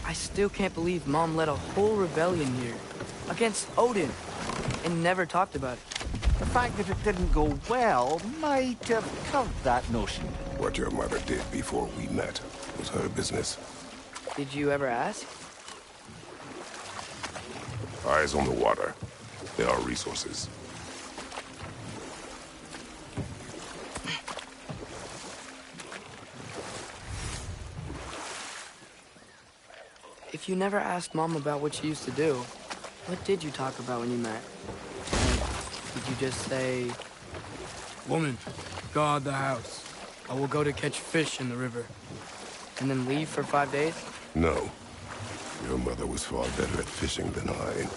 I still can't believe Mom led a whole rebellion here. Against Odin. And never talked about it. The fact that it didn't go well might have curbed that notion. What your mother did before we met was her business. Did you ever ask? Eyes on the water. There are resources. If you never asked Mom about what she used to do, what did you talk about when you met? Did you just say, "Woman, guard the house. I will go to catch fish in the river," and then leave for 5 days? No. Your mother was far better at fishing than I.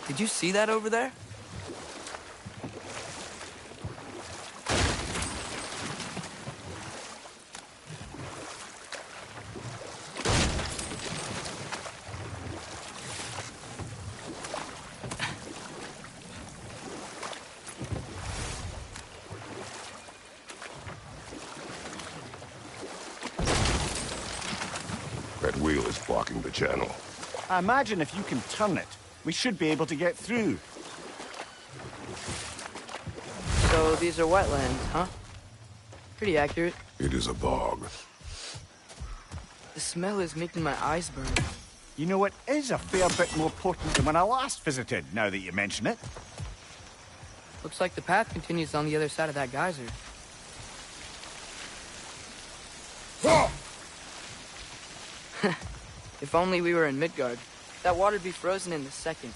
Did you see that over there? That wheel is blocking the channel. I imagine if you can turn it, we should be able to get through. So these are wetlands, huh? Pretty accurate. It is a bog. The smell is making my eyes burn. You know, it is a fair bit more potent than when I last visited, now that you mention it. Looks like the path continues on the other side of that geyser. If only we were in Midgard. That water'd be frozen in a second.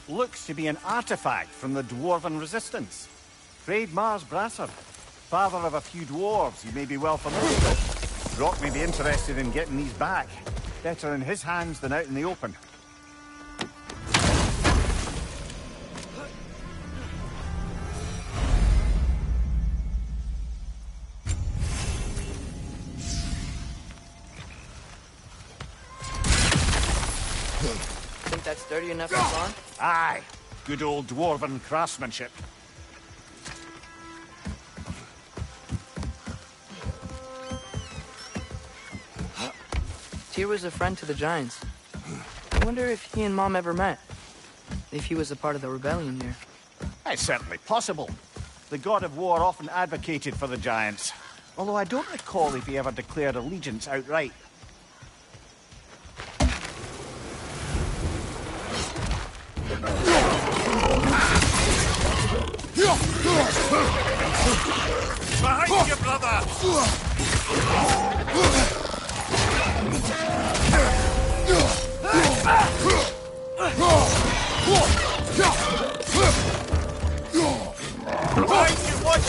Looks to be an artifact from the Dwarven Resistance. Freyd Mars Brasser, father of a few dwarves you may be well familiar with. Rock may be interested in getting these back. Better in his hands than out in the open. Think that's sturdy enough to climb? Aye, good old Dwarven craftsmanship. Tyr was a friend to the Giants. I wonder if he and Mom ever met. If he was a part of the rebellion here. It's certainly possible. The God of War often advocated for the Giants. Although I don't recall if he ever declared allegiance outright. Behind you, brother! Behind you, watch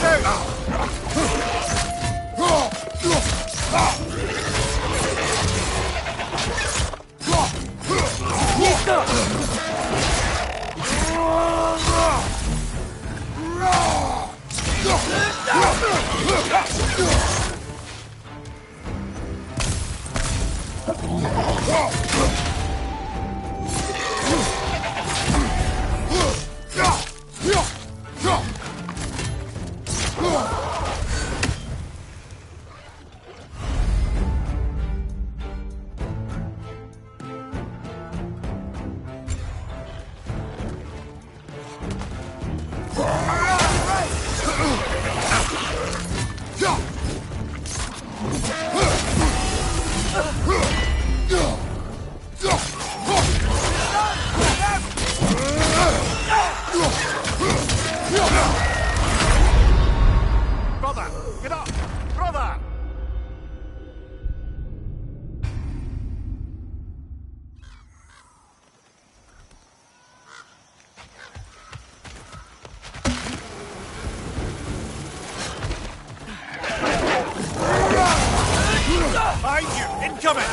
Behind you! Incoming!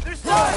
There's time!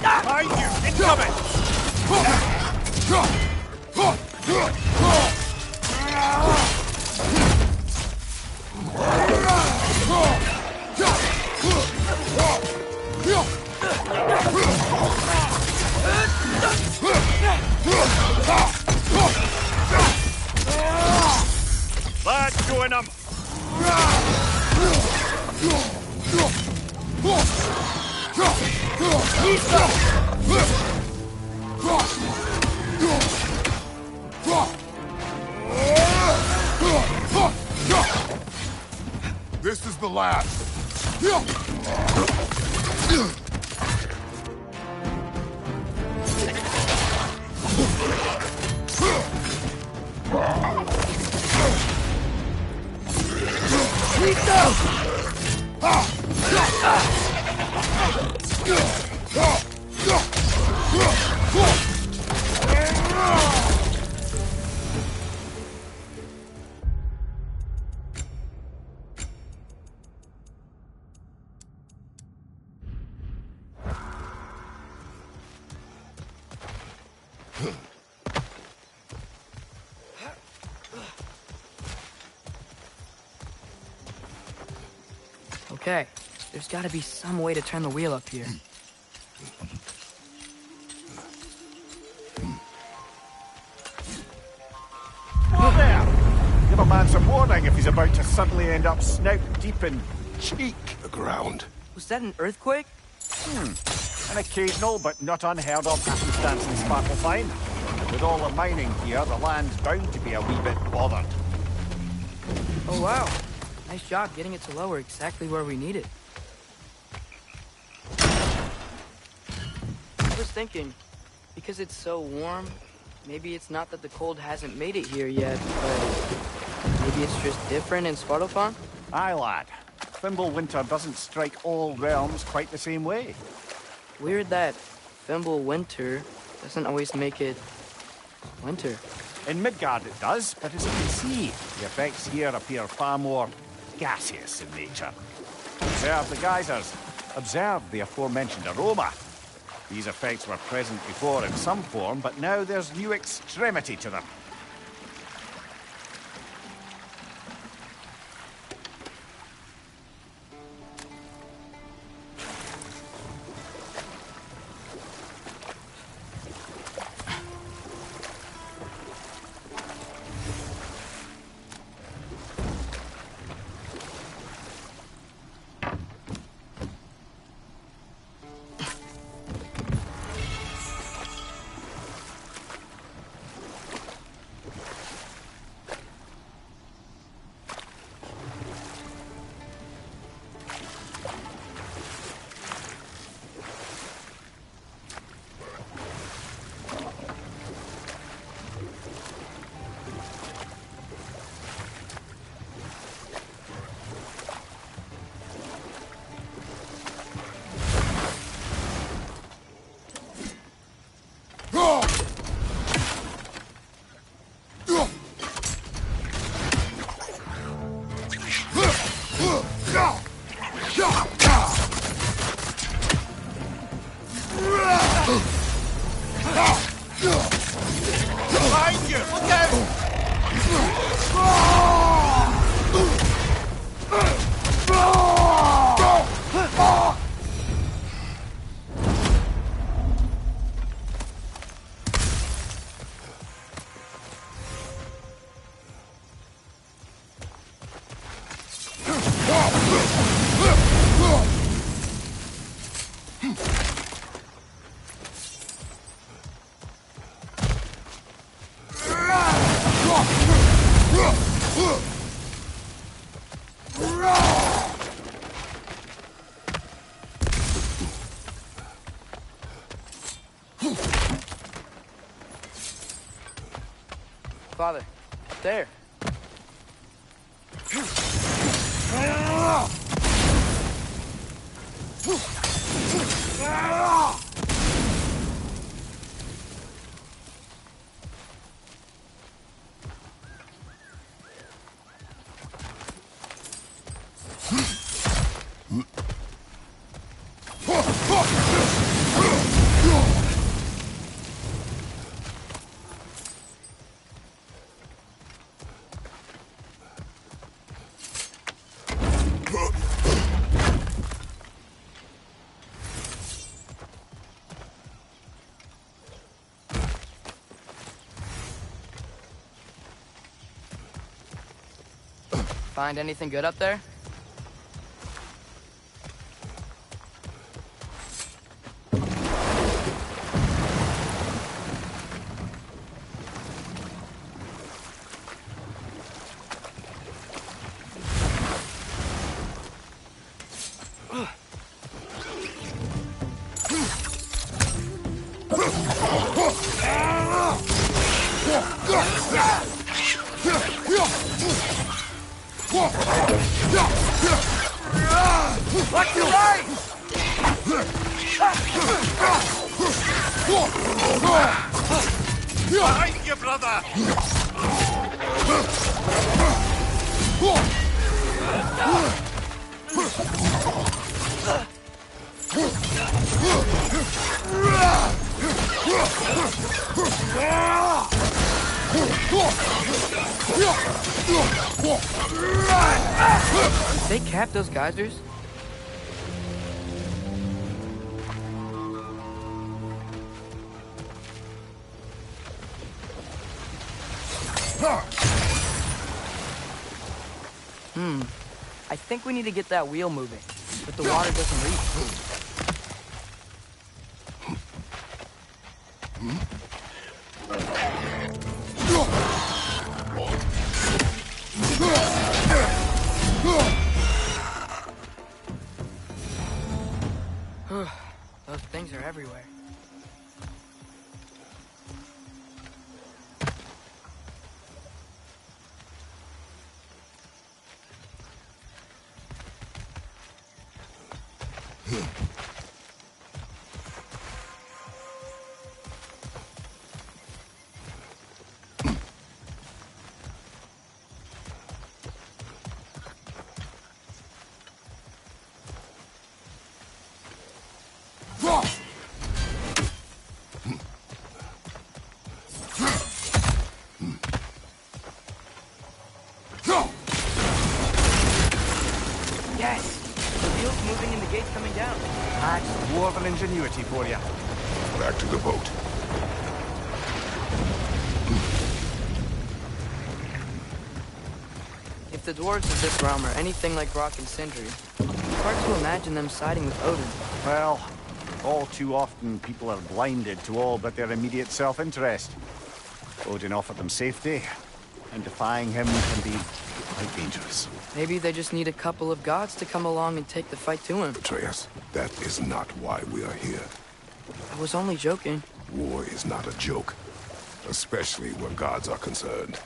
Behind you! Incoming! Let's join them! This is the last. Okay, there's gotta be some way to turn the wheel up here. Oh, there! Give a man some warning if he's about to suddenly end up snout deep in cheek. The ground. Was that an earthquake? An occasional but not unheard of happenstance in Svartalfheim. With all the mining here, the land's bound to be a wee bit bothered. Oh wow, nice job getting it to lower exactly where we need it. I was thinking, because it's so warm, maybe it's not that the cold hasn't made it here yet, but maybe it's just different in Svartalfheim? Aye, lad. Thimble winter doesn't strike all realms quite the same way. Weird that Thimble winter doesn't always make it winter. In Midgard it does, but as you can see, the effects here appear far more gaseous in nature. Observe the geysers. Observe the aforementioned aroma. These effects were present before in some form, but now there's new extremity to them. Behind you! Look out! Father, there. Find anything good up there? Watch your right! Behind you, brother! Did they cap those geysers? I think we need to get that wheel moving, but the water doesn't reach. Those things are everywhere. Yes! The wheel's moving and the gate's coming down. That's dwarven ingenuity for you. Back to the boat. If the dwarves of this realm are anything like Rock and Sindri, it's hard to imagine them siding with Odin. Well, all too often people are blinded to all but their immediate self-interest. Odin offered them safety, and defying him can be quite dangerous. Maybe they just need a couple of gods to come along and take the fight to him. Atreus, that is not why we are here. I was only joking. War is not a joke, especially where gods are concerned.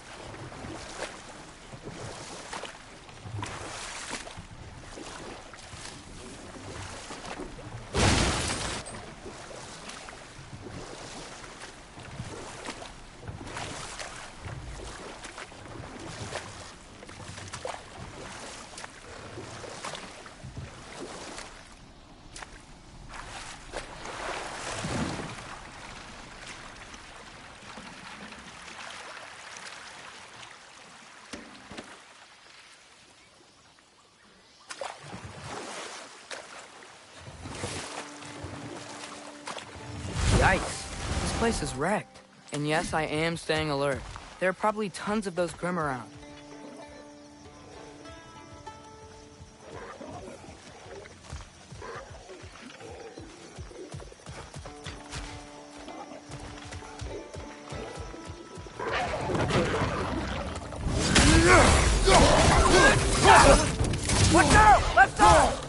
place is wrecked. And yes, I am staying alert. There are probably tons of those Grim around. Watch out! Left side!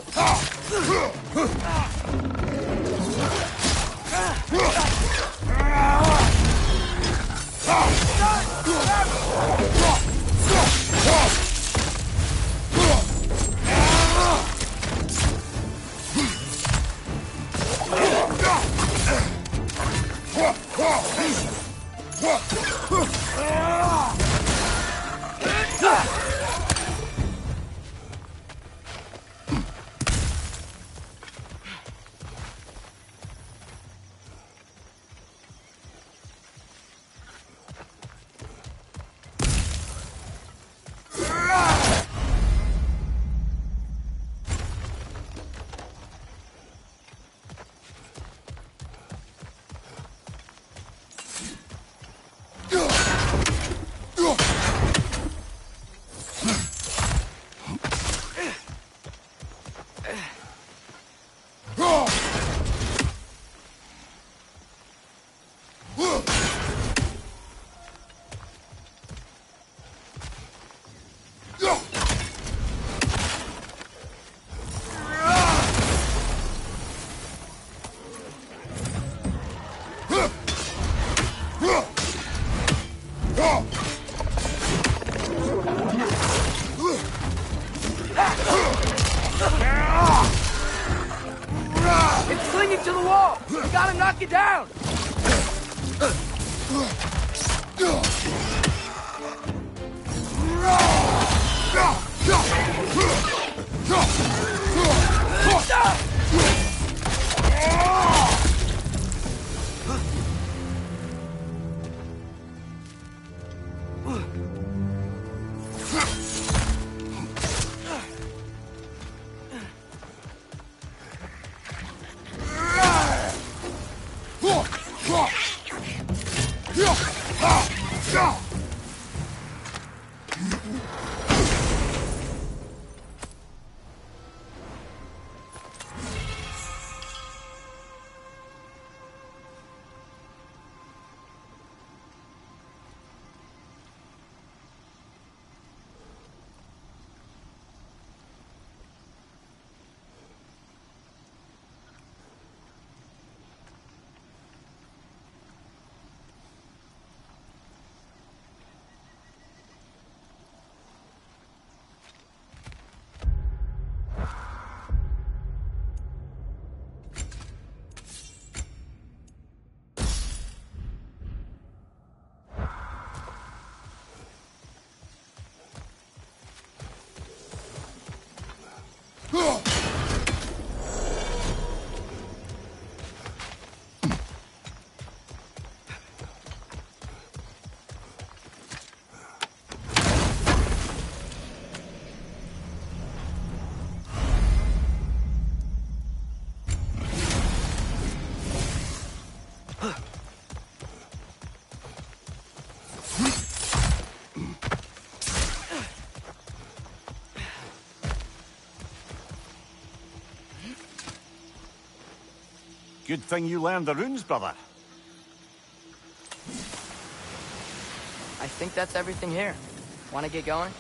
It's clinging to the wall! You gotta knock it down! Good thing you learned the runes, brother. I think that's everything here. Wanna get going?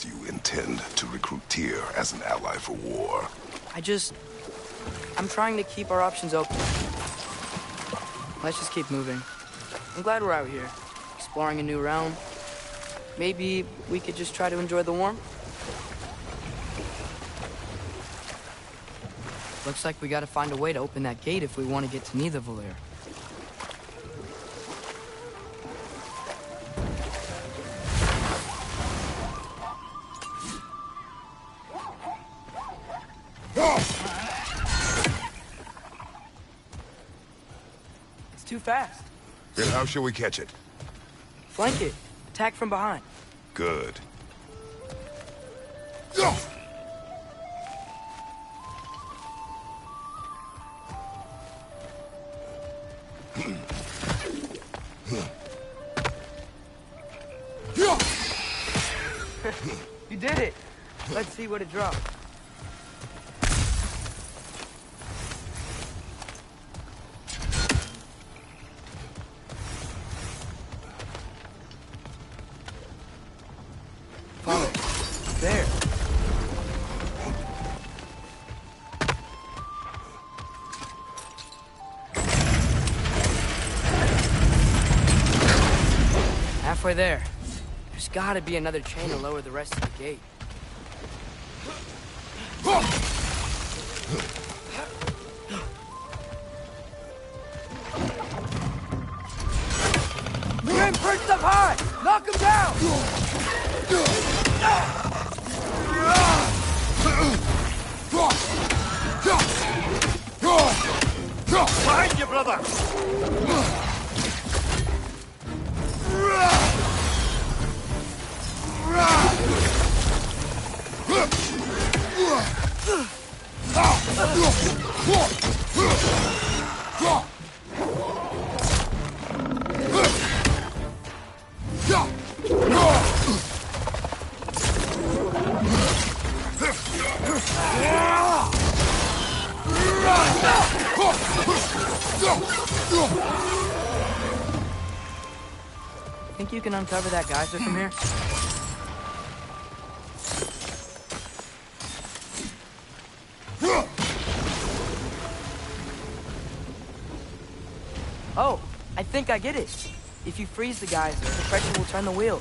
You intend to recruit Tyr as an ally for war. I'm trying to keep our options open. Let's just keep moving. I'm glad we're out here, exploring a new realm. Maybe we could just try to enjoy the warmth? Looks like we gotta find a way to open that gate if we want to get to Nidavellir. It's too fast. Then how shall we catch it? Flank it. Attack from behind. Good. You did it! Let's see what it drops. Follow. There. Halfway there. There's gotta be another chain to lower the rest of the gate. Men perched up high! Knock him down! Behind you, brother! Think you can uncover that geyser from here? Oh, I think I get it. If you freeze the geyser, the pressure will turn the wheel.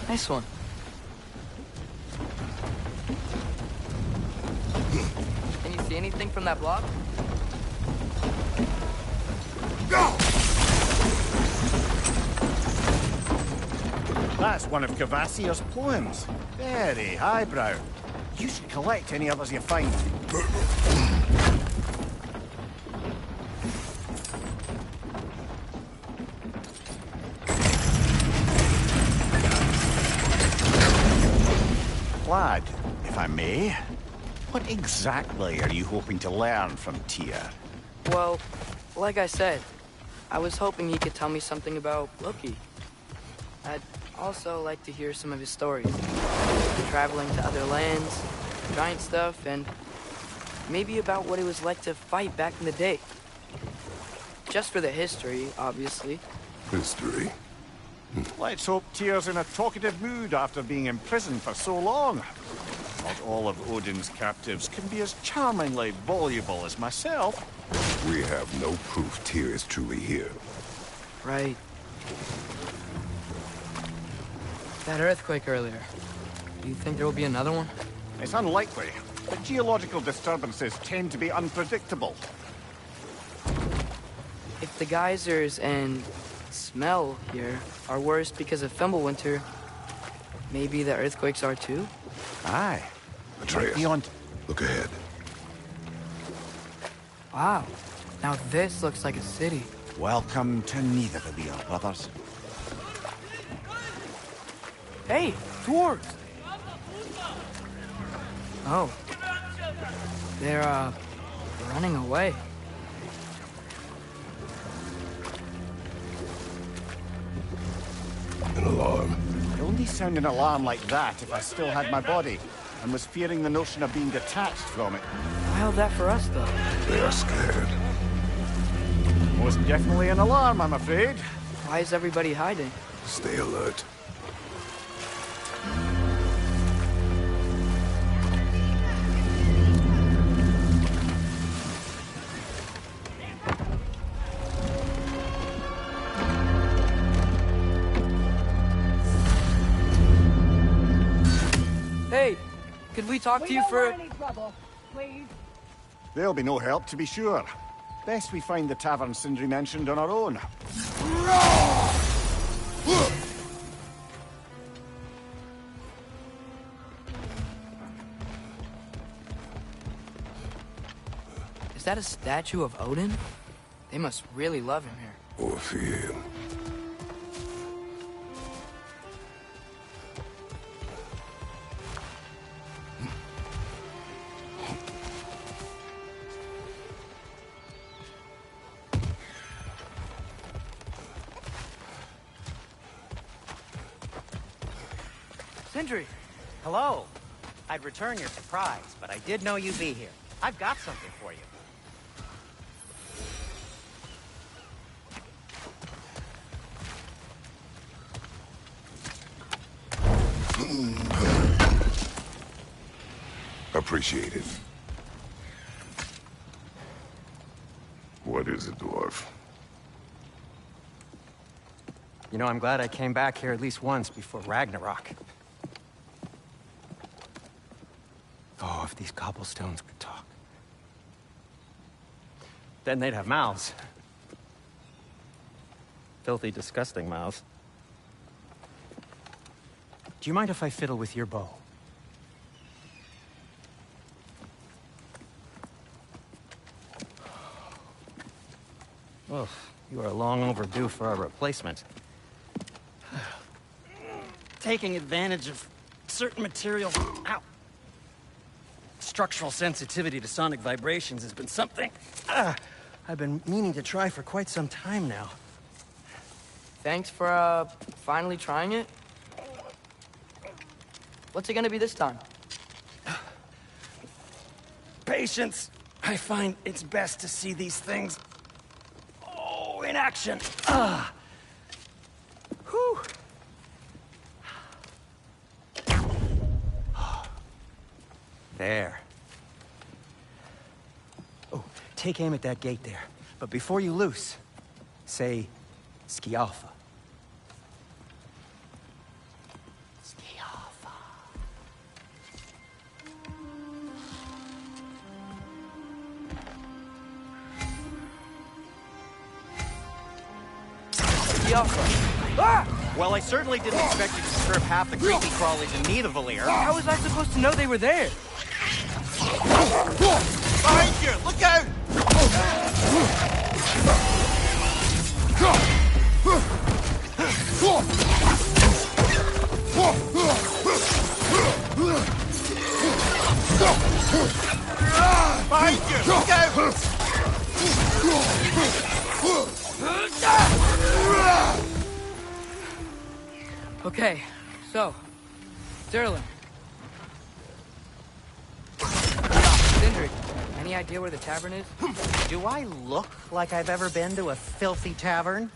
Nice one. Can you see anything from that block? That's one of Cavassia's poems. Very highbrow. You should collect any others you find. Lad, if I may, what exactly are you hoping to learn from Tyr? Well, like I said, I was hoping he could tell me something about Loki. I'd also like to hear some of his stories. Traveling to other lands, giant stuff, and maybe about what it was like to fight back in the day. Just for the history, obviously. History. Let's hope Tyr's in a talkative mood after being imprisoned for so long. Not all of Odin's captives can be as charmingly voluble as myself. We have no proof Tyr is truly here. Right. That earthquake earlier. Do you think there will be another one? It's unlikely, but geological disturbances tend to be unpredictable. If the geysers and smell here are worse because of Fimbulwinter, maybe the earthquakes are too? Aye. Atreus, Beyond. look ahead. Wow. Now this looks like a city. Welcome to Nidavellir, brothers. Hey, dwarves! Oh. They're, running away. An alarm. I'd only sound an alarm like that if I still had my body, and was fearing the notion of being detached from it. Why held that for us, though? They are scared. Most definitely an alarm, I'm afraid. Why is everybody hiding? Stay alert. Hey, could Could we talk to you for... Any trouble, please. There'll be no help, to be sure. Best we find the tavern Sindri mentioned on our own. Is that a statue of Odin? They must really love him here. Or fear him. Sindri! Hello. I'd return your surprise, but I did know you'd be here. I've got something for you. Appreciate it. What is it, dwarf? You know, I'm glad I came back here at least once before Ragnarok. Oh, if these cobblestones could talk. Then they'd have mouths. Filthy, disgusting mouths. Do you mind if I fiddle with your bow? Oh, you are long overdue for a replacement. Taking advantage of certain materials. Ow! Structural sensitivity to sonic vibrations has been something I've been meaning to try for quite some time now. Thanks for, finally trying it. What's it gonna be this time? Patience. I find it's best to see these things, in action. Whew. There. Oh, take aim at that gate there. But before you loose, say, Skialfa. Skialfa. Well, I certainly didn't expect you to disturb half the creepy crawlies in need of Valir. How was I supposed to know they were there? Behind you! Look out! Behind you! Look out! Okay, so, Sterling. Sindri, any idea where the tavern is? Do I look like I've ever been to a filthy tavern?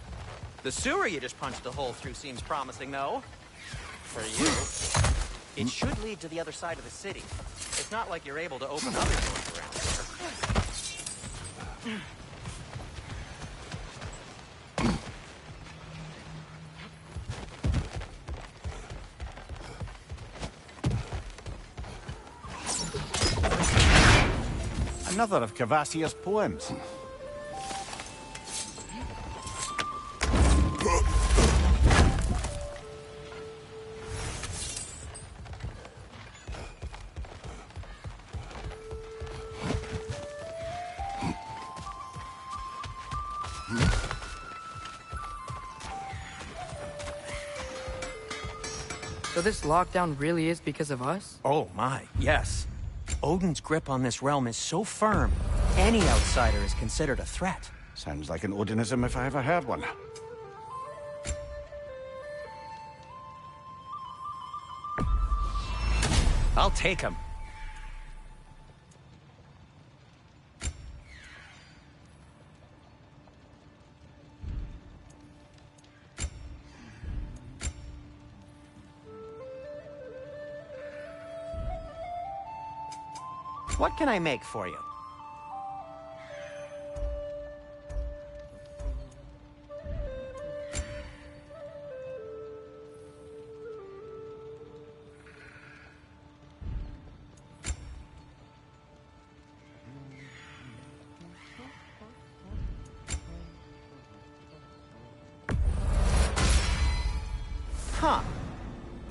The sewer you just punched a hole through seems promising, though. For you. It should lead to the other side of the city. It's not like you're able to open other doors around here. Another of Kvasir's poems. So this lockdown really is because of us? Oh my, yes. Odin's grip on this realm is so firm, any outsider is considered a threat. Sounds like an Odinism if I ever heard one. I'll take him. What can I make for you?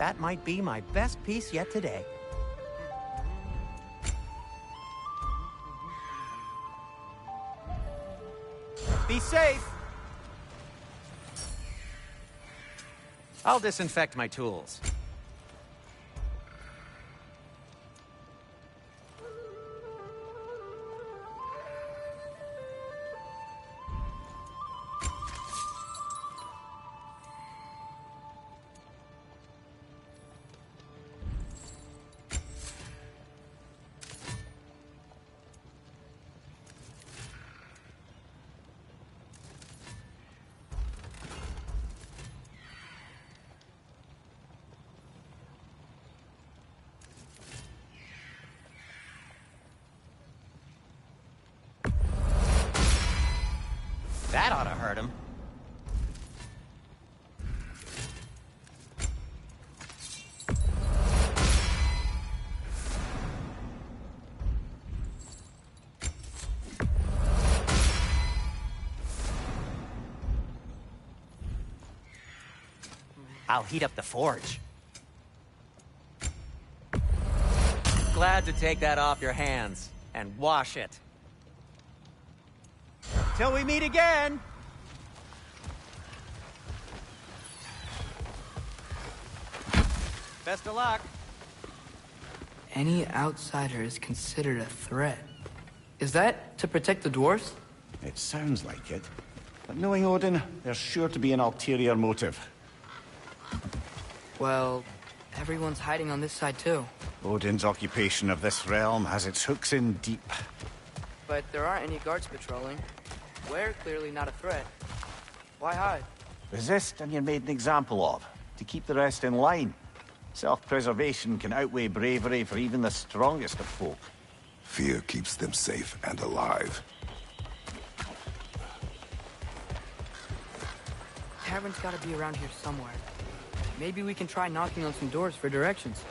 That might be my best piece yet today. Be safe! I'll disinfect my tools. That ought to hurt him. I'll heat up the forge. Glad to take that off your hands and wash it. Till we meet again! Best of luck. Any outsider is considered a threat. Is that to protect the dwarves? It sounds like it. But knowing Odin, there's sure to be an ulterior motive. Well, everyone's hiding on this side too. Odin's occupation of this realm has its hooks in deep. But there aren't any guards patrolling. We're clearly not a threat. Why hide? Resist and you're made an example of, to keep the rest in line. Self-preservation can outweigh bravery for even the strongest of folk. Fear keeps them safe and alive. Tavern's gotta be around here somewhere. Maybe we can try knocking on some doors for directions.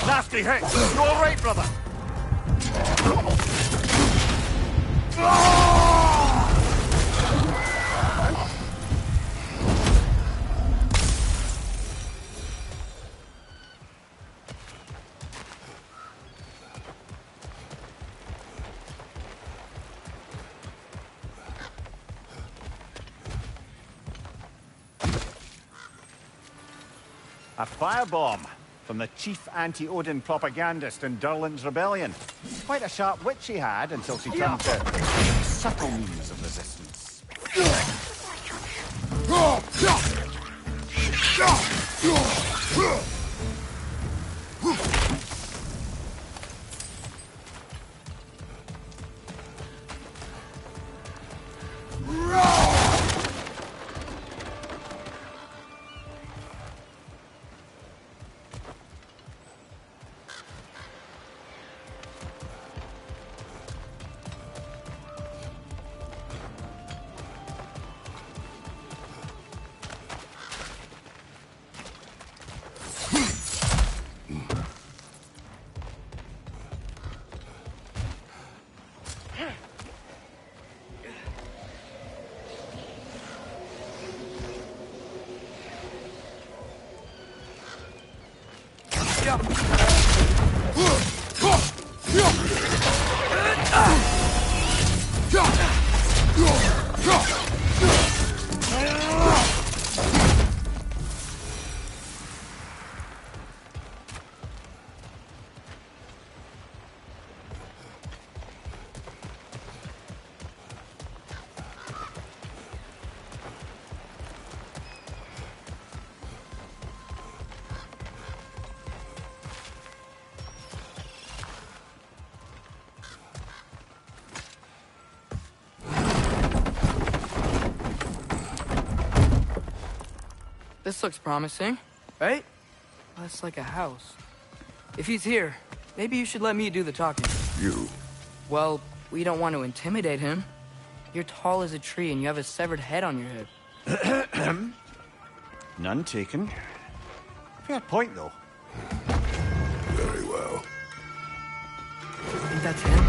Nasty hit! You all right, brother? A firebomb from the chief anti-Odin propagandist in Durlin's rebellion. Quite a sharp wit she had until she turned to subtle means of resistance. This looks promising, right? That's like a house. If he's here, maybe you should let me do the talking. You Well, we don't want to intimidate him. You're tall as a tree and you have a severed head on your head. None taken. Fair point, though. Very well. I think that's him.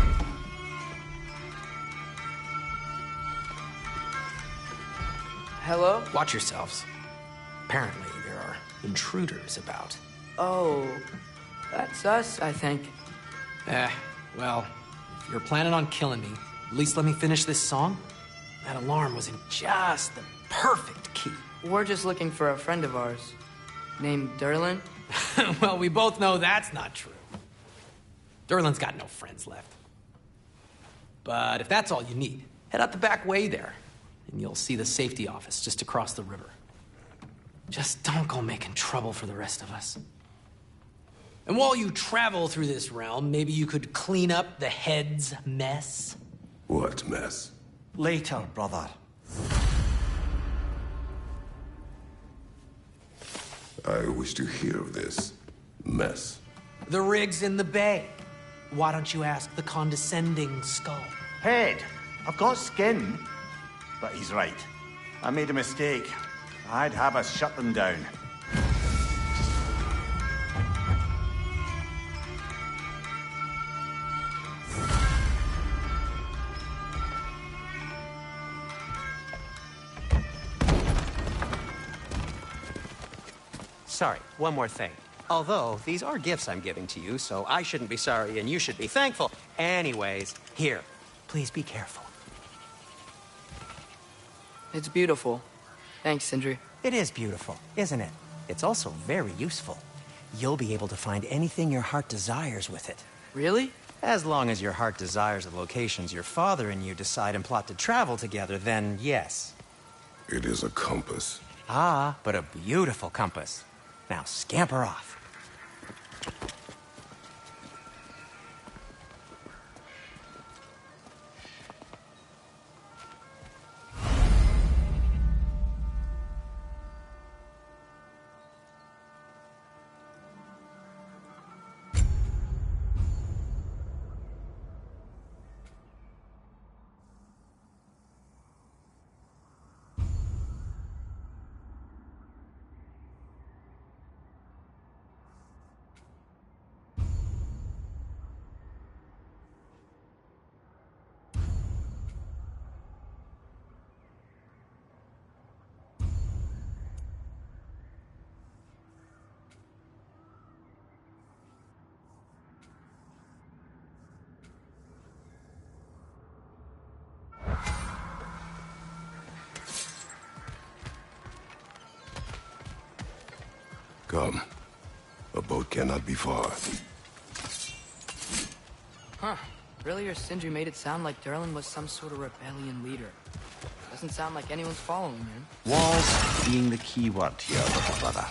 Hello? Watch yourselves. Apparently, there are intruders about. Oh, that's us, I think. Well, if you're planning on killing me, at least let me finish this song. That alarm was in just the perfect key. We're just looking for a friend of ours, named Derlin. Well, we both know that's not true. Derlin's got no friends left. But if that's all you need, head out the back way there, and you'll see the safety office just across the river. Just don't go making trouble for the rest of us. And while you travel through this realm, maybe you could clean up the head's mess? What mess? Later, brother. I wish to hear of this mess. The rig's in the bay. Why don't you ask the condescending skull? Head, I've got skin. But he's right. I made a mistake. I'd have us shut them down. Sorry, one more thing. Although, these are gifts I'm giving to you, so I shouldn't be sorry and you should be thankful. Anyways, here, please be careful. It's beautiful. Thanks, Sindri. It is beautiful, isn't it? It's also very useful. You'll be able to find anything your heart desires with it. Really? As long as your heart desires the locations your father and you decide and plot to travel together, then yes. It is a compass. Ah, but a beautiful compass. Now scamper off. Come. A boat cannot be far. Huh. Earlier, Sindri made it sound like Derlin was some sort of rebellion leader. Doesn't sound like anyone's following him. Walls being the key word here, little brother.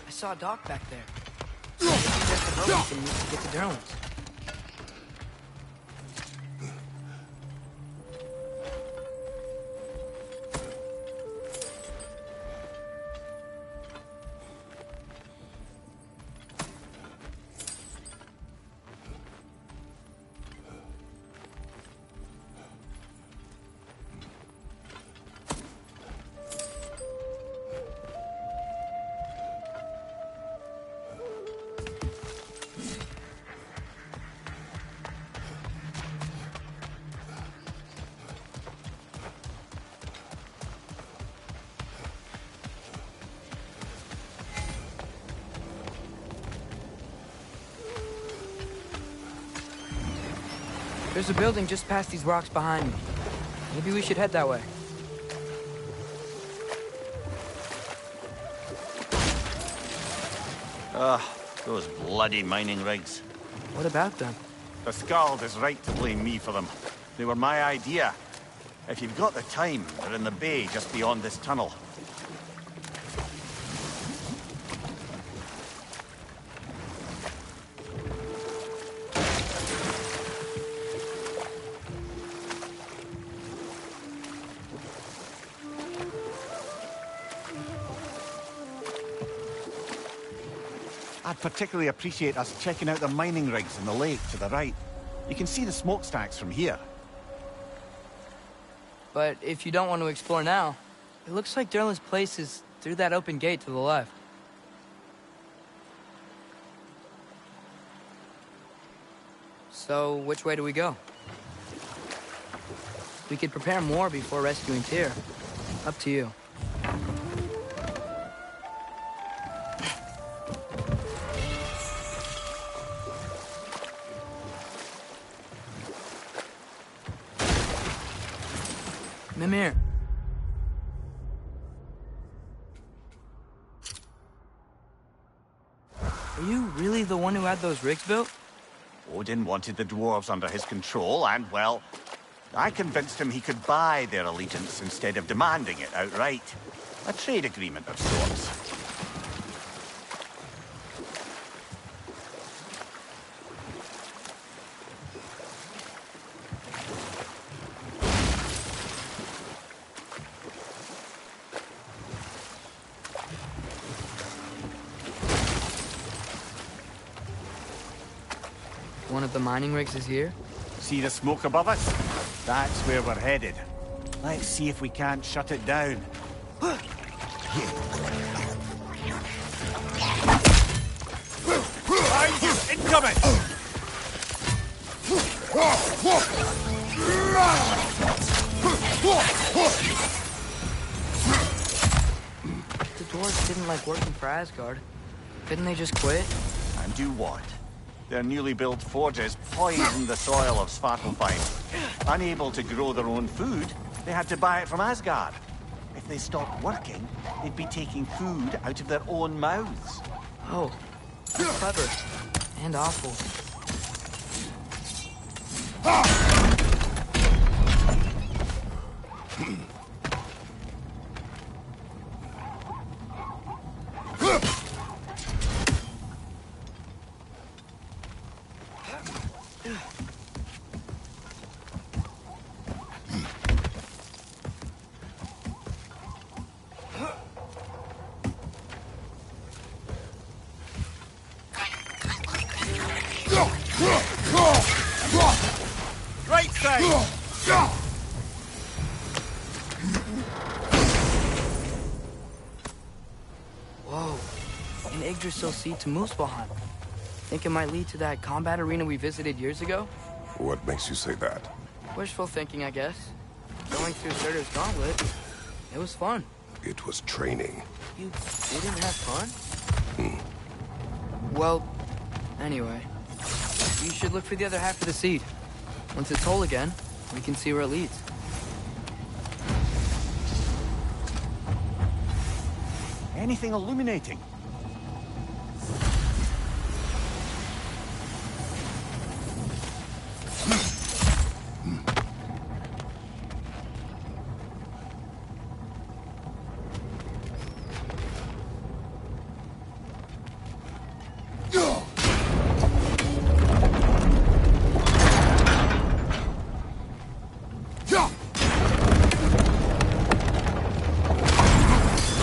I saw a dock back there. Maybe there's the boat we can use to get to Derlin's. There's a building just past these rocks behind me. Maybe we should head that way. Those bloody mining rigs. What about them? The Skald is right to blame me for them. They were my idea. If you've got the time, they're in the bay just beyond this tunnel. I'd particularly appreciate us checking out the mining rigs in the lake to the right. You can see the smokestacks from here. But if you don't want to explore now, it looks like Derlin's place is through that open gate to the left. So, which way do we go? We could prepare more before rescuing Tyr. Up to you. Mimir. Are you really the one who had those rigs built? Odin wanted the dwarves under his control, and, well, I convinced him he could buy their allegiance instead of demanding it outright. A trade agreement of sorts. One of the mining rigs is here? See the smoke above us? That's where we're headed. Let's see if we can't shut it down. Behind you! Incoming! The dwarves didn't like working for Asgard. Couldn't they just quit? And do what? Their newly built forges poisoned the soil of Svartalfheim. Unable to grow their own food, they had to buy it from Asgard. If they stopped working, they'd be taking food out of their own mouths. Oh, that's clever. And awful. Great save! Whoa. An Yggdrasil seed to Muspelheim. Think it might lead to that combat arena we visited years ago? What makes you say that? Wishful thinking, I guess. Going through Surtur's gauntlet. It was fun. It was training. You didn't have fun? Well, anyway. You should look for the other half of the seed. Once it's whole again, we can see where it leads. Anything illuminating?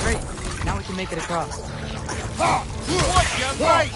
Great. Now we can make it across. What, you mate?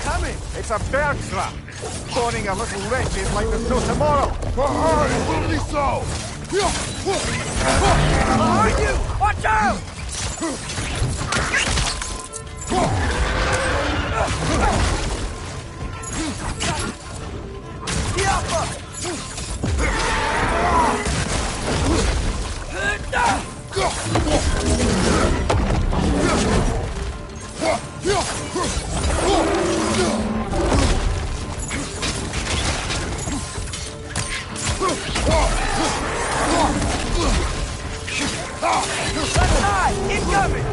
coming! It's a bird trap. Spawning a little wretches like there's no tomorrow. Behind, will be so! Behind you! Watch out! Left side! Incoming!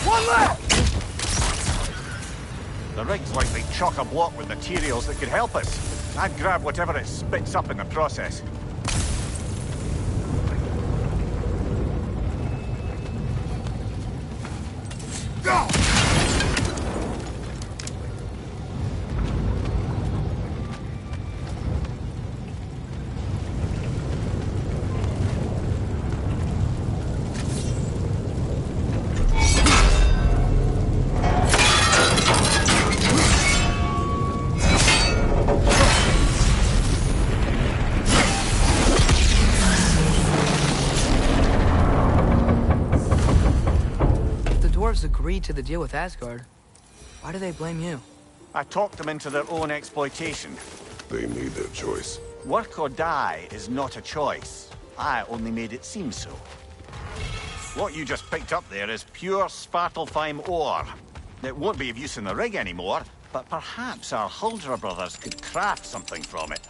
One left! The rig's likely chock-a-block with materials that could help us. I'd grab whatever it spits up in the process. Agreed to the deal with Asgard. Why do they blame you? I talked them into their own exploitation. They made their choice. Work or die is not a choice. I only made it seem so. What you just picked up there is pure Svartalfheim ore. It won't be of use in the rig anymore, but perhaps our Huldra brothers could craft something from it.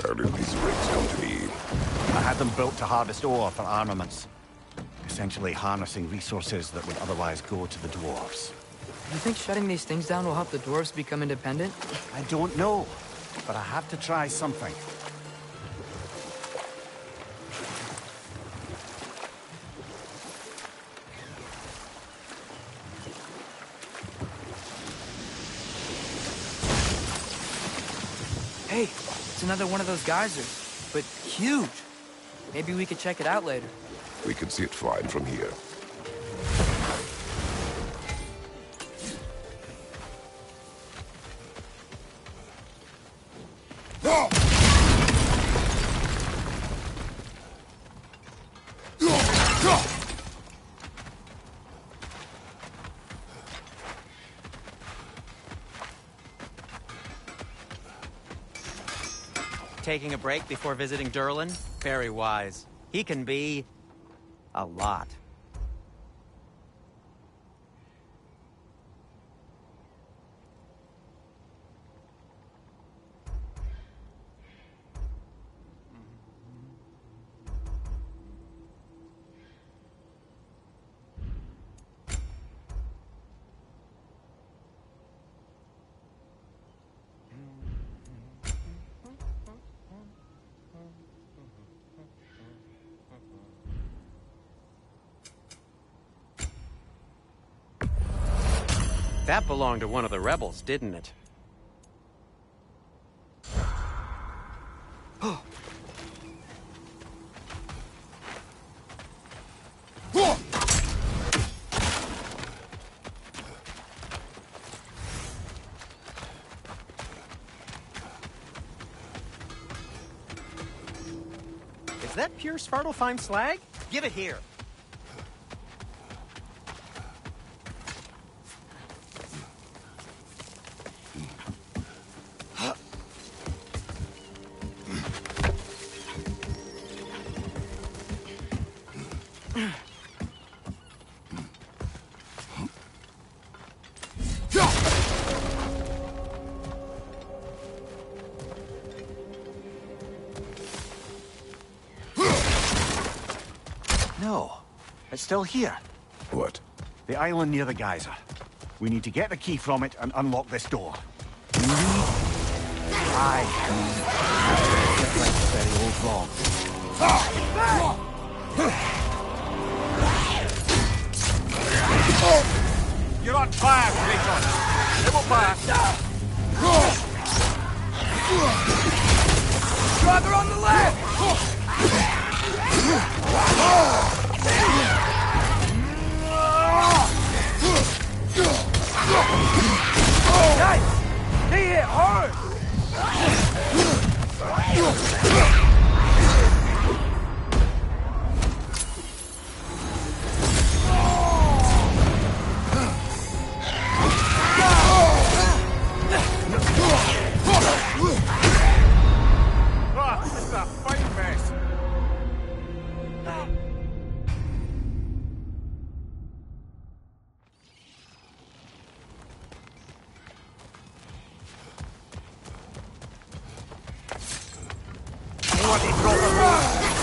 How did these rigs come to be? I had them built to harvest ore for armaments. Essentially harnessing resources that would otherwise go to the dwarves. You think shutting these things down will help the dwarves become independent? I don't know, but I have to try something. Hey, it's another one of those geysers, but huge. Maybe we could check it out later. We could see it fine from here. Taking a break before visiting Durlin? Very wise. He can be... a lot. That belonged to one of the rebels, didn't it? Is that pure Svartalfheim slag? Give it here. No, it's still here. What? The island near the geyser. We need to get the key from it and unlock this door. Just like the very old log. You're on fire, Kratos. It will pass. Driver on the left! Nice! He hit hard! This is a fight mess. Bloody brother!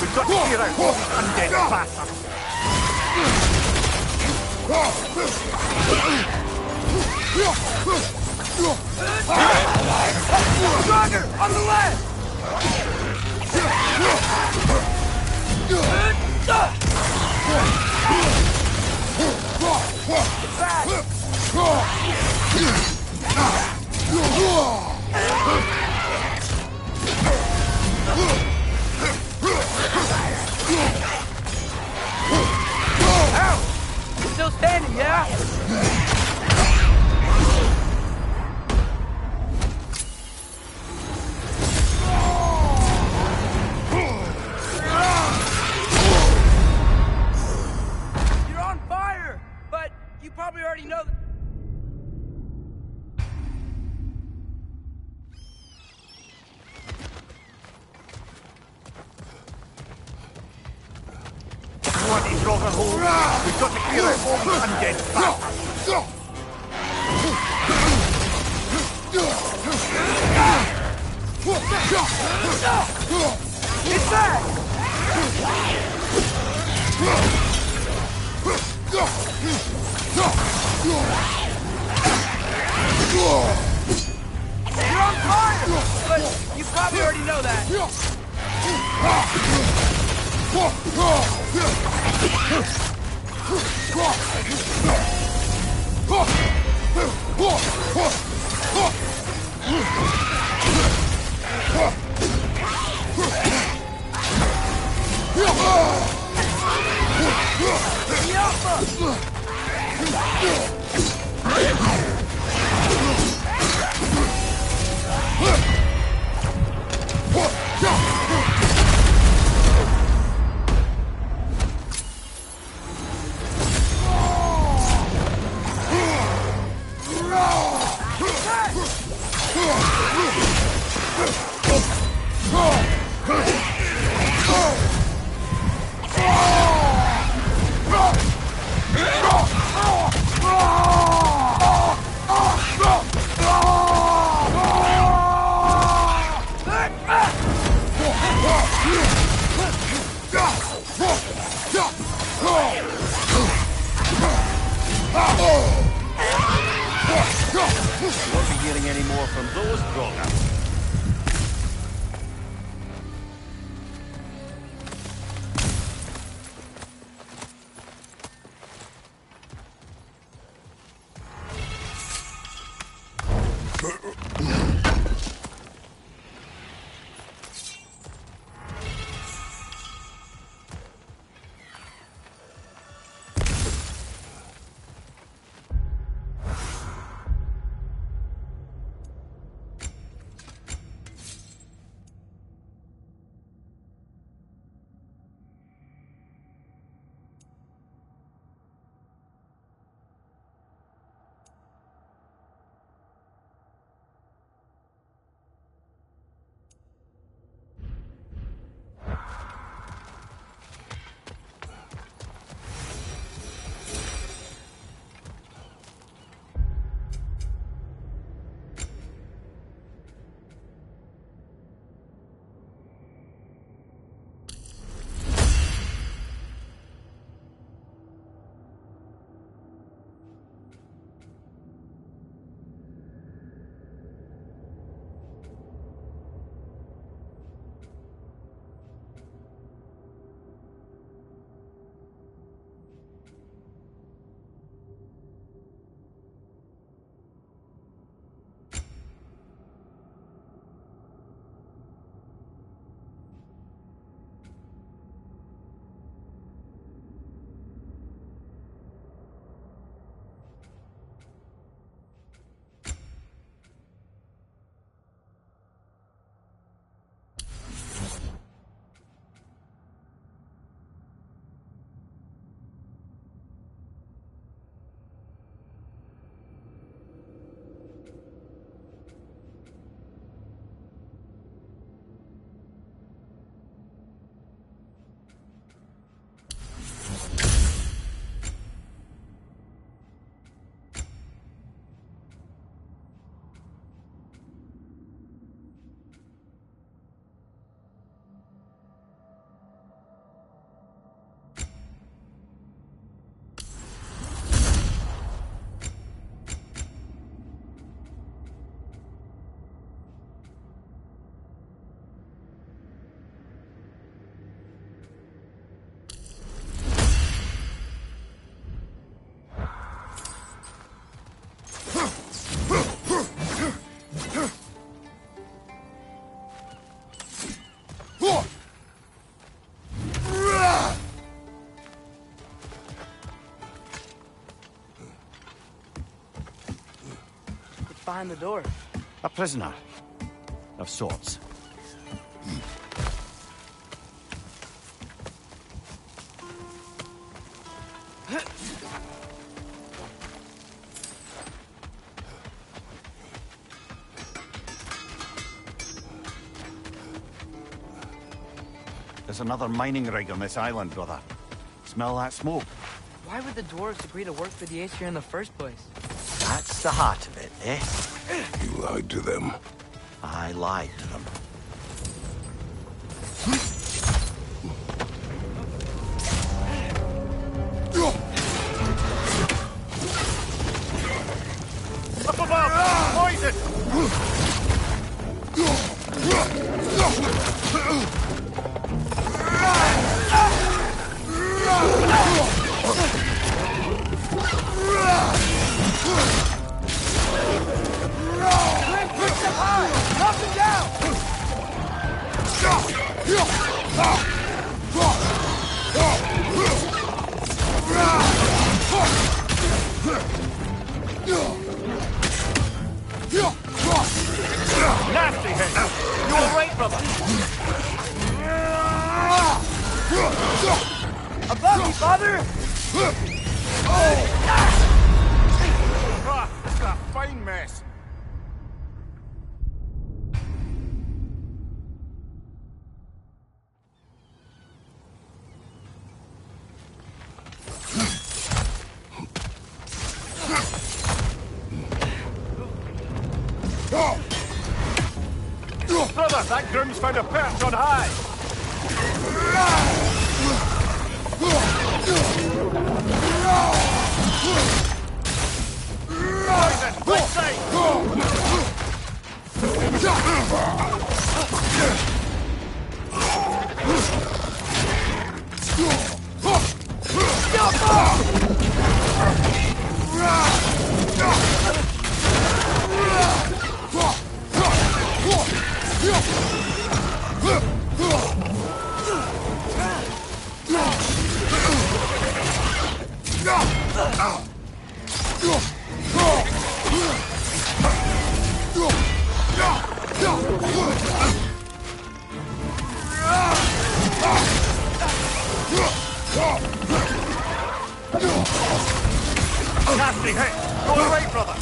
We've got to clear out all these undead bastards! Driver on the left! Still standing, yeah? You're on fire, but you probably already know that. Bloody brother hole! We've got to clear out all these undead bastards! It's back! You're on fire, but you probably already know that. Won't be hearing any more from those grown-ups. behind the door? A prisoner. Of sorts. There's another mining rig on this island, brother. Smell that smoke? Why would the dwarves agree to work for the Aesir in the first place? That's the heart of it, eh? You lied to them. I lied to them. Up above! Poison! Knock him down! Nasty hit! You alright, brother? Above me, father! Ah, this is a fine mess. Brother, that groom's found a perch on high! Poison! Right side! Nasty hit! You alright, brother?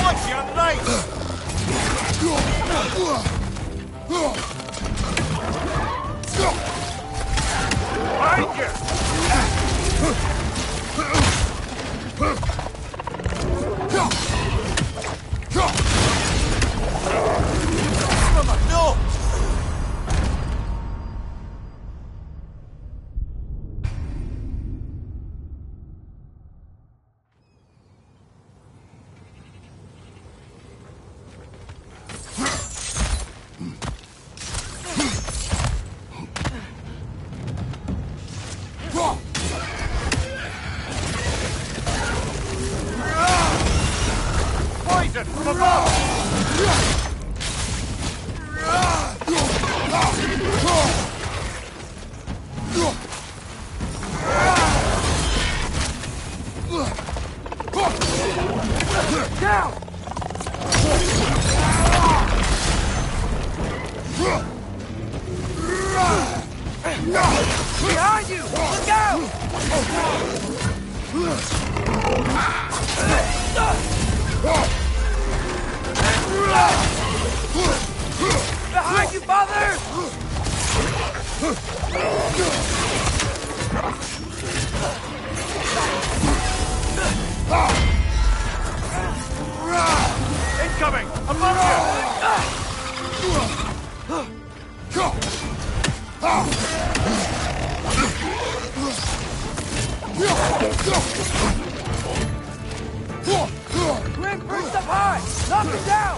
What's your right? Behind you! No! Poison from above! Down! Behind you! Look out! Behind you, father! Incoming! Above Grim perched up high! Knock him down!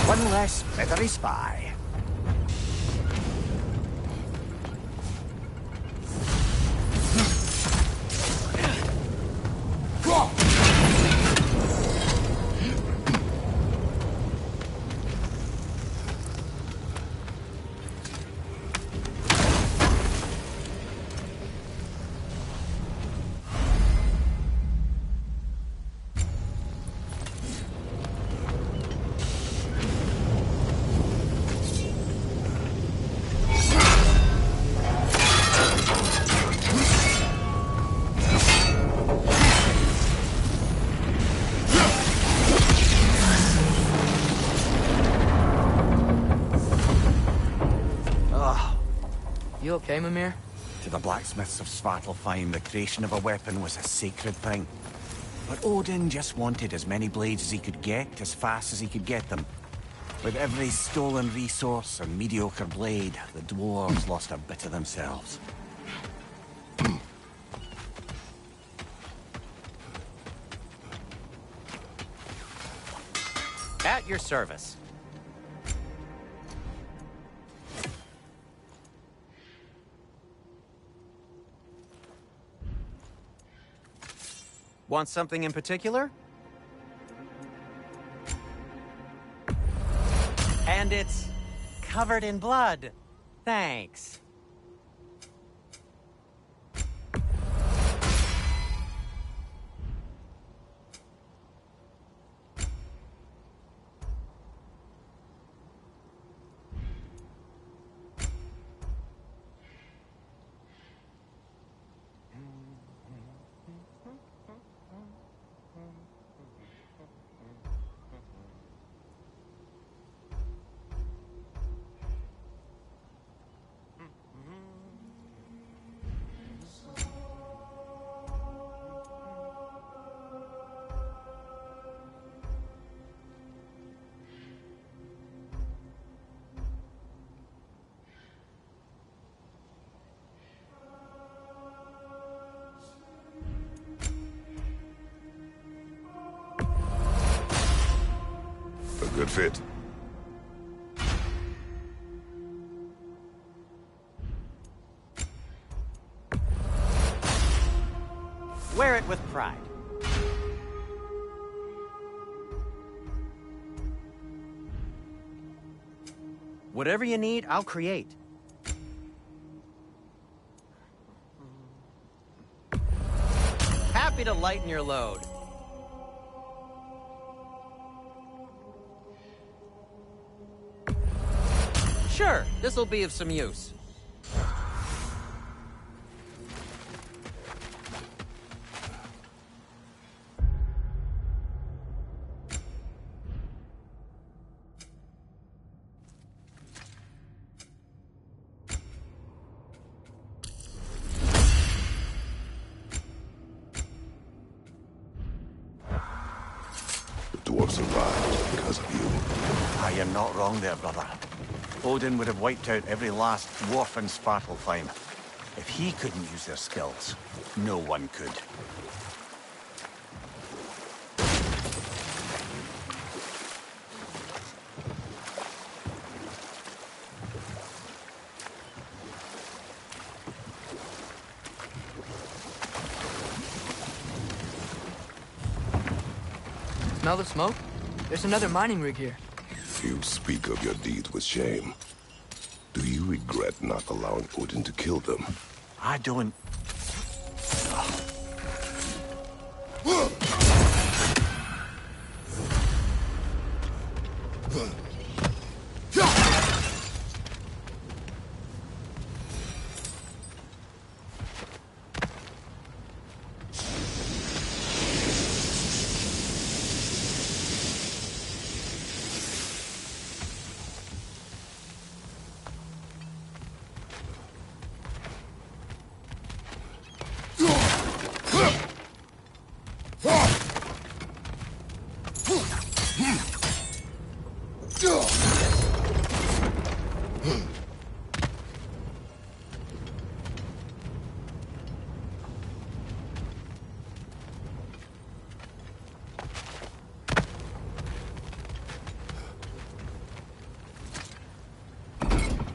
One less feathery spy. You okay, Mimir? To the blacksmiths of Svartalfheim, the creation of a weapon was a sacred thing. But Odin just wanted as many blades as he could get, as fast as he could get them. With every stolen resource and mediocre blade, the dwarves lost a bit of themselves. At your service. Want something in particular? And it's covered in blood. Thanks. A good fit. Wear it with pride. Whatever you need, I'll create. Happy to lighten your load. Sure, this'll be of some use. Dwarves arrived because of you. Ah, you're not wrong there, brother. Odin would have wiped out every last dwarf in Svartalfheim. If he couldn't use their skills, no one could. Smell the smoke? There's another mining rig here. You speak of your deeds with shame. Do you regret not allowing Odin to kill them? I don't...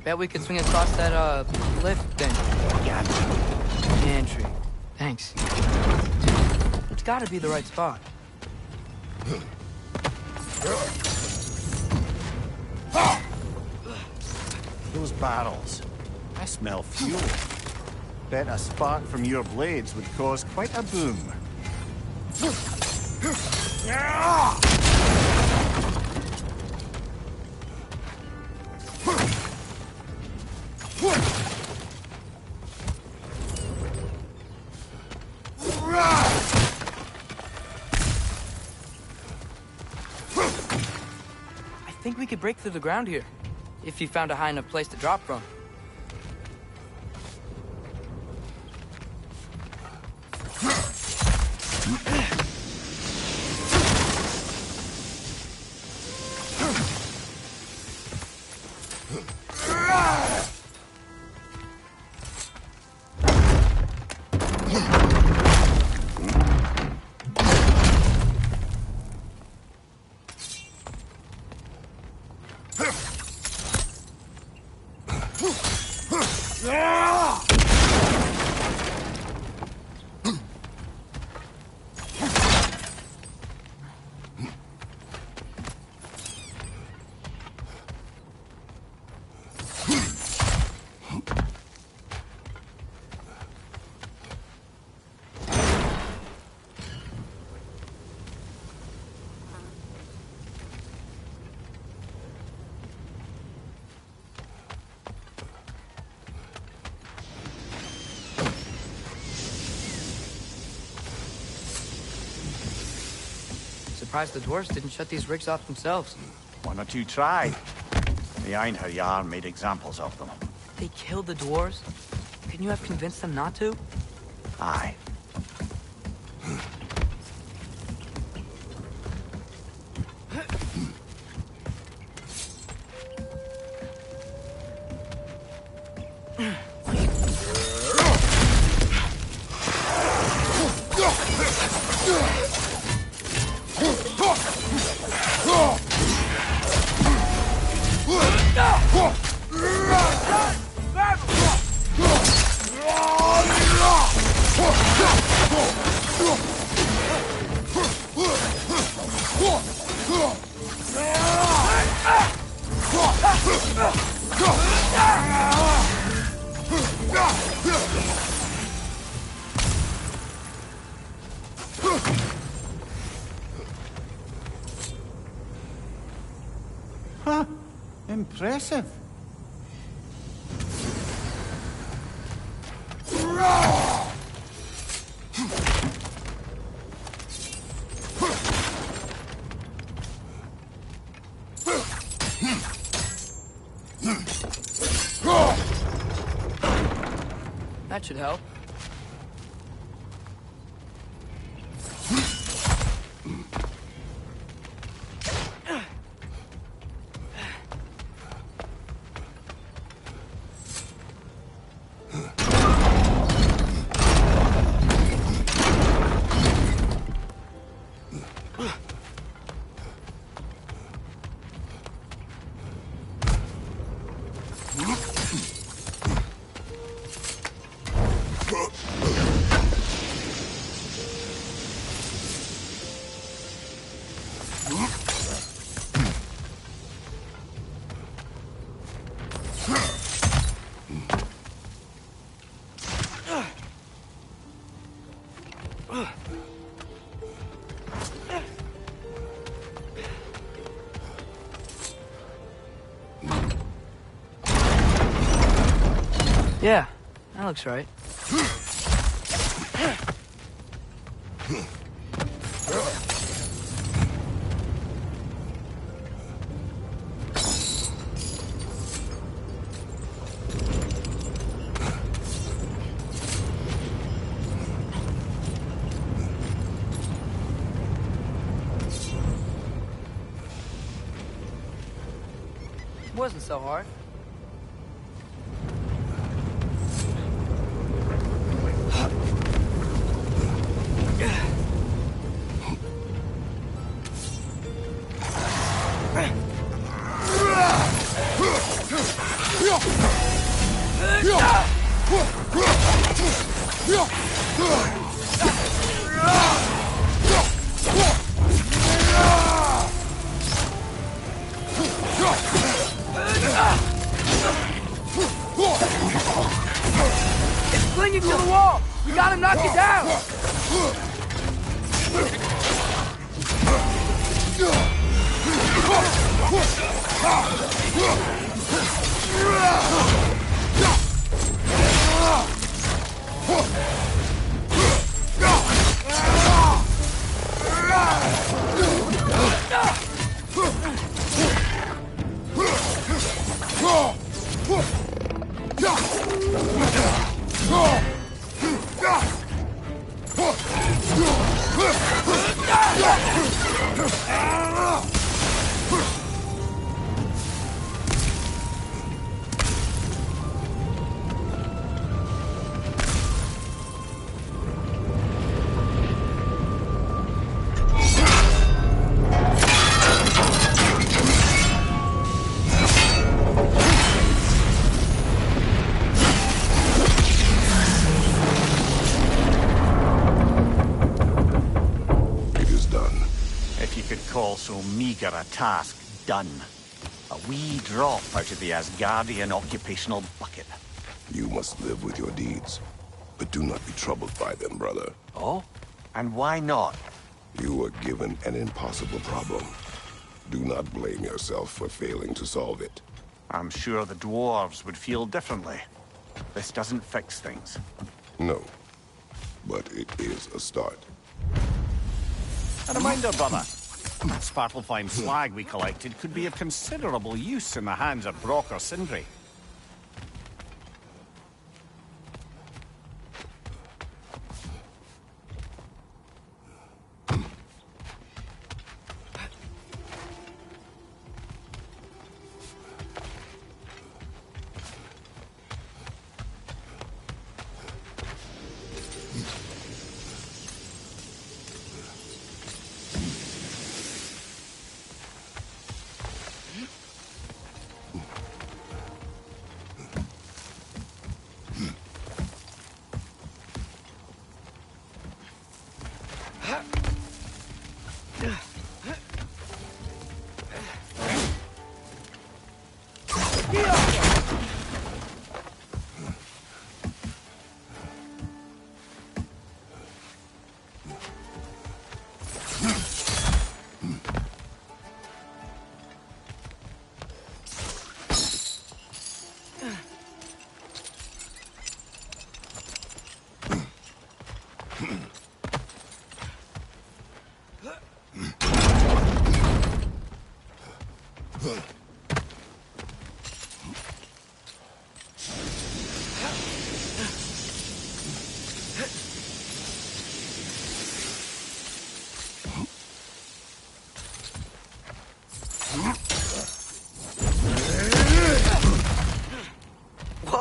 Bet we could swing across that, lift thing. Entry. Thanks. It's gotta be the right spot. Those barrels. I smell fuel. Bet a spark from your blades would cause quite a boom. I think we could break through the ground here, if you found a high enough place to drop from. Surprised the dwarves didn't shut these rigs off themselves. One or two tried. The Einherjar made examples of them. They killed the dwarves? Couldn't you have convinced them not to? Aye. Huh. Impressive. That should help. Yeah, that looks right. Wasn't so hard. It's clinging to the wall! We gotta knock it down! So meager a task done. A wee drop out of the Asgardian occupational bucket. You must live with your deeds, but do not be troubled by them, brother. Oh? And why not? You were given an impossible problem. Do not blame yourself for failing to solve it. I'm sure the dwarves would feel differently. This doesn't fix things. No, but it is a start. A reminder, brother. That Svartalfheim slag we collected could be of considerable use in the hands of Brock or Sindri.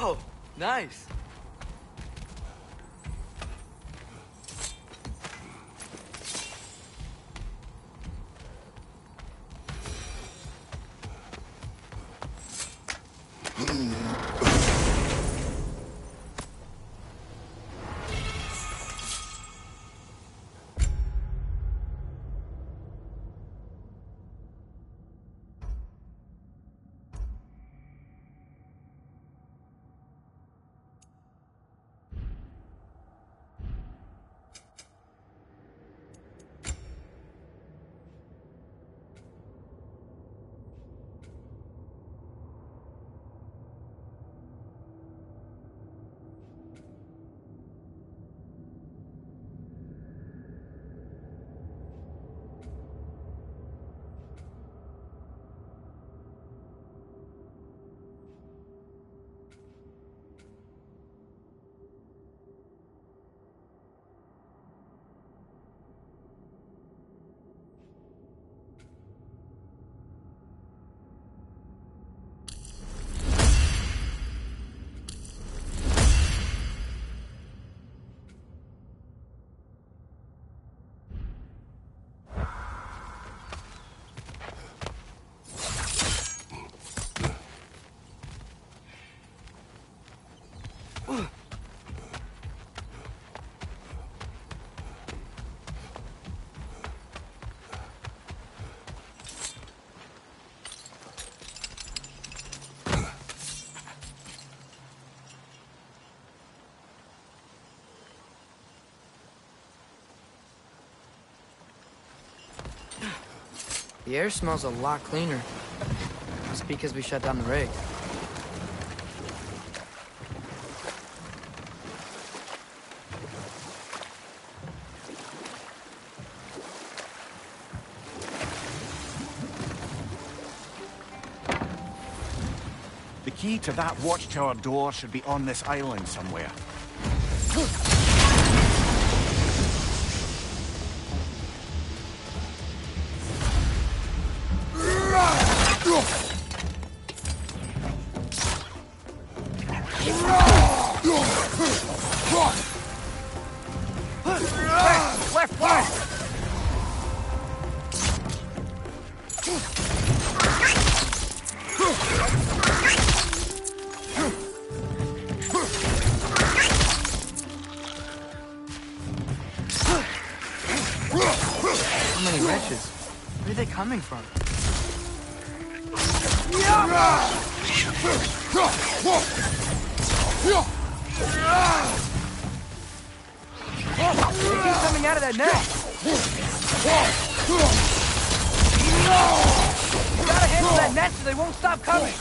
Oh, nice. The air smells a lot cleaner. Must be because we shut down the rig. The key to that watchtower door should be on this island somewhere. Left, left! How many wretches? Where are they coming from? They keep coming out of that net! You gotta handle that net so they won't stop coming!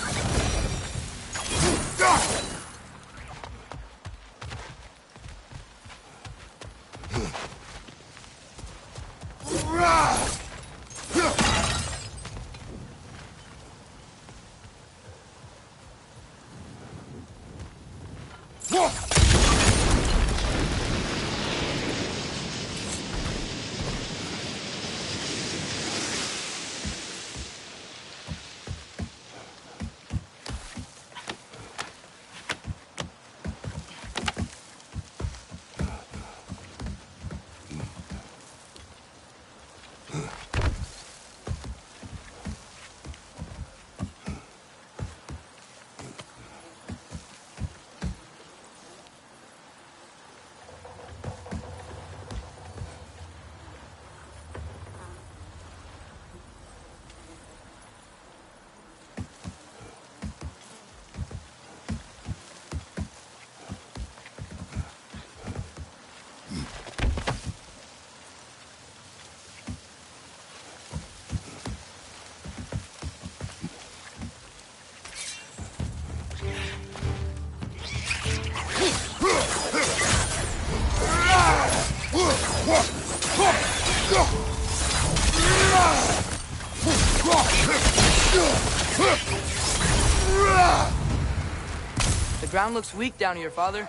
The ground looks weak down here, Father.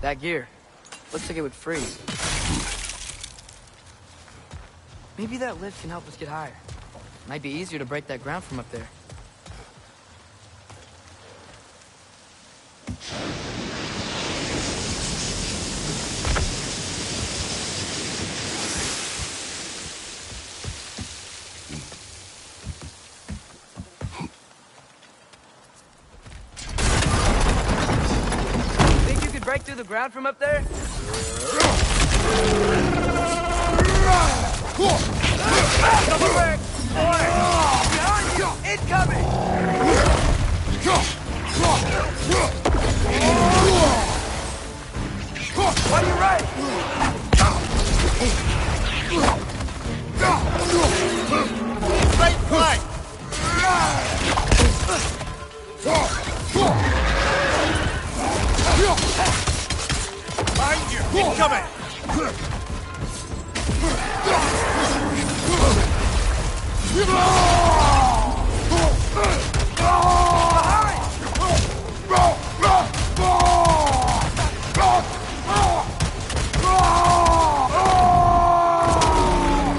That gear. Looks like it would freeze. Maybe that lift can help us get higher. Might be easier to break that ground from up there. Think you could break through the ground from up there? Double break! Boy! Behind you! Incoming! On your right! Right flank! Behind you! Incoming!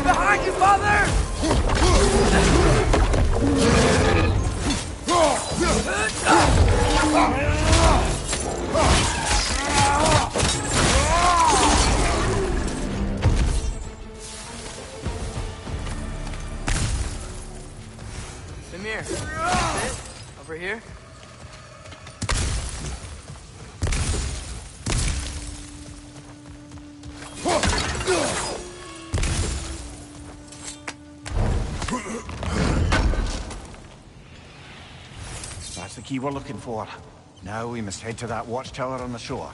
Behind you, father! Samir, sit over here. That's the key we're looking for. Now we must head to that watchtower on the shore.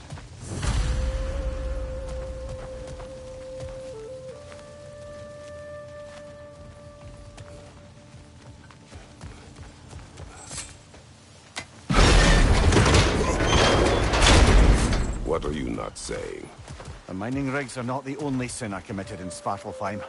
What are you not saying? The mining rigs are not the only sin I committed in Svartalfheim.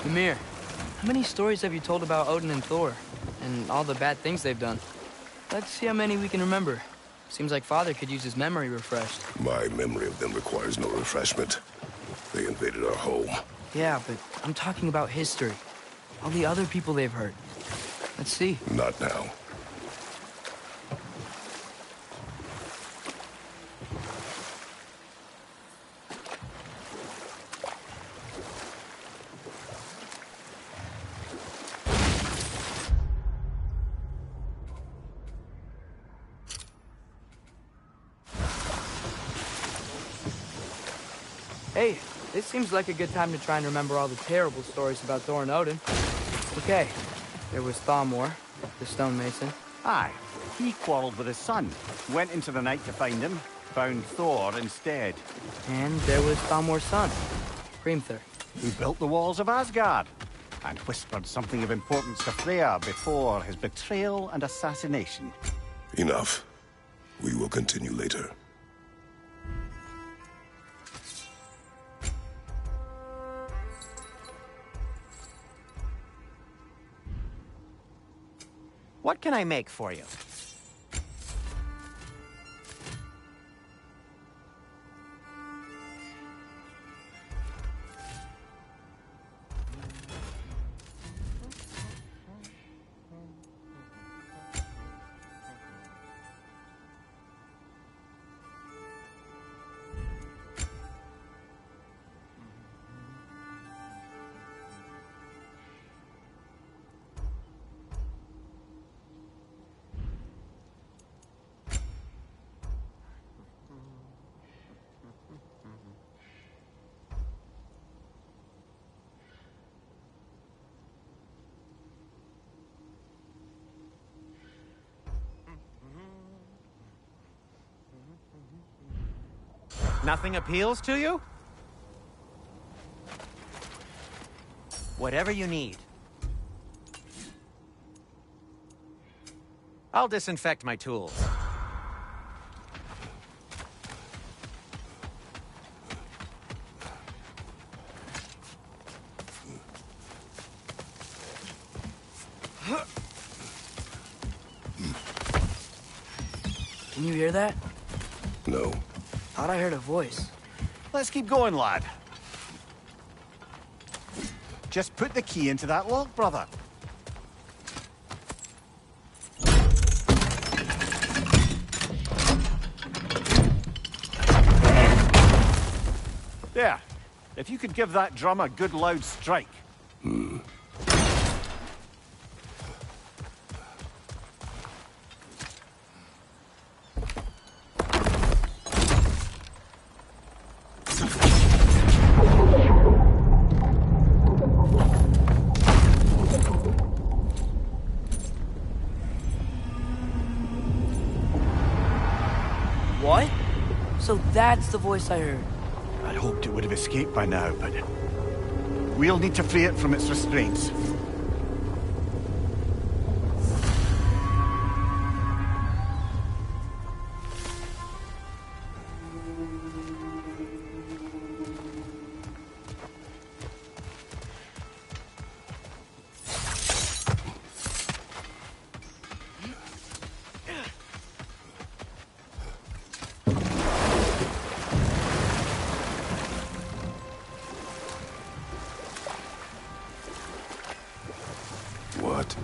Ymir, how many stories have you told about Odin and Thor? And all the bad things they've done? Let's see how many we can remember. Seems like Father could use his memory refreshed. My memory of them requires no refreshment. They invaded our home. Yeah, but I'm talking about history. All the other people they've hurt. Let's see. Not now. Hey, this seems like a good time to try and remember all the terrible stories about Thor and Odin. Okay, there was Thalmor, the stonemason. Aye, he quarreled with his son, went into the night to find him, found Thor instead. And there was Thalmor's son, Hrimthur. Who built the walls of Asgard, and whispered something of importance to Freya before his betrayal and assassination. Enough. We will continue later. What can I make for you? Nothing appeals to you? Whatever you need. I'll disinfect my tools. Can you hear that? No. Thought I heard a voice. Let's keep going, lad. Just put the key into that lock, brother. There. If you could give that drum a good loud strike. What? So that's the voice I heard. I'd hoped it would have escaped by now, but we'll need to free it from its restraints.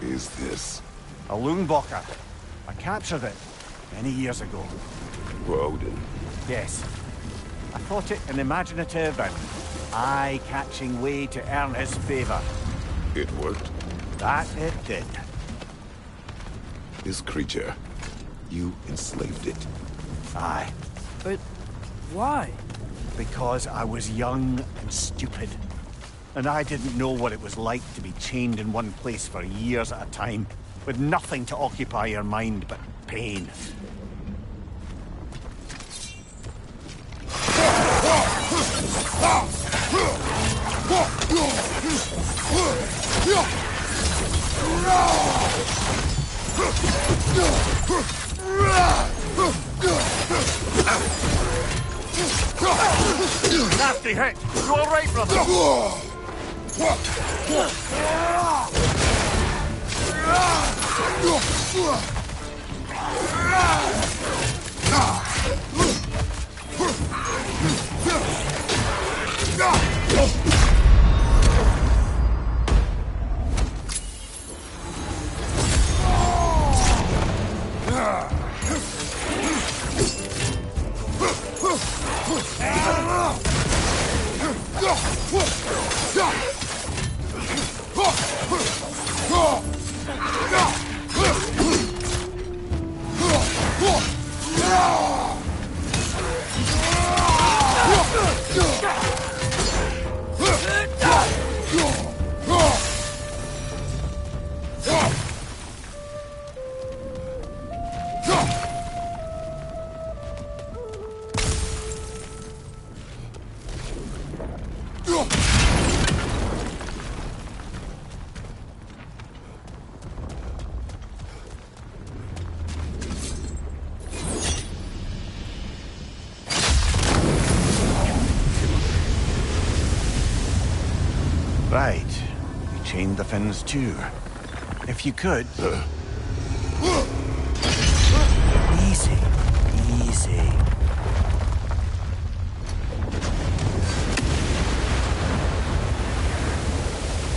is this? A Loonbocker. I captured it many years ago. For Odin. Yes. I thought it an imaginative and eye-catching way to earn his favor. It worked? That it did. This creature, you enslaved it. Aye. But why? Because I was young and stupid. And I didn't know what it was like to be chained in one place for years at a time, with nothing to occupy your mind but pain. Nasty hit! You all right, brother? Right. You chained the fins too. If you could... Easy. Easy.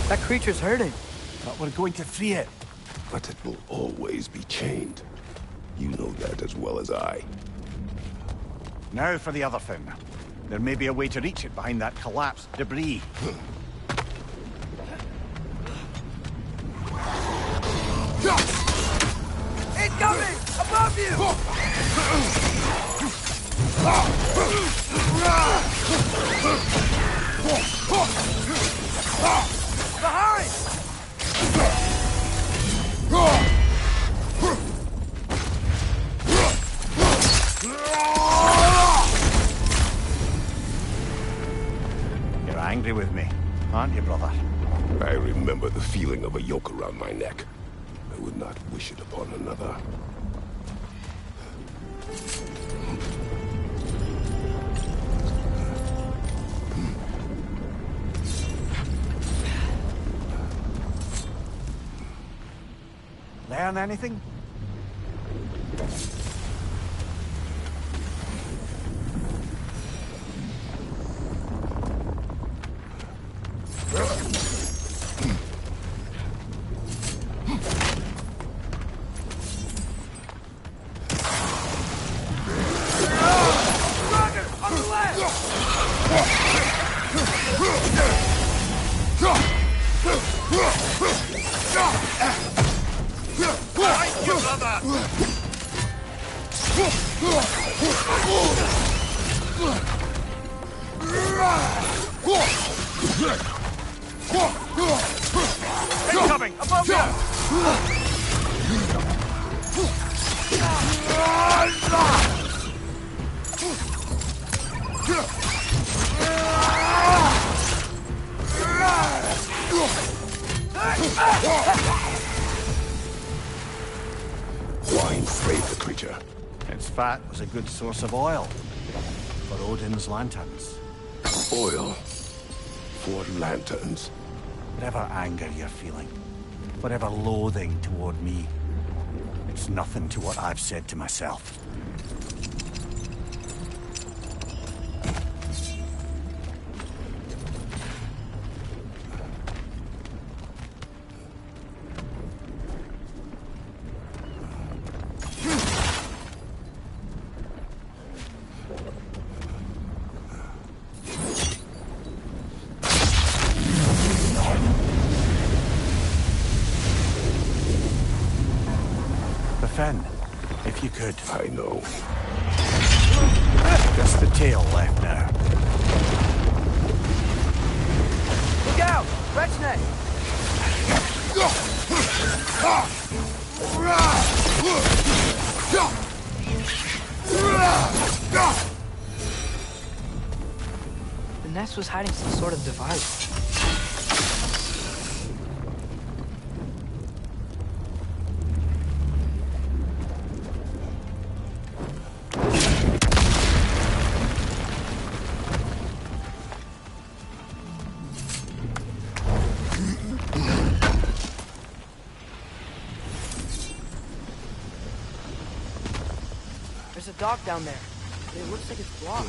That creature's hurting. But we're going to free it. But it will always be chained. You know that as well as I. Now for the other fin. There may be a way to reach it behind that collapsed debris. Incoming! Above you! Behind! You're angry with me, aren't you, brother? I remember the feeling of a yoke around my neck. I would not wish it upon another. Learn anything? Incoming! Above you! Why enslave the creature? Its fat was a good source of oil for Odin's lanterns. Oil. For lanterns. Whatever anger you're feeling, whatever loathing toward me, it's nothing to what I've said to myself. Good. I know. Just the tail left now. Look out! Rechne! The nest was hiding some sort of device. There's a dock down there. But it looks like it's blocked.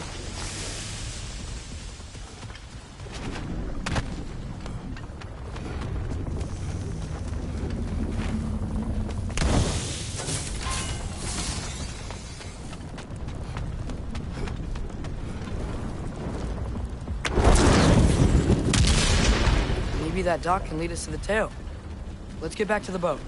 Maybe that dock can lead us to the tail. Let's get back to the boat.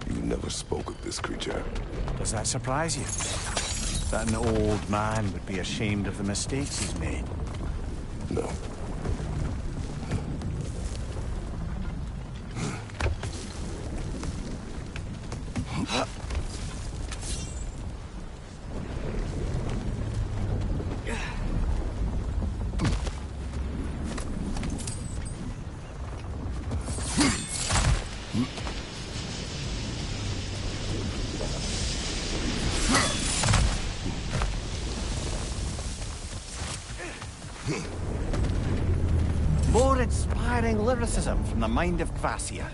You never spoke of this creature. Does that surprise you? That an old man would be ashamed of the mistakes he's made? No. More inspiring lyricism from the mind of Kvasir.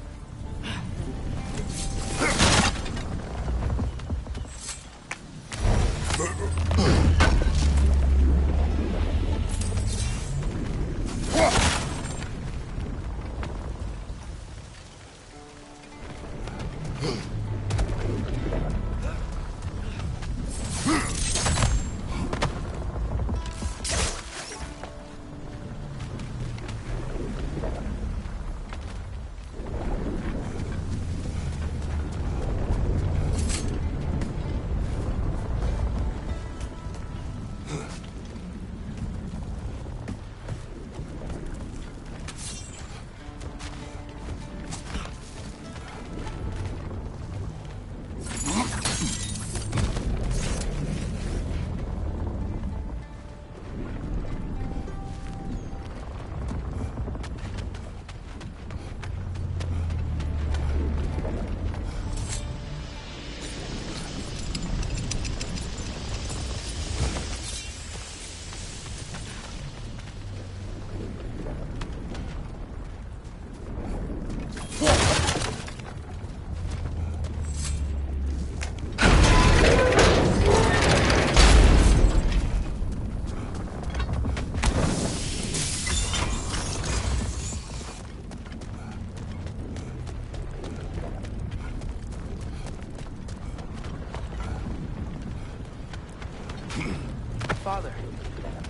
Father,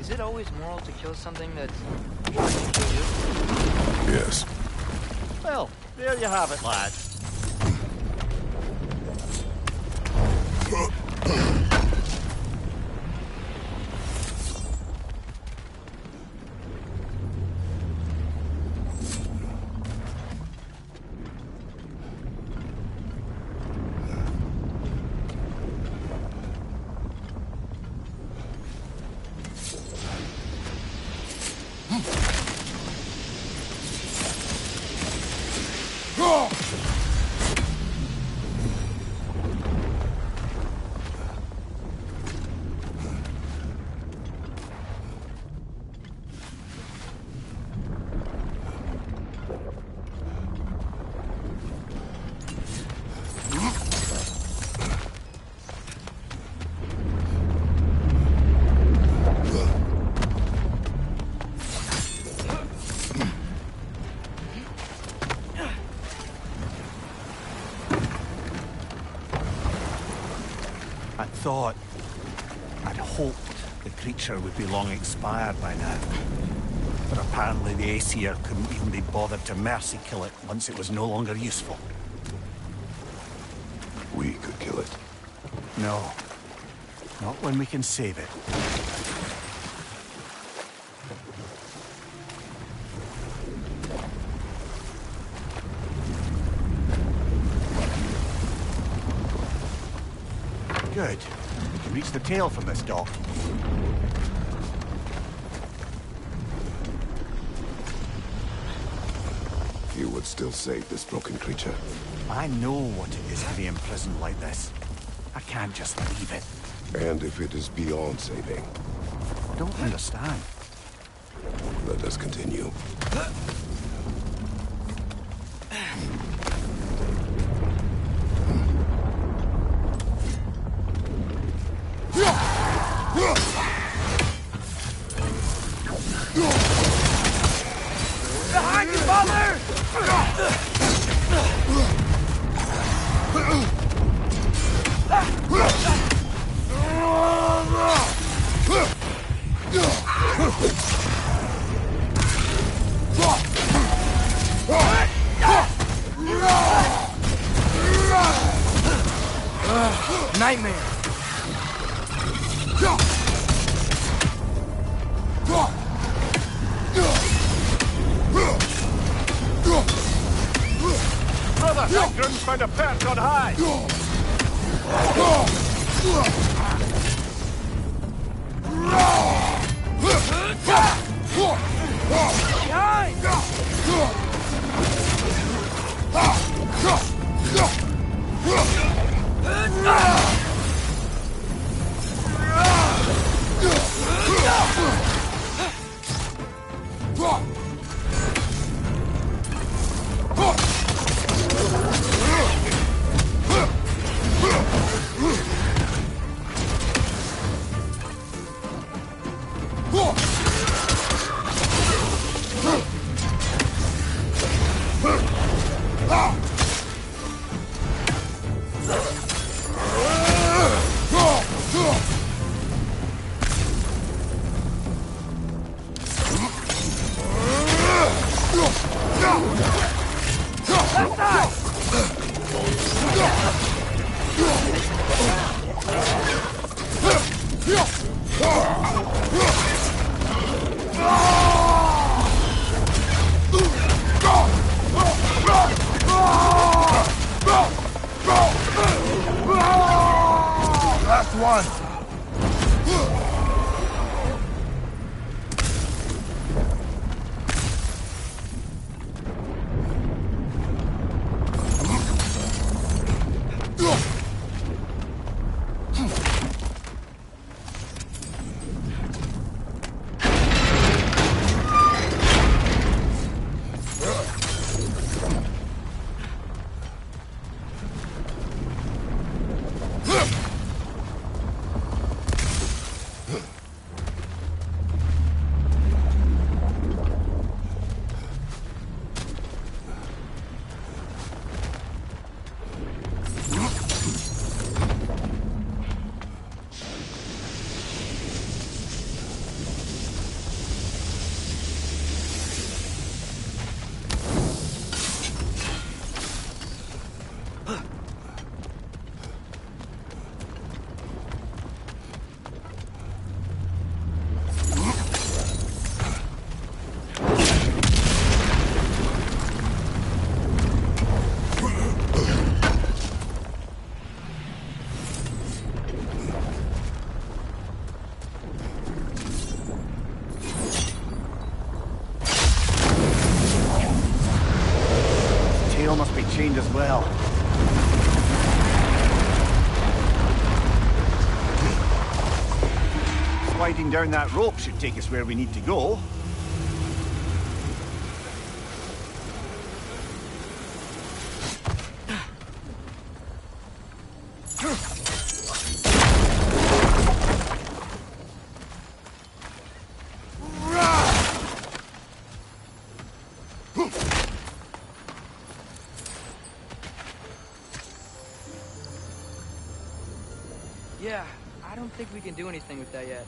is it always moral to kill something that's trying to kill you? Yes. Well, there you have it, lad. I'd hoped the creature would be long expired by now. But apparently the Aesir couldn't even be bothered to mercy kill it once it was no longer useful. We could kill it. No. Not when we can save it. Good. We can reach the tail from this dock. You would still save this broken creature. I know what it is to be imprisoned like this. I can't just leave it. And if it is beyond saving, I don't understand. let us continue. Behind you, Butler! Nightmare. Brother, that Grim's found a perch on high! Last one! Must be chained as well. Sliding down that rope should take us where we need to go. Yeah, I don't think we can do anything with that yet.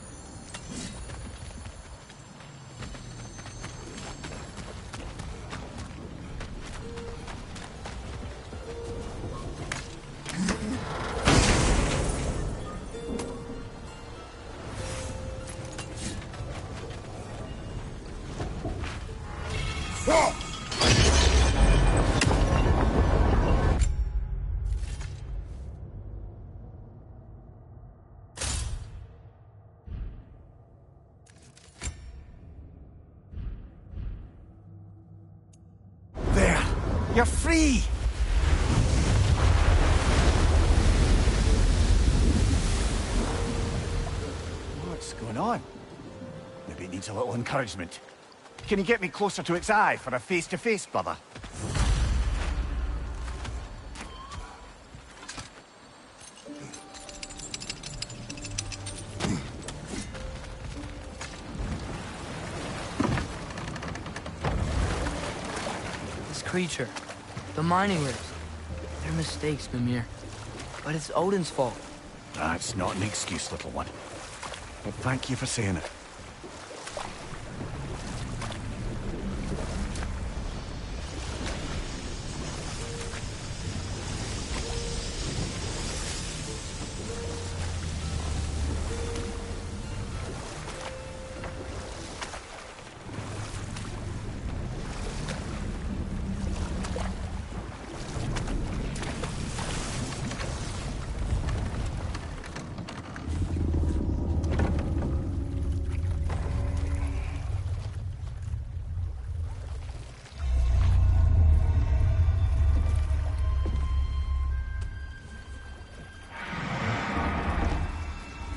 There! You're free! What's going on? Maybe it needs a little encouragement. Can you get me closer to its eye for a face-to-face, brother? This creature, the mining rigs, they're mistakes, Mimir. But it's Odin's fault. That's not an excuse, little one. But thank you for saying it.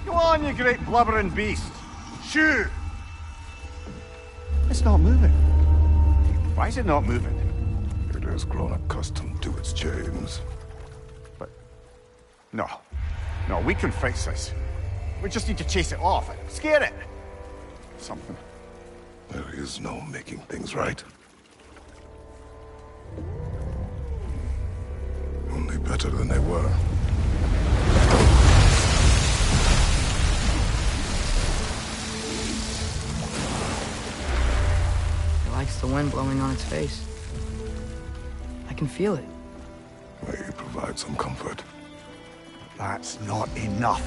Go on, you great blubbering beast! Shoo! It's not moving. Why is it not moving? It has grown accustomed to its chains. But... No. No, we can fix this. We just need to chase it off and scare it. Something. There is no making things right. Only better than they were. It likes the wind blowing on its face. I can feel it. May provide some comfort. That's not enough.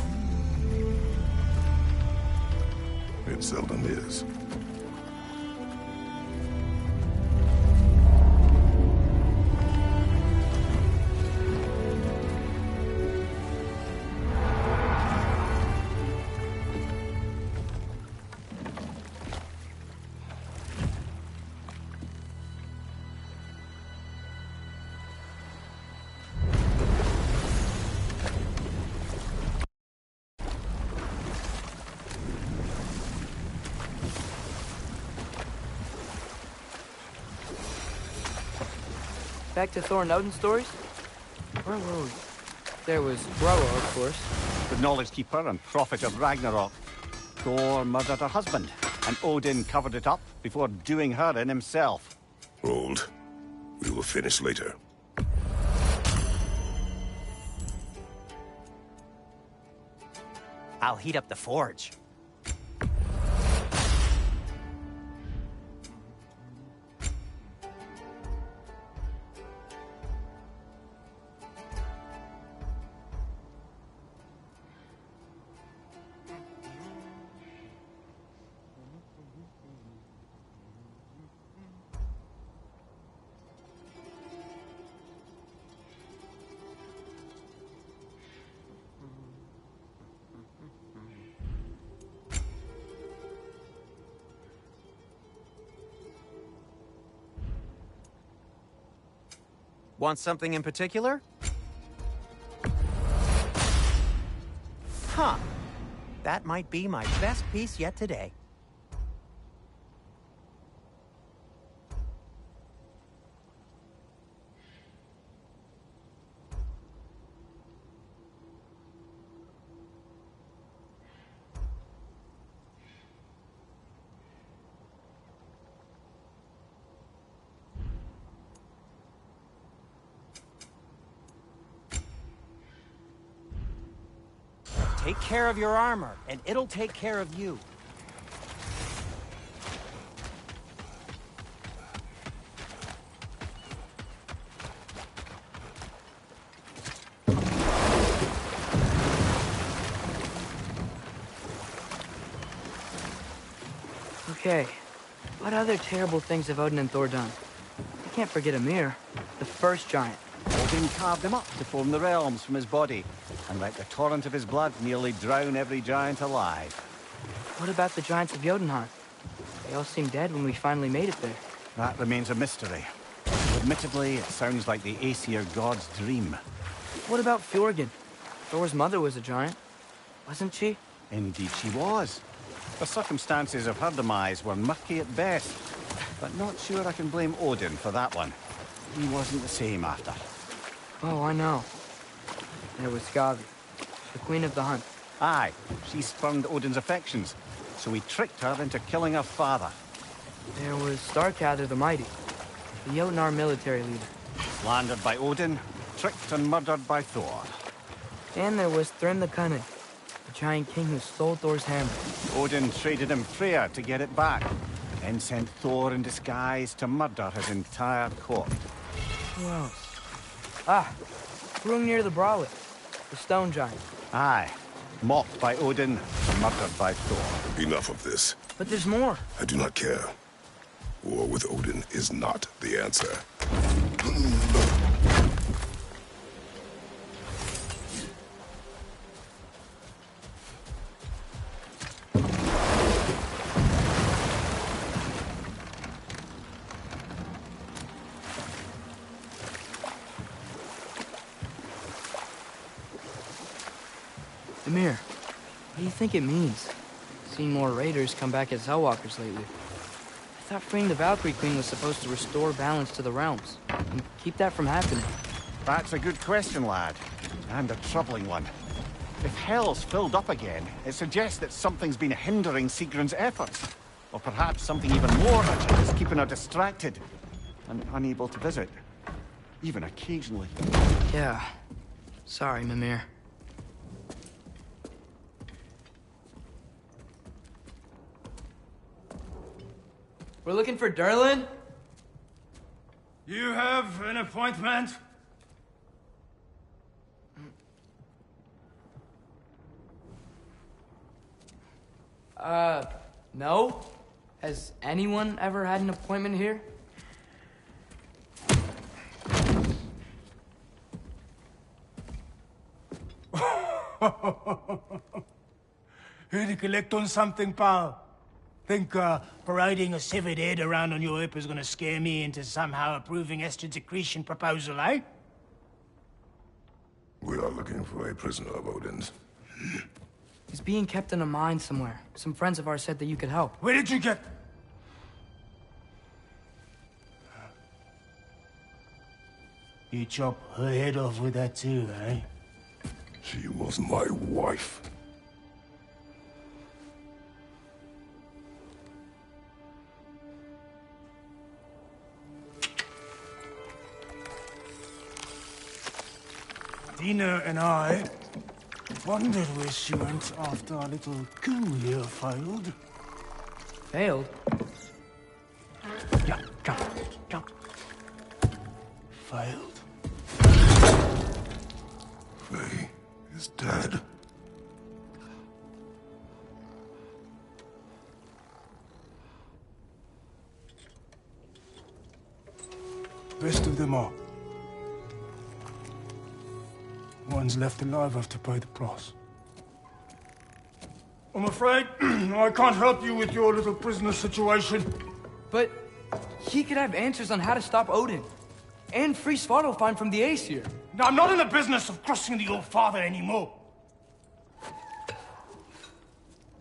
It seldom is. Back to Thor and Odin stories? Where were we? There was Groa, of course. The knowledge keeper and prophet of Ragnarok. Thor murdered her husband, and Odin covered it up before doing her in himself. Hold. We will finish later. I'll heat up the forge. Want something in particular? Huh. That might be my best piece yet today. Take care of your armor, and it'll take care of you. Okay, what other terrible things have Odin and Thor done? I can't forget Ymir, the first giant. Odin carved him up to form the realms from his body, and let the torrent of his blood nearly drown every giant alive. What about the giants of Jotunheim? They all seemed dead when we finally made it there. That remains a mystery. Admittedly, it sounds like the Aesir god's dream. What about Fjorgyn? Thor's mother was a giant, wasn't she? Indeed she was. The circumstances of her demise were murky at best, but not sure I can blame Odin for that one. He wasn't the same after. Oh, I know. There was Skavi, the queen of the hunt. Aye, she spurned Odin's affections, so he tricked her into killing her father. There was Starkadr the Mighty, the Jotnar military leader. Slandered by Odin, tricked and murdered by Thor. And there was Thrym the Cunning, the giant king who stole Thor's hammer. Odin traded him Freyr to get it back, then sent Thor in disguise to murder his entire court. Who else? Ah, Hrungnir the Brawler, the stone giant. Aye, mocked by Odin, murdered by Thor. Enough of this. But there's more. I do not care. War with Odin is not the answer. Ymir, what do you think it means? Seen more raiders come back as Hellwalkers lately. I thought freeing the Valkyrie Queen was supposed to restore balance to the realms, and keep that from happening. That's a good question, lad. And a troubling one. If Hell's filled up again, it suggests that something's been hindering Sigrun's efforts. Or perhaps something even more urgent is keeping her distracted and unable to visit. Even occasionally. Yeah. Sorry, Mimir. We're looking for Durlin? You have an appointment? No? Has anyone ever had an appointment here? Here to collect on something, pal? Think parading a severed head around on your hip is gonna scare me into somehow approving Estrid's accretion proposal, eh? We are looking for a prisoner of Odin's. He's being kept in a mine somewhere. Some friends of ours said that you could help. Where did you get... You chop her head off with that too, eh? She was my wife. Dina and I wondered where she went after our little coup here failed. Failed? Yeah, jump. Failed. Faye is dead. Best of them all. One's left alive have to pay the price. I'm afraid I can't help you with your little prisoner situation. But he could have answers on how to stop Odin. And free Svartalfheim from the Aesir. Now, I'm not in the business of crossing the All-Father anymore.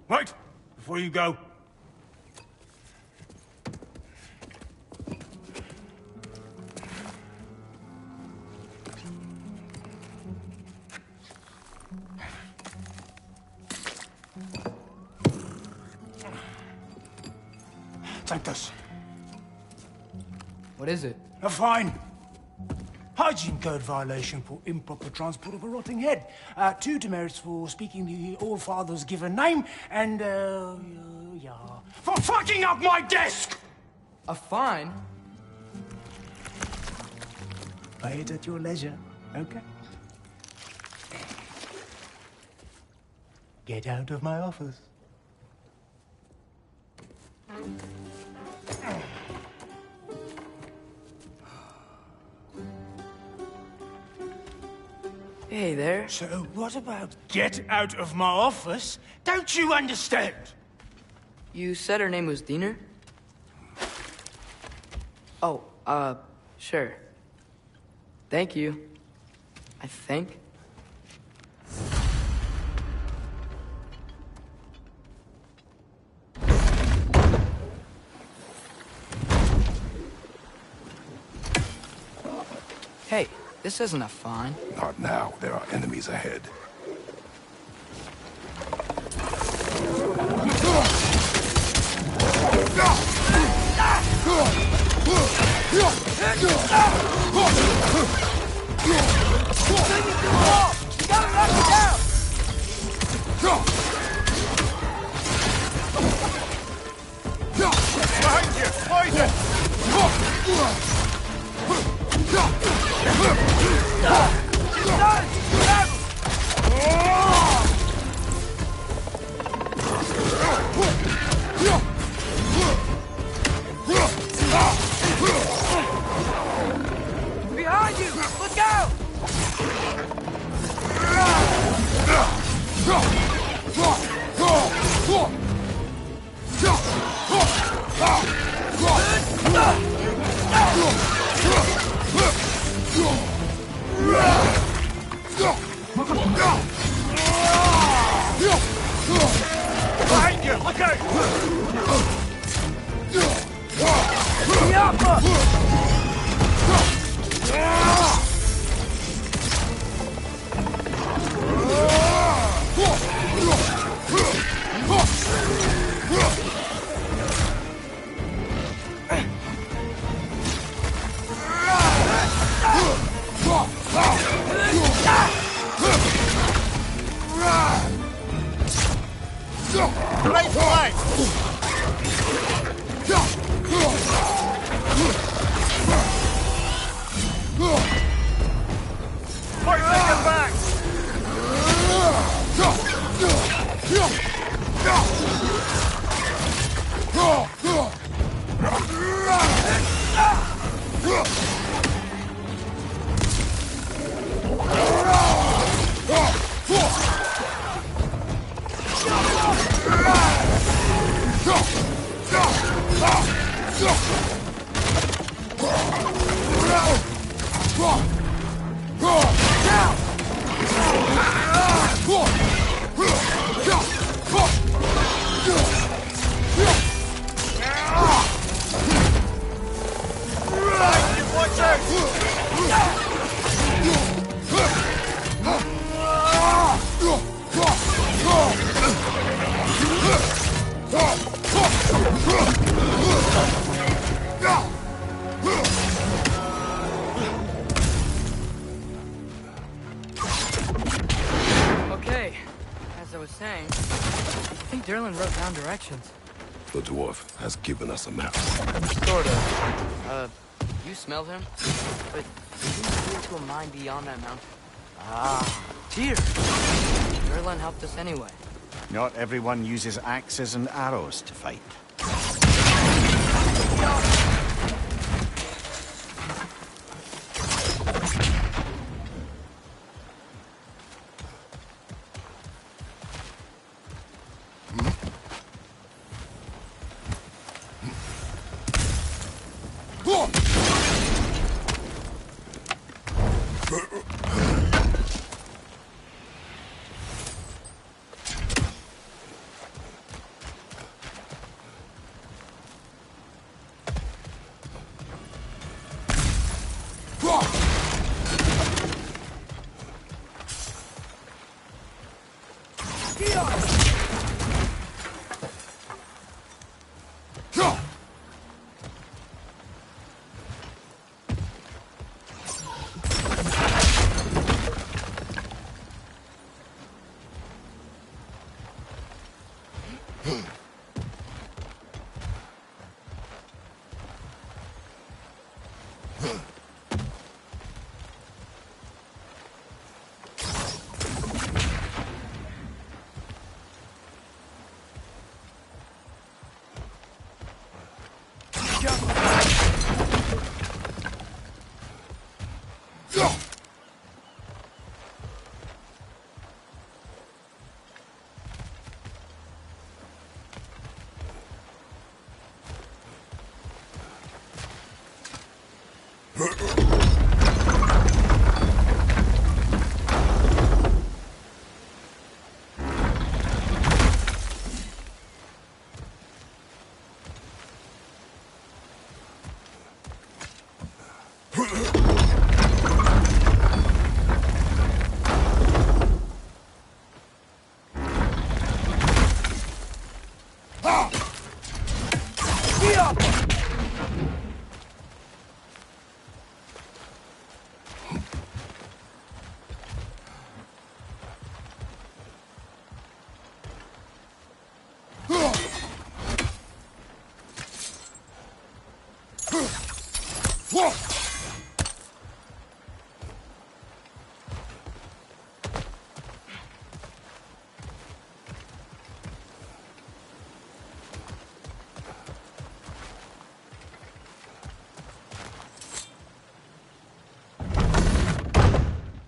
Wait, before you go. Take this. What is it? A fine. Hygiene code violation for improper transport of a rotting head. 2 demerits for speaking the All-Father's given name, and, yeah, for fucking up my desk! A fine? Pay it at your leisure, okay? Get out of my office. Hey there. So what about get out of my office? Don't you understand? You said her name was Diener? Oh, sure. Thank you. I think. Hey, this isn't a fine. Not now. There are enemies ahead. Behind you! Poison! Behind you! Look out! Behind you! Look out! Right flank! Poison your back! Watch out! Okay, as I was saying, I think Derlin wrote down directions. The dwarf has given us a map. Sort of. You smelled him? But he flew to a mine beyond that mountain. Ah, dear. Derlin helped us anyway. Not everyone uses axes and arrows to fight.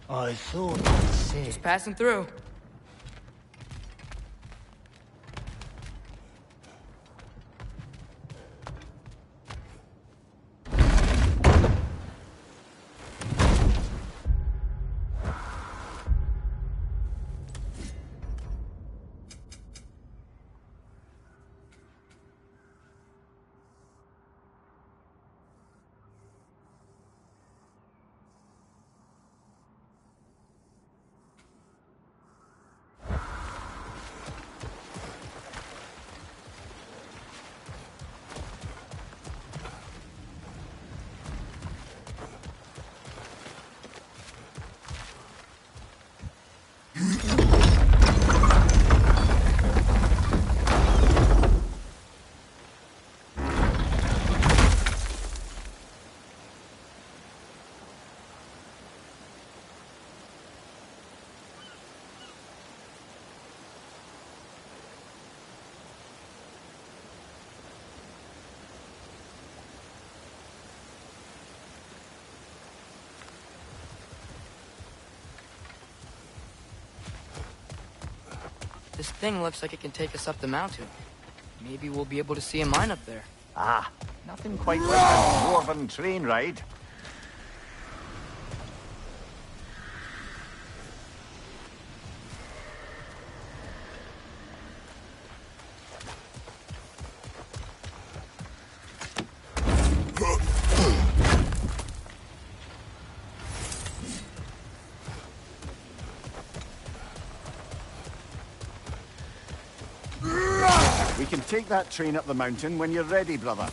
I thought you said... Just passing through. This thing looks like it can take us up the mountain. Maybe we'll be able to see a mine up there. Ah, nothing quite like a dwarven train ride. We can take that train up the mountain when you're ready, brother.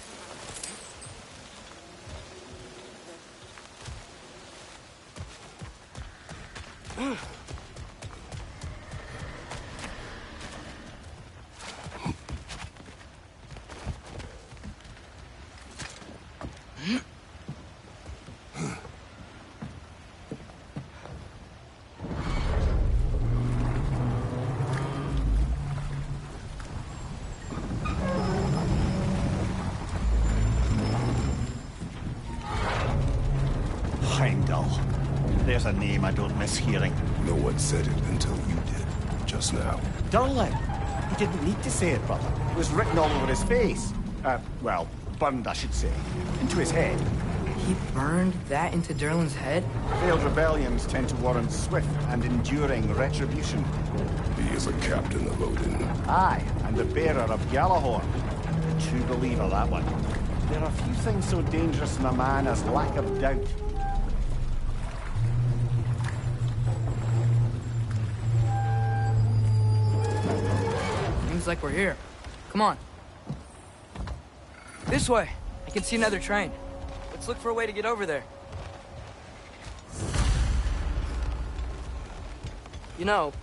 There's a name I don't miss hearing. No one said it until you did, just now. Durlin! He didn't need to say it, brother. It was written all over his face. Well, burned, I should say. Into his head. He burned that into Durlin's head? Failed rebellions tend to warrant swift and enduring retribution. He is a captain of Odin. Aye, and the bearer of Galahorn. True believer, that one. There are few things so dangerous in a man as lack of doubt. Seems like we're here. Come on. This way. I can see another train. Let's look for a way to get over there. You know,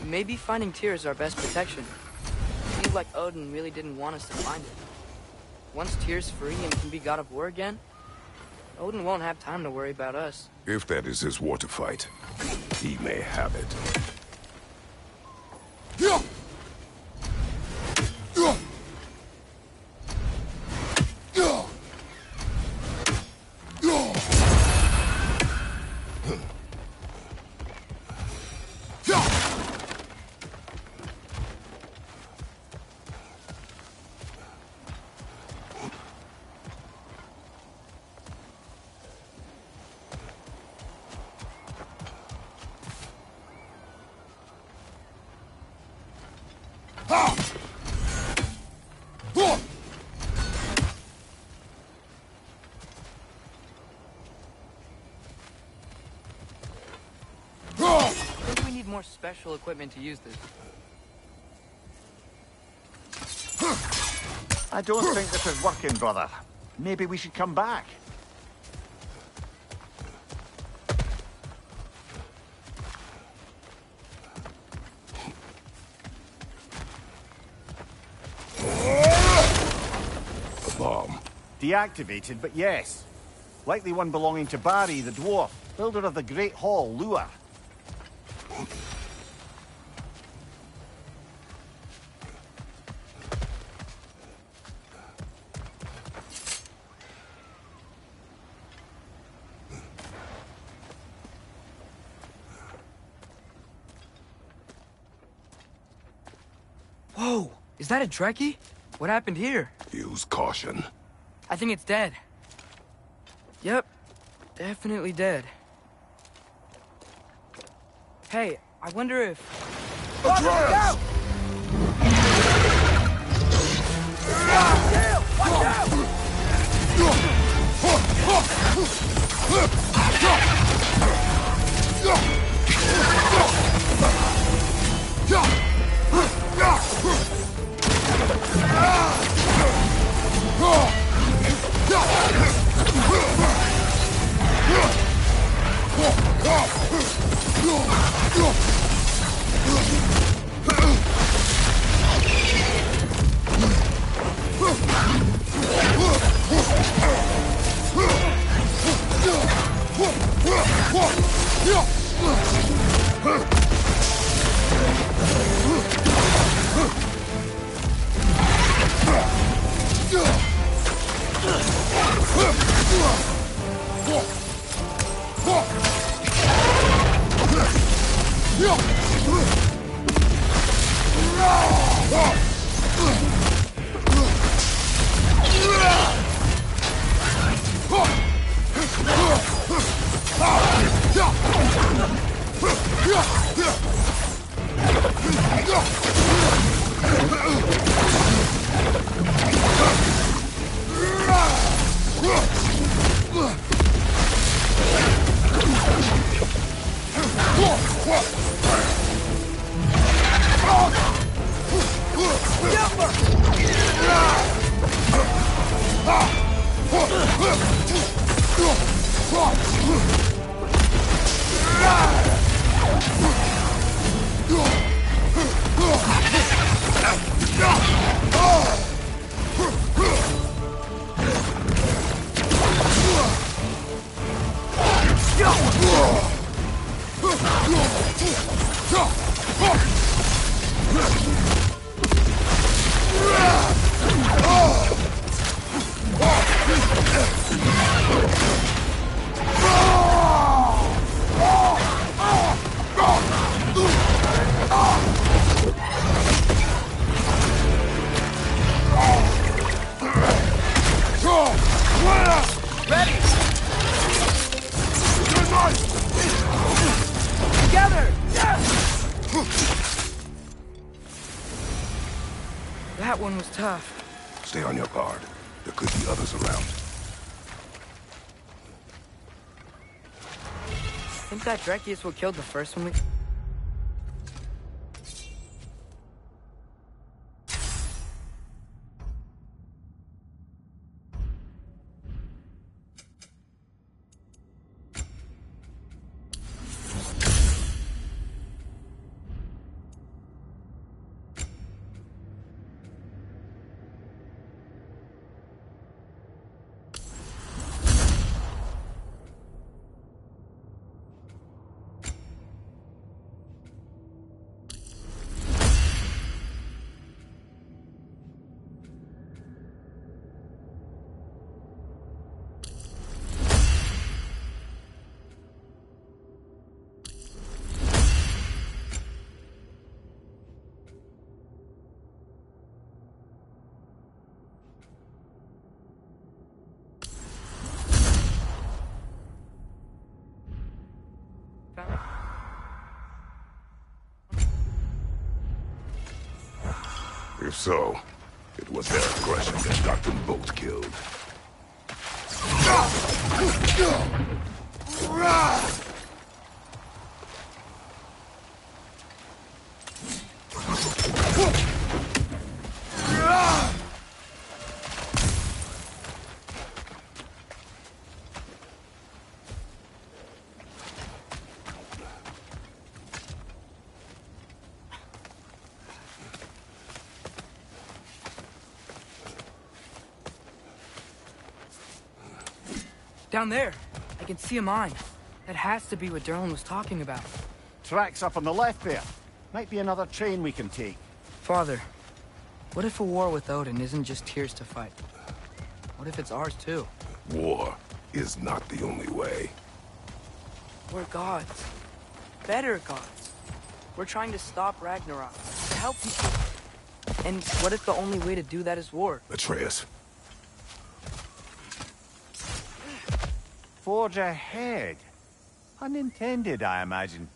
maybe finding Tyr is our best protection. Seems looked like Odin really didn't want us to find it. Once Tyr's free and can be God of War again, Odin won't have time to worry about us. If that is his war to fight, he may have it. I think we need more special equipment to use this. I don't think this is working, brother. Maybe we should come back. A bomb. Deactivated, but yes. Likely one belonging to Barry, the dwarf, builder of the Great Hall, Lua. Whoa! Is that a Trekkie? What happened here? Use caution. I think it's dead. Yep. Definitely dead. Hey, I wonder if... Atreus! Watch out! That one was tough. Stay on your guard. There could be others around. Think that Drekkie is what killed the first one we... If so, it was their aggression that got them both killed. Down there, I can see a mine. That has to be what Derlin was talking about. Tracks up on the left there. Might be another train we can take. Father, what if a war with Odin isn't just Tyr's to fight? What if it's ours too? War is not the only way. We're gods. Better gods. We're trying to stop Ragnarok, to help people. And what if the only way to do that is war? Atreus, Forge ahead. Unintended, I imagine.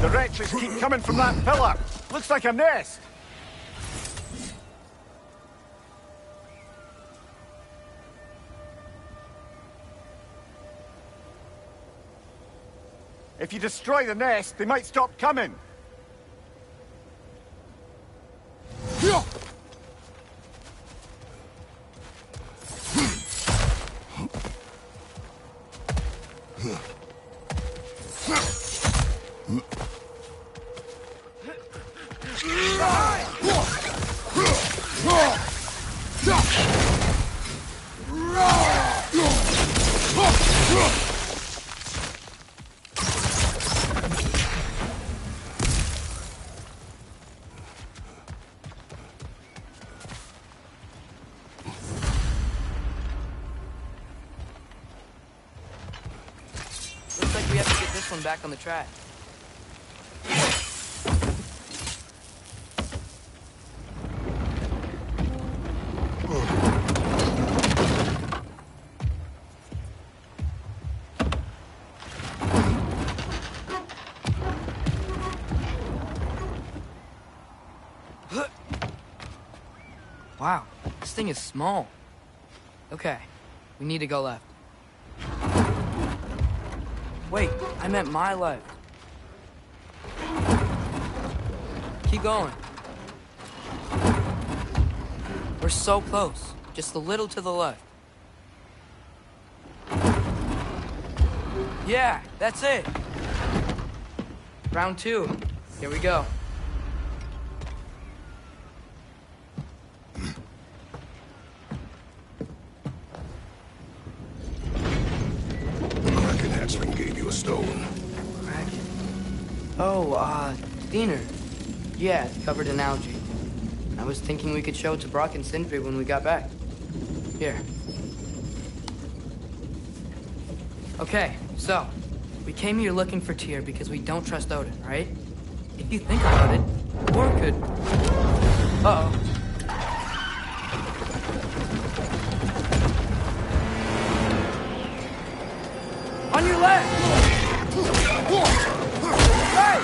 The wretches keep coming from that pillar. Looks like a nest. If you destroy the nest, they might stop coming. Looks like we have to get this one back on the track. Wow, this thing is small. Okay, we need to go left. Wait, I meant my left. Keep going. We're so close. Just a little to the left. Yeah, that's it. Round 2. Here we go. Hatchling gave you a stone. Kraken. Oh, Diener. Yeah, it's covered in algae. I was thinking we could show it to Brock and Sindri when we got back. Here. Okay, so, we came here looking for Tyr because we don't trust Odin, right? If you think about it, war could... Uh-oh. leg! Hey!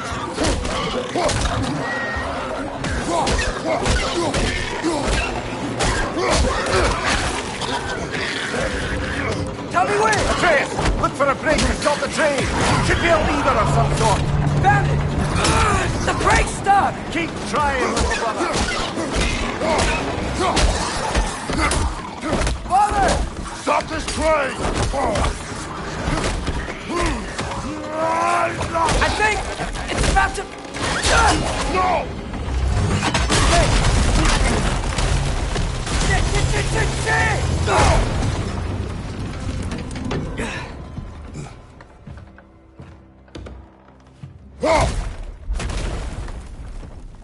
Tell me when! Atreus! Look for a break to stop the train! Should be a lever of some sort! Found it! The brake's stuck! Keep trying, little brother! Father! Stop this train! I think it's about to... No! Shit!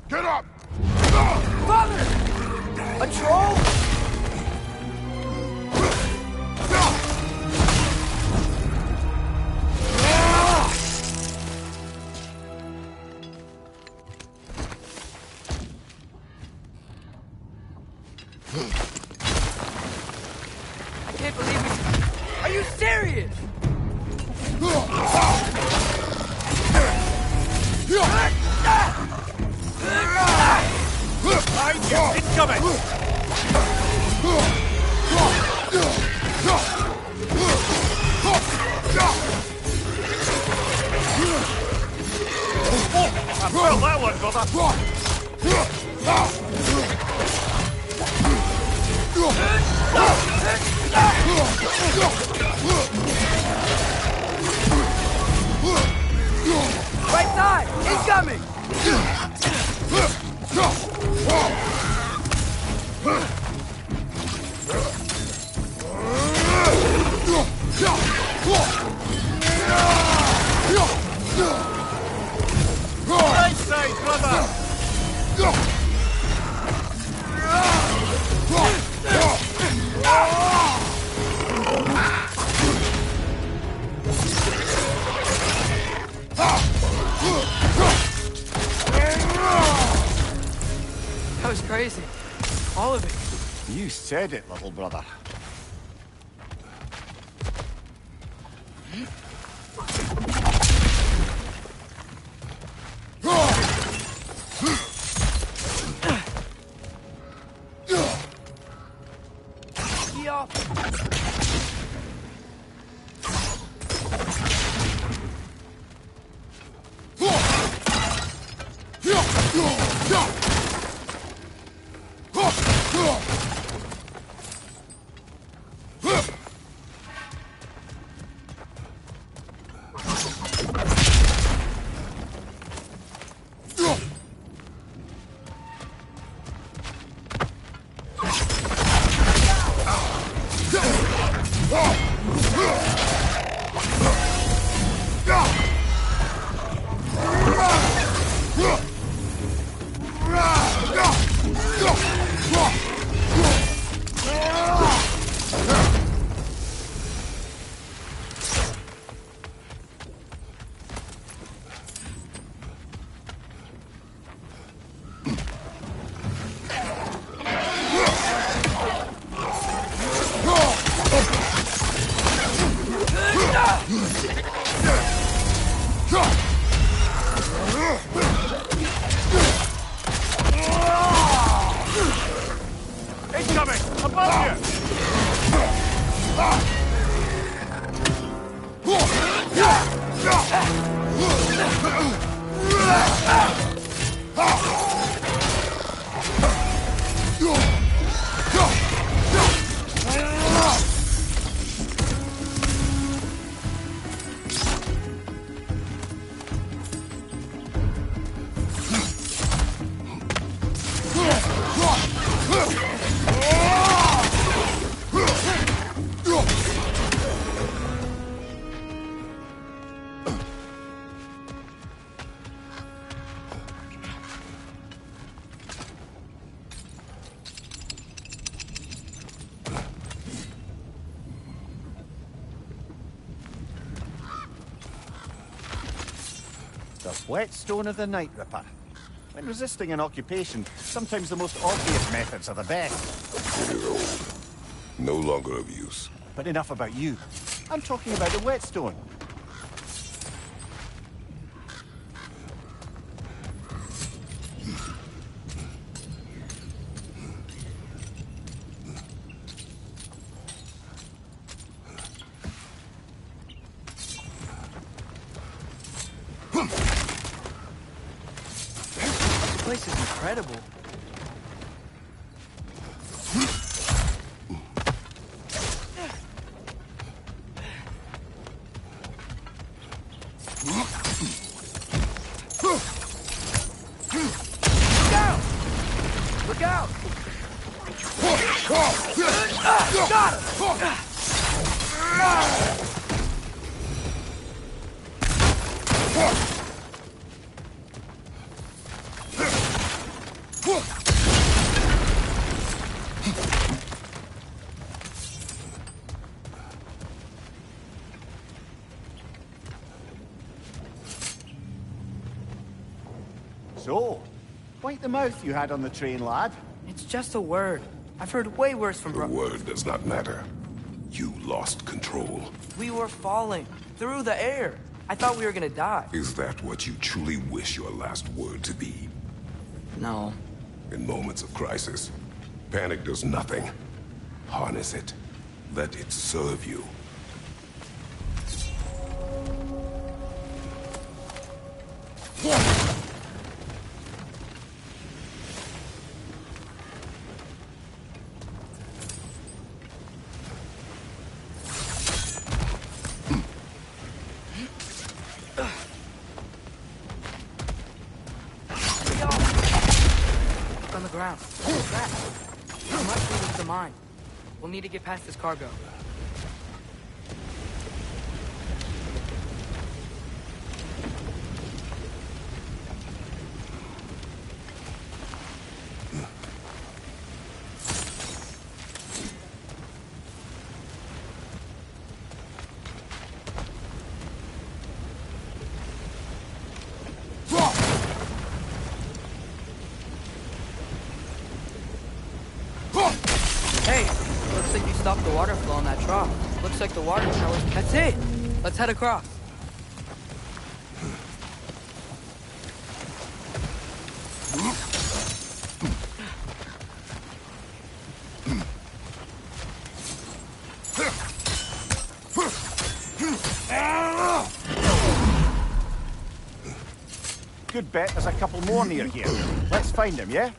Get up! Father! A troll? I can't believe it. Are you serious? Incoming! I felt that one, brother! Right side! Incoming! Right side, brother! That was crazy. All of it. You said it, little brother. Incoming! Above you! The whetstone of the Night Ripper. When resisting an occupation, sometimes the most obvious methods are the best. It is old. No longer of use. But enough about you. I'm talking about the whetstone. place is incredible. Look out! Got him! So, quite the mouth you had on the train, lad. It's just a word. I've heard way worse from The word does not matter. You lost control. We were falling through the air. I thought we were gonna die. Is that what you truly wish your last word to be? No. In moments of crisis, panic does nothing. Harness it. Let it serve you. On the ground. Back. How much food is the mine? We'll need to get past this cargo. Hey, looks like you stopped the water flow on that trough. Looks like the water tower. That's it! Let's head across. Good bet there's a couple more near here. Let's find them, yeah?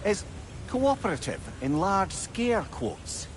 Is cooperative in large scare quotes.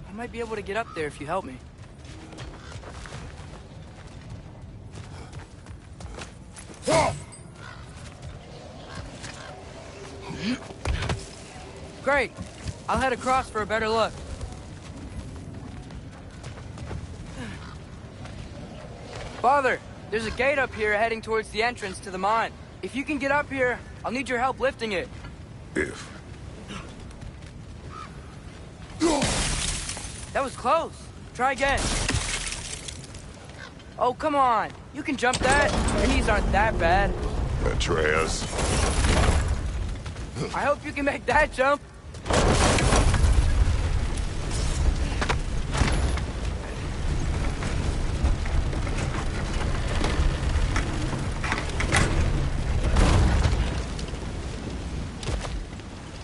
I might be able to get up there if you help me. Great. I'll head across for a better look. Father, there's a gate up here heading towards the entrance to the mine. If you can get up here, I'll need your help lifting it. If. That was close. Try again. Oh, come on. You can jump that. Your knees aren't that bad. Atreus. I hope you can make that jump.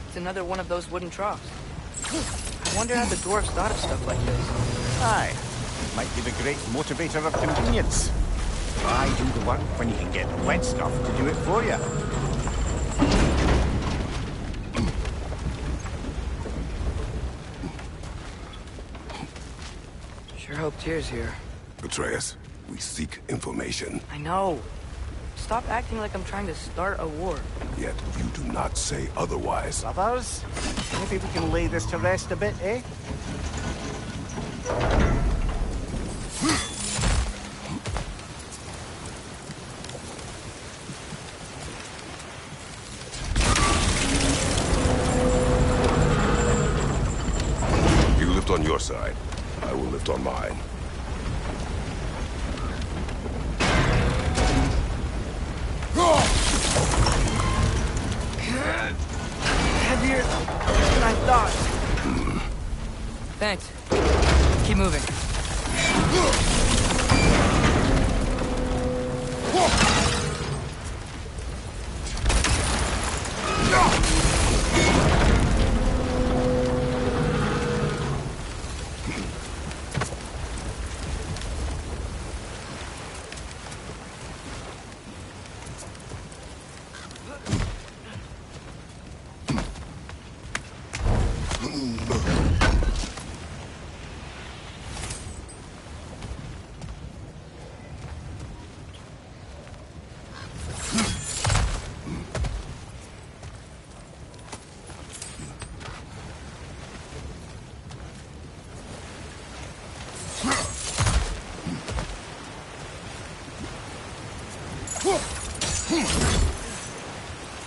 It's another one of those wooden troughs. Wonder how the dwarves thought of stuff like this. Aye. Might be the great motivator of convenience. Why do the work when you can get the wet stuff to do it for you? Sure hope Tyr's here. Atreus, we seek information. I know. Stop acting like I'm trying to start a war. Yet you do not say otherwise. Brothers, maybe we can lay this to rest a bit, eh? You lift on your side. I will lift on mine. Heavier than I thought. Thanks. Keep moving.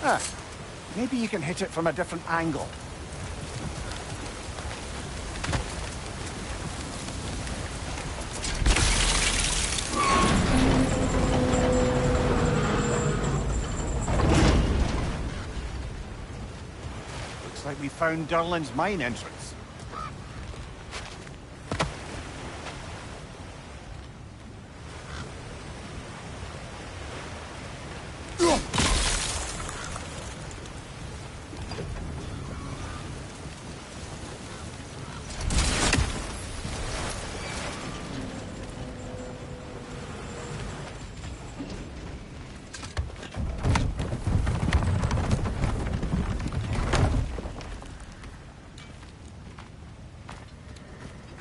Ah, maybe you can hit it from a different angle. Looks like we found Durlin's mine entrance.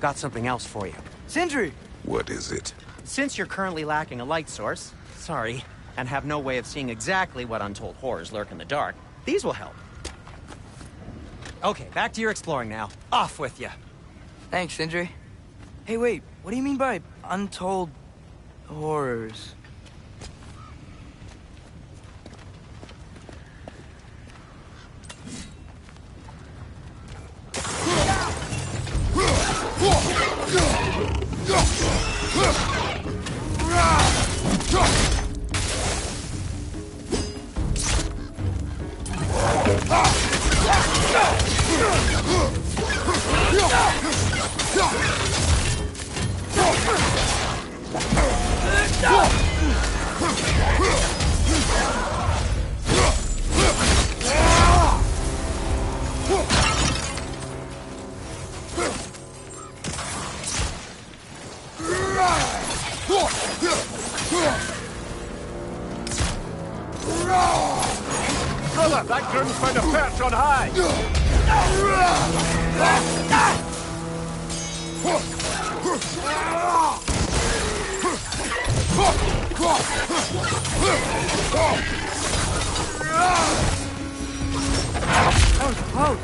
Got something else for you. Sindri! What is it? Since you're currently lacking a light source, sorry, and have no way of seeing exactly what untold horrors lurk in the dark, these will help. Okay, back to your exploring now. Off with you. Thanks, Sindri. Hey, wait. What do you mean by untold horrors? Brother, that groom's found a perch on high! That was close.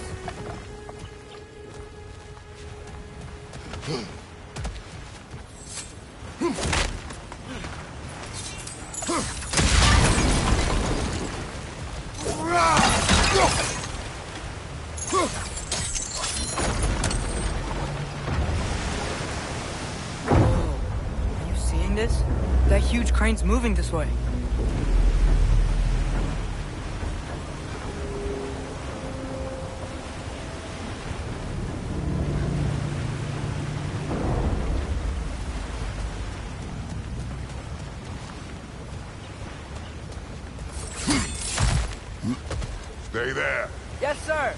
Are you seeing this? That huge crane's moving this way. Stay there. Yes, sir.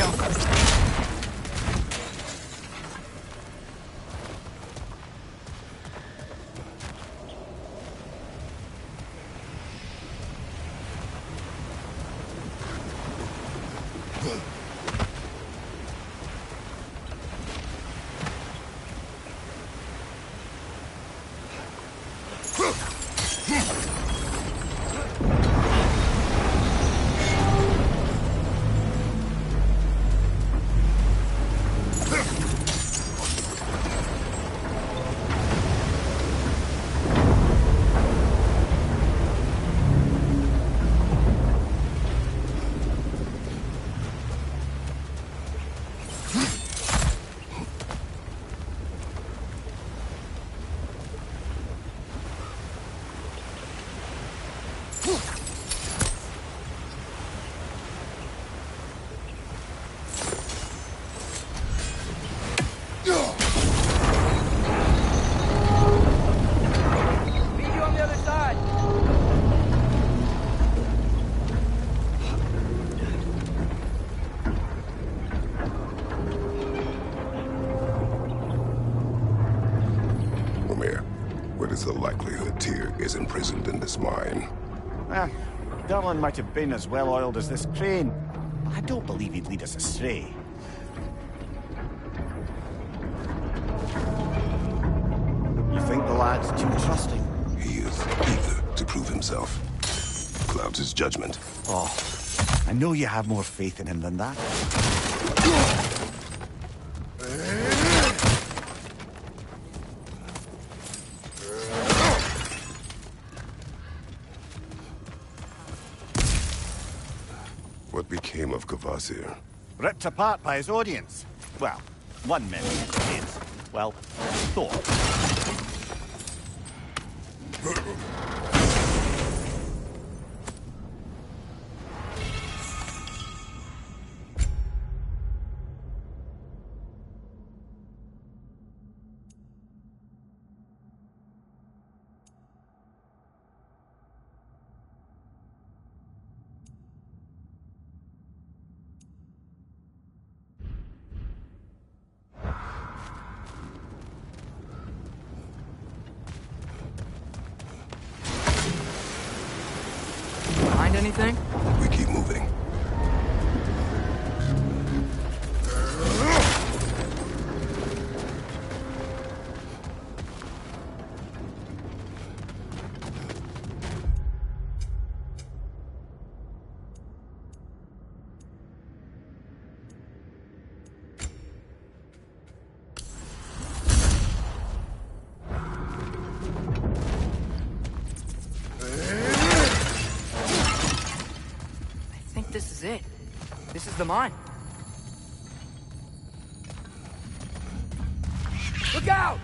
go. What is the likelihood Tyr is imprisoned in this mine? Derlin might have been as well-oiled as this crane. I don't believe he'd lead us astray. You think the lad's too trusting? He is eager to prove himself. Clouds his judgment. Oh, I know you have more faith in him than that. What became of Kvasir? Ripped apart by his audience. Well, one member of his. Well, Thor. Find anything? We keep moving. This is it. This is the mine. Look out!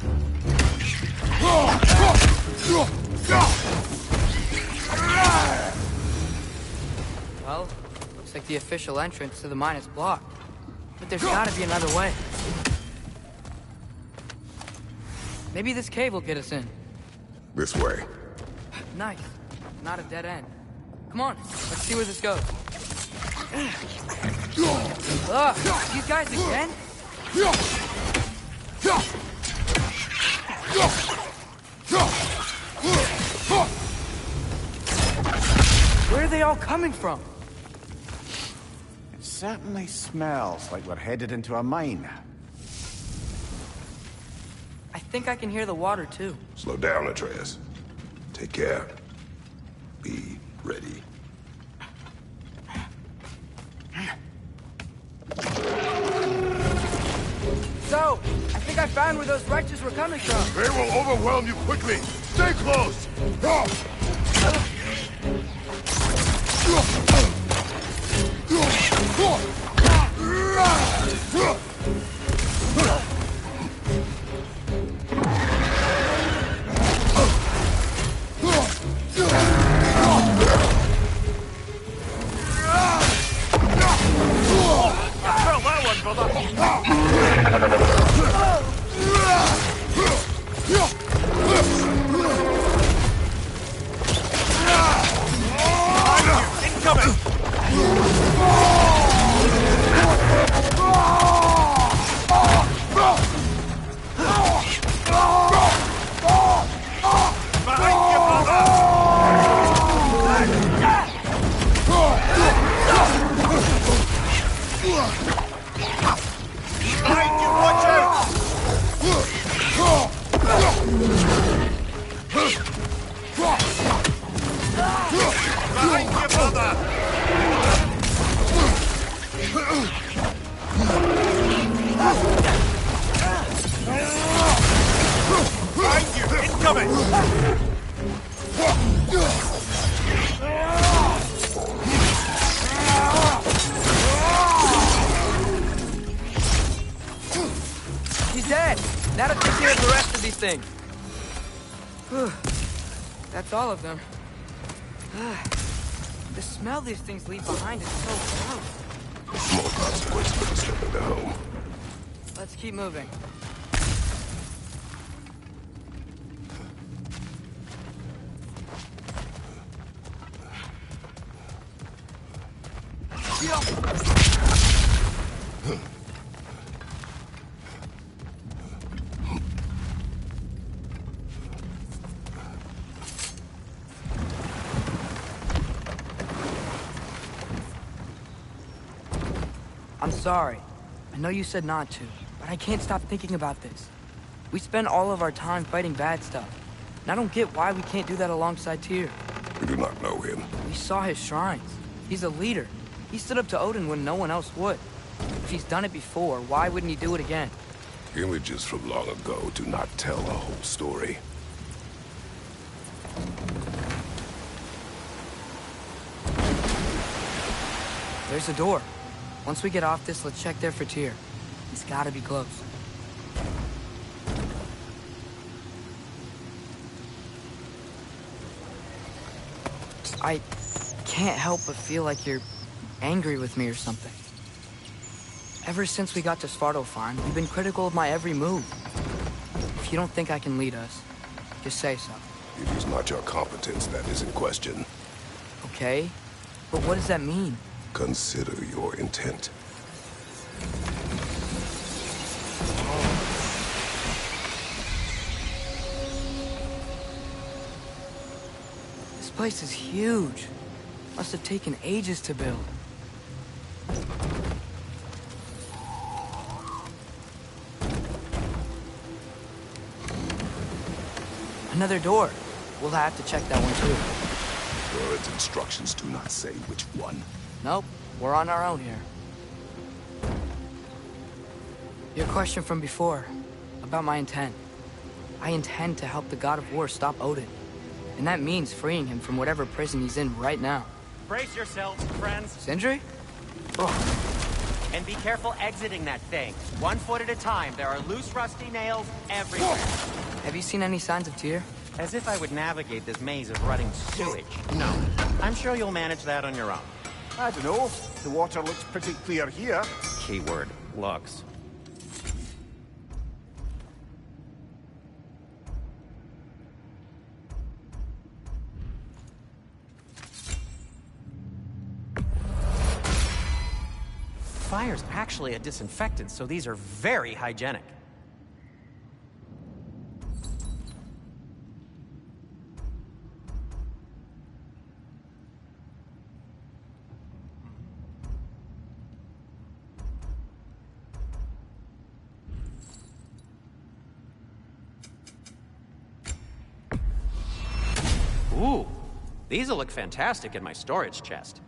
Well, looks like the official entrance to the mine is blocked. But there's gotta be another way. Maybe this cave will get us in. This way. Nice. Not a dead end. Come on, let's see where this goes. Ugh, these guys again? Where are they all coming from? It certainly smells like we're headed into a mine. I think I can hear the water, too. Slow down, Atreus. Take care. Be ready. So, I think I found where those wretches were coming from. They will overwhelm you quickly. Stay close. Behind you, watch out! Behind you, brother! Behind you, incoming! He's dead! Now to take care of the rest of these things. Whew. That's all of them. The smell these things leave behind is so gross. Small consequence for disturbing the home. Let's keep moving. I'm sorry. I know you said not to, but I can't stop thinking about this. We spend all of our time fighting bad stuff, and I don't get why we can't do that alongside Tyr. We do not know him. We saw his shrines. He's a leader. He stood up to Odin when no one else would. If he's done it before, why wouldn't he do it again? Images from long ago do not tell a whole story. There's a door. Once we get off this, let's check there for Tyr. He's gotta be close. I can't help but feel like you're angry with me or something. Ever since we got to Svartalfheim, you've been critical of my every move. If you don't think I can lead us, just say so. It is not your competence that is in question. Okay? But what does that mean? Consider your intent. This place is huge. Must have taken ages to build. Another door. We'll have to check that one too. Current instructions do not say which one. Nope, we're on our own here. Your question from before, about my intent. I intend to help the God of War stop Odin. And that means freeing him from whatever prison he's in right now. Brace yourselves, friends. Sindri? And be careful exiting that thing. 1 foot at a time. There are loose, rusty nails everywhere. Have you seen any signs of Tyr? As if I would navigate this maze of rutting sewage. No. I'm sure you'll manage that on your own. I don't know. The water looks pretty clear here. Keyword, looks. Fire's actually a disinfectant, so these are very hygienic. Ooh, these'll look fantastic in my storage chest.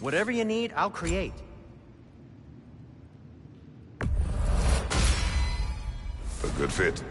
Whatever you need, I'll create. A good fit.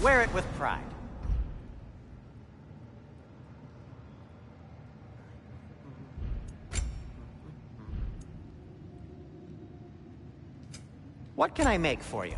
Wear it with pride. What can I make for you?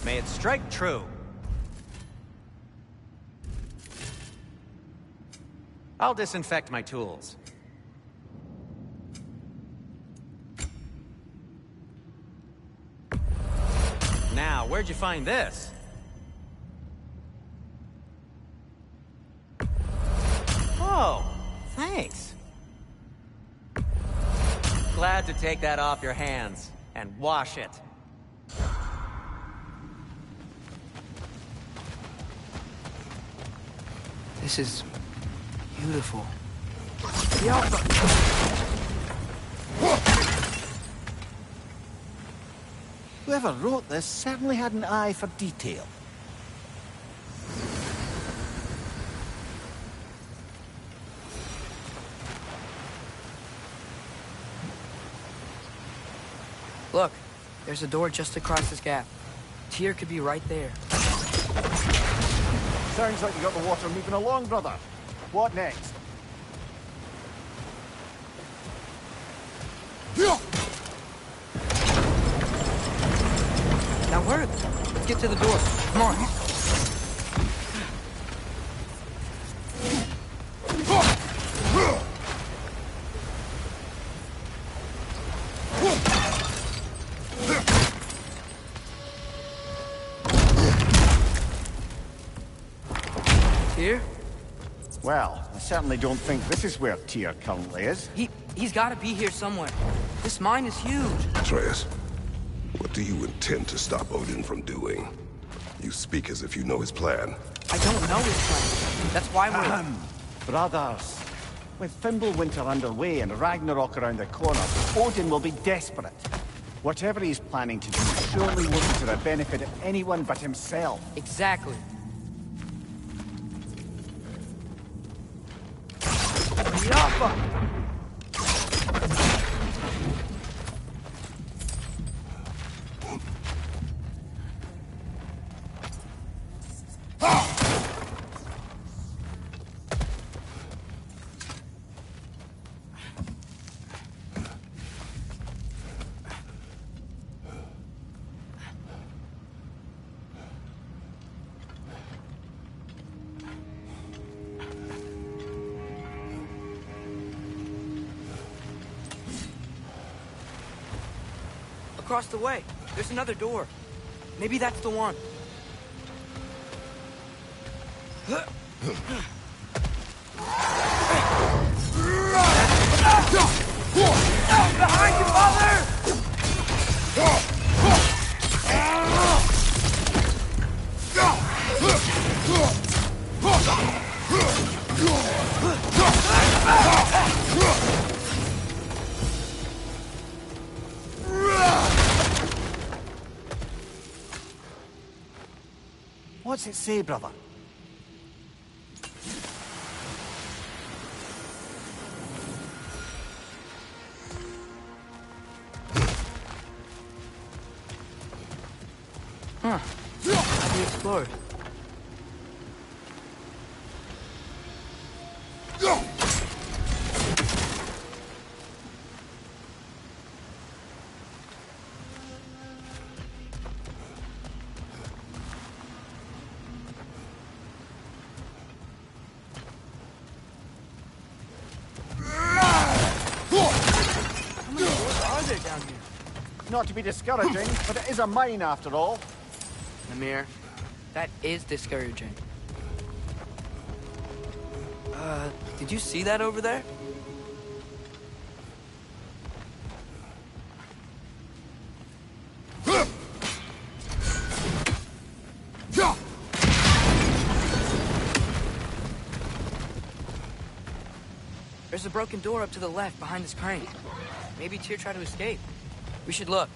May it strike true. I'll disinfect my tools. Now, where'd you find this? Oh, thanks. Glad to take that off your hands and wash it. This is beautiful. Whoever wrote this certainly had an eye for detail. Look, there's a door just across this gap. Tyr could be right there. Sounds like you got the water moving along, brother. What next? Now where? Let's get to the door. Come on. Tyr? Well, I certainly don't think this is where Tyr currently is. He's got to be here somewhere. This mine is huge. Atreus, what do you intend to stop Odin from doing? You speak as if you know his plan. I don't know his plan. That's why we're... Brothers, with Fimbulwinter underway and Ragnarok around the corner, Odin will be desperate. Whatever he's planning to do surely won't be to the benefit of anyone but himself. Exactly. Yappa! across the way. There's another door. Maybe that's the one. Behind you, father! What's it say, brother? Huh. Have we explored? How many doors are there down here? Not to be discouraging, but it is a mine after all. Namir, that is discouraging. Did you see that over there? There's a broken door up to the left behind this crane. Maybe Tyr tried to escape. We should look.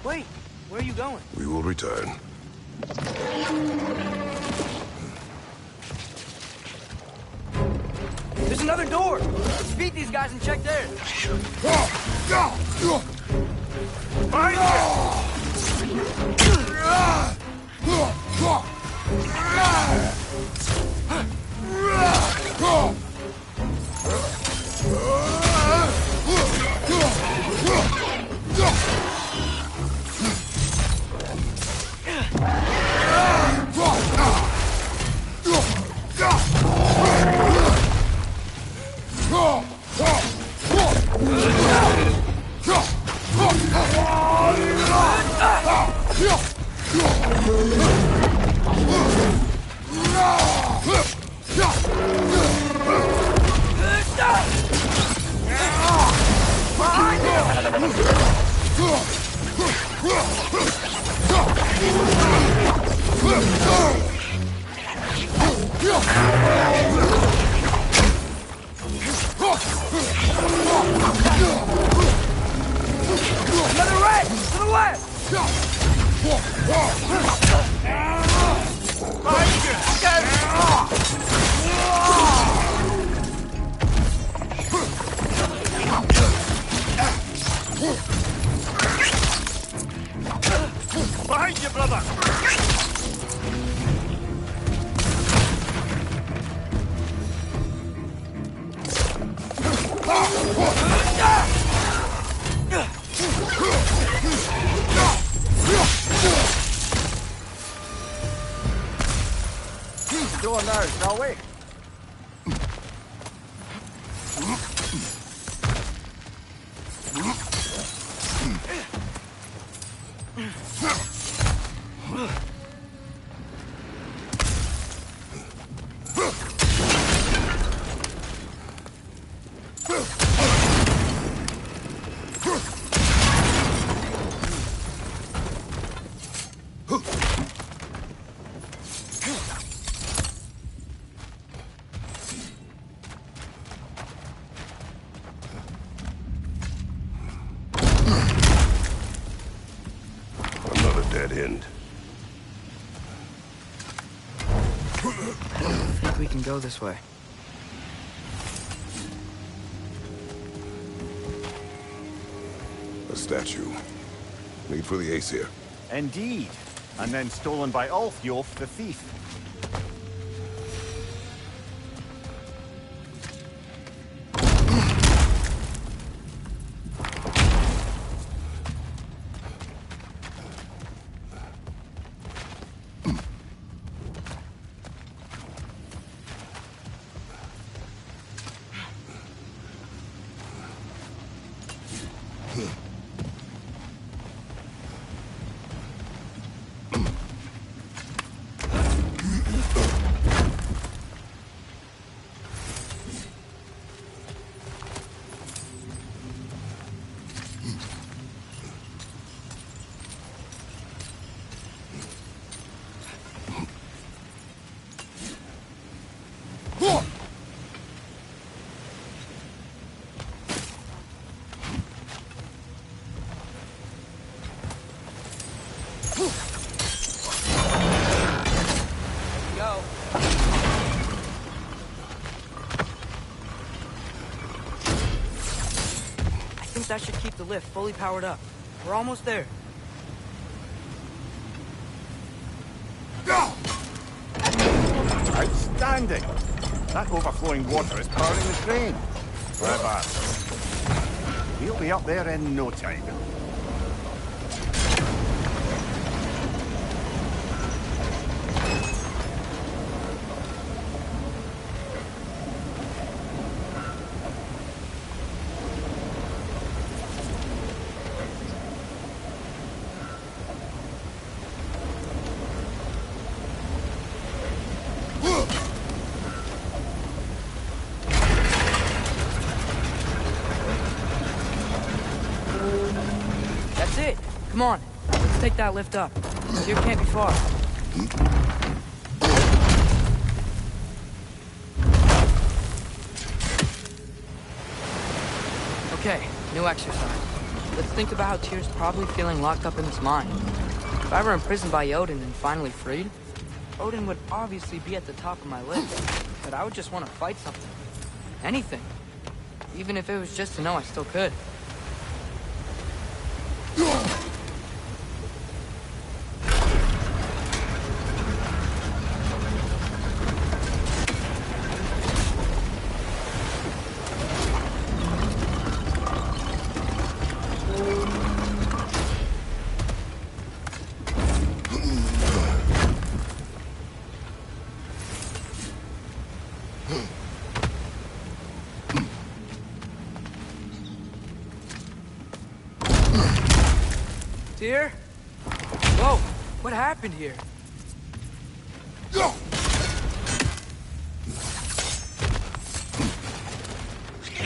Wait, where are you going? We will return. There's another door! Let's beat these guys and check theirs! Another red! To the left! Behind you, brother! Door now, shall we? Dead end. I think we can go this way. A statue. Made for the Aesir. Indeed. And then stolen by Ulfjolf the thief. Go. I think that should keep the lift fully powered up. We're almost there. Outstanding! That overflowing water is powering the train. Clever. We'll be up there in no time. That's it. Come on. Let's take that lift up. Here can't be far. Okay, new exercise. Let's think about how Tyr's probably feeling locked up in his mind. If I were imprisoned by Odin and finally freed, Odin would obviously be at the top of my list. But I would just want to fight something. Anything. Even if it was just to know I still could. Tyr? Whoa, what happened here?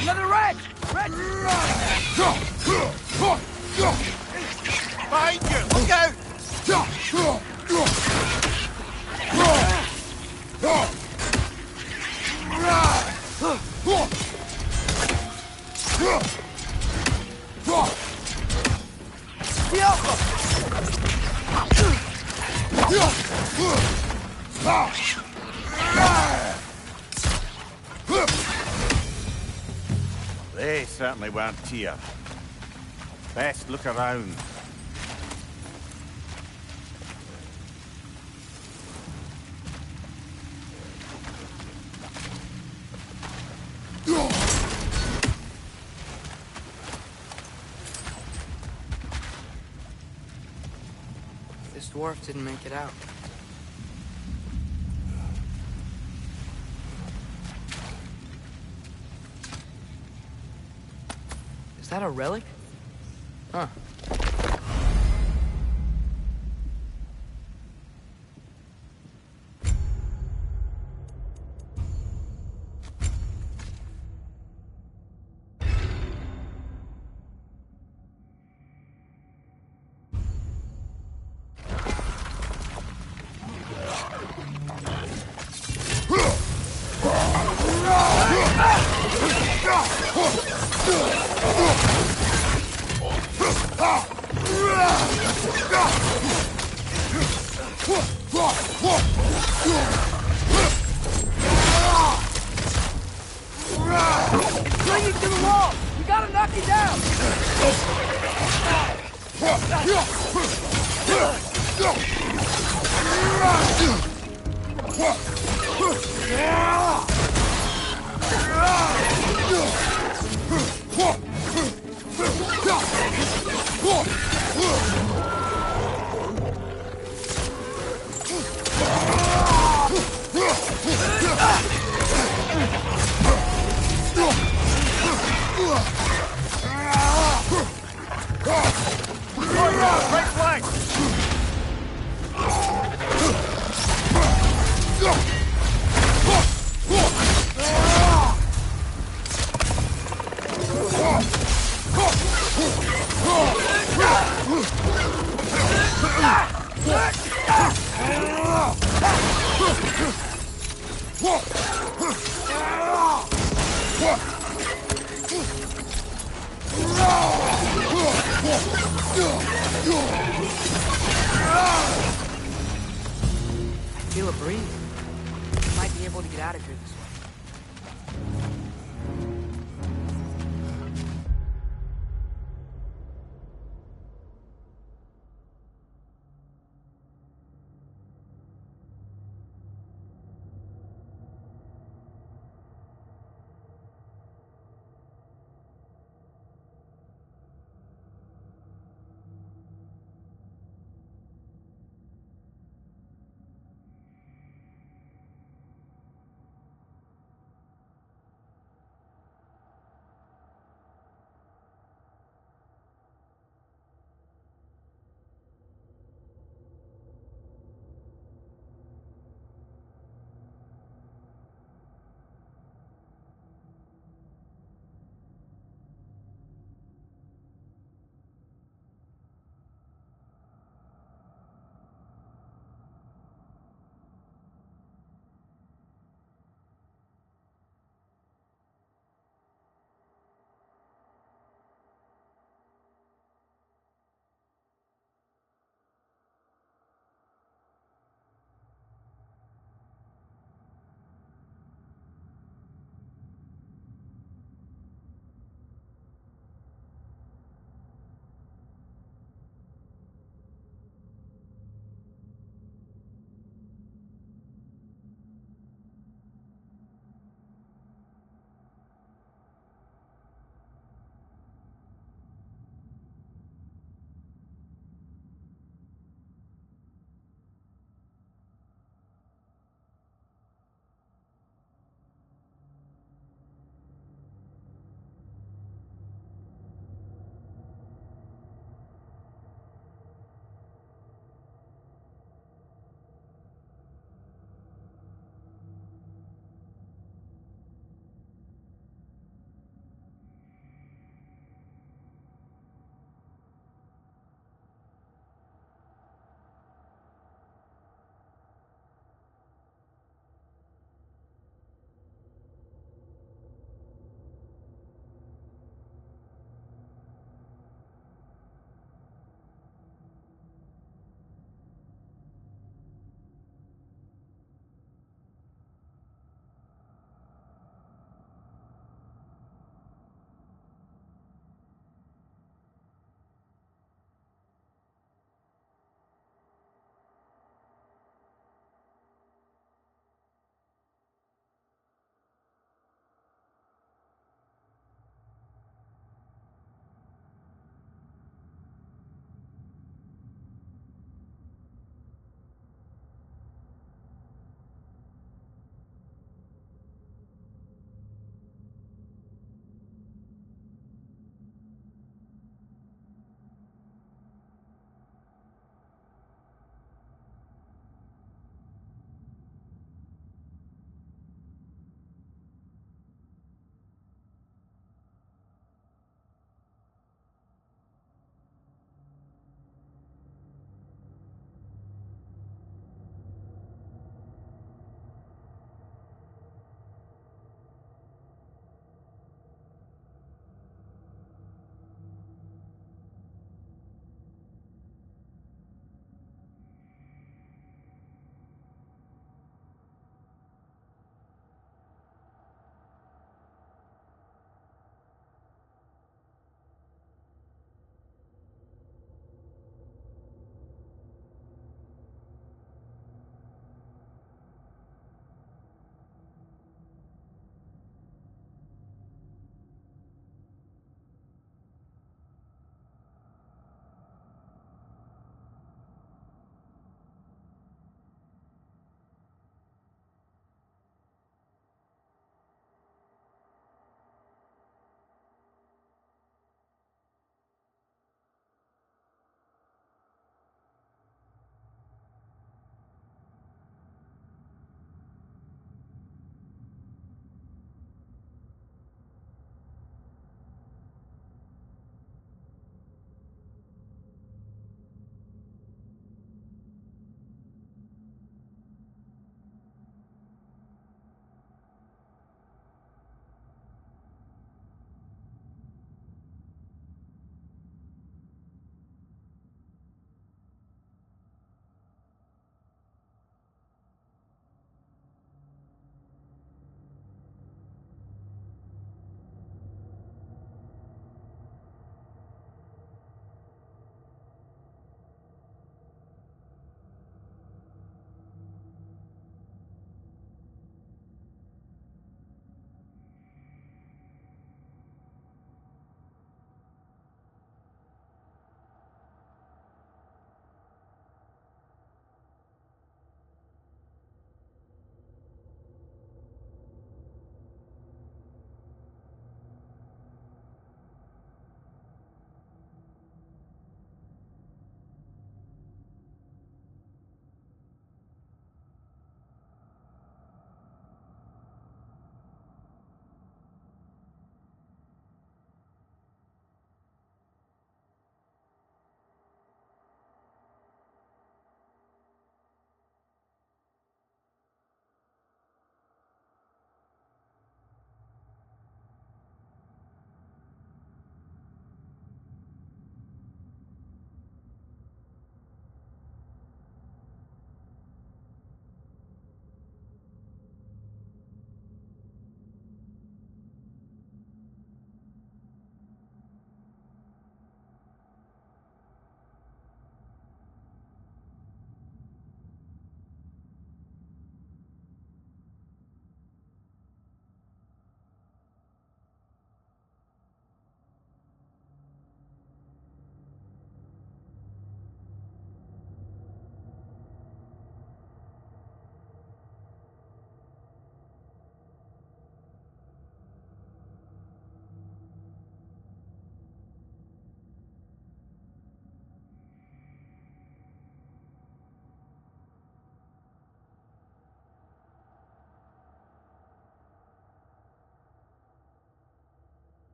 Another red! Red! Behind you! Look out! They certainly weren't Tyr. Best look around. This dwarf didn't make it out. Is that a relic? Huh. It's clinging to the wall! We gotta knock it down! Right flank! feel a breeze. We might be able to get out of here this way.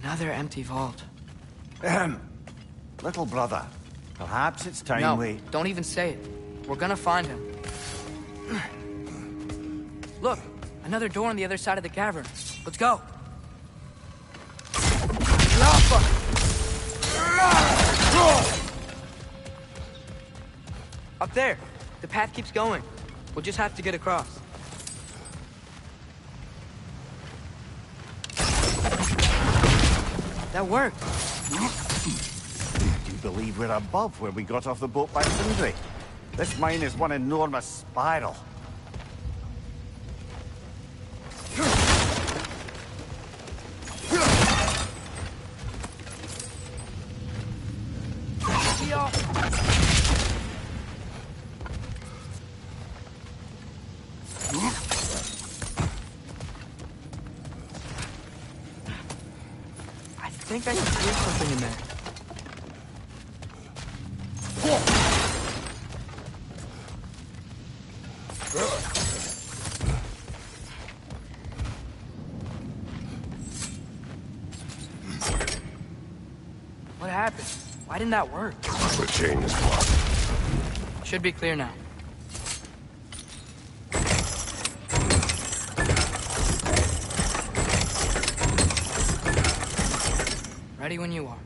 Another empty vault. Little brother, perhaps it's time No, we... don't even say it. We're gonna find him. Look, another door on the other side of the cavern. Let's go. Up there. The path keeps going. We'll just have to get across. That worked. Do you believe we're above where we got off the boat by Sindri? This mine is one enormous spiral. I think I can see something in there. What happened? Why didn't that work? The chain is blocked. Should be clear now. Ready when you are.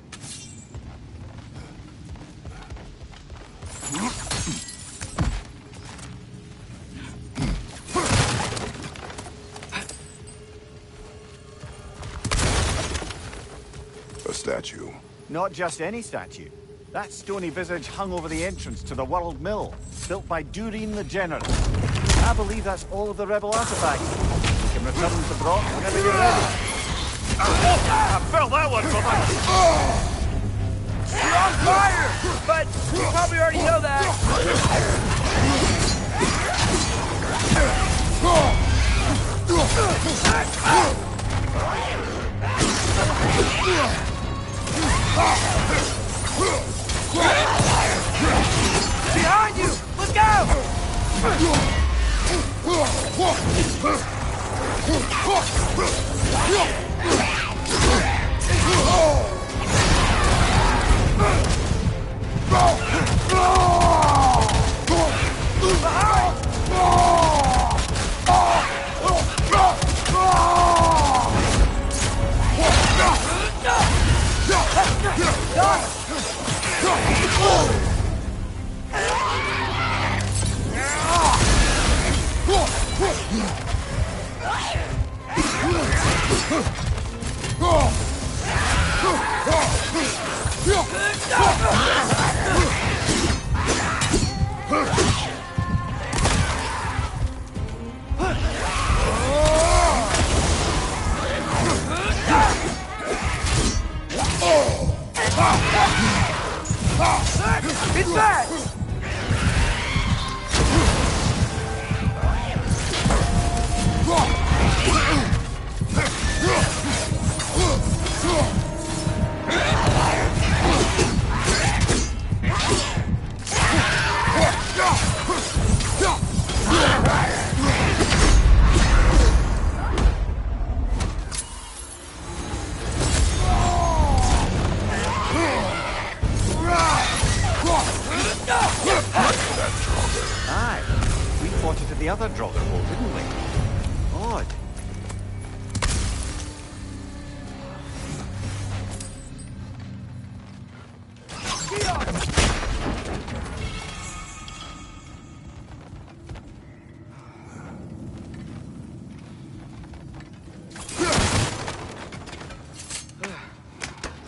A statue. Not just any statue. That stony visage hung over the entrance to the World Mill, built by Durin the Generous. I believe that's all of the rebel artifacts. We can return them to Brock whenever you're ready. I felt that one, brother! You're on fire! But you probably already know that. Behind you! Look out! It's back! Aye. We fought it at the other Draugr hole, didn't we? Odd.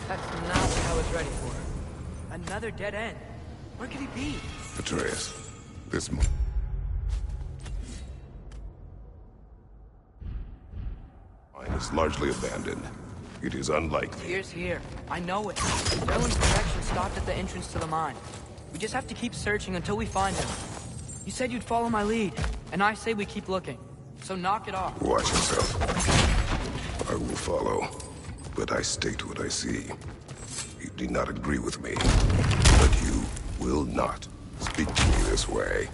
That's not what I was ready for. Another dead end. Where could he be? Atreus, this mine is largely abandoned. It is unlikely. Here's here. I know it. Merlin's protection stopped at the entrance to the mine. We just have to keep searching until we find him. You said you'd follow my lead, and I say we keep looking. So knock it off. Watch yourself. I will follow, but I state what I see. You do not agree with me, but you will not speak to me this way.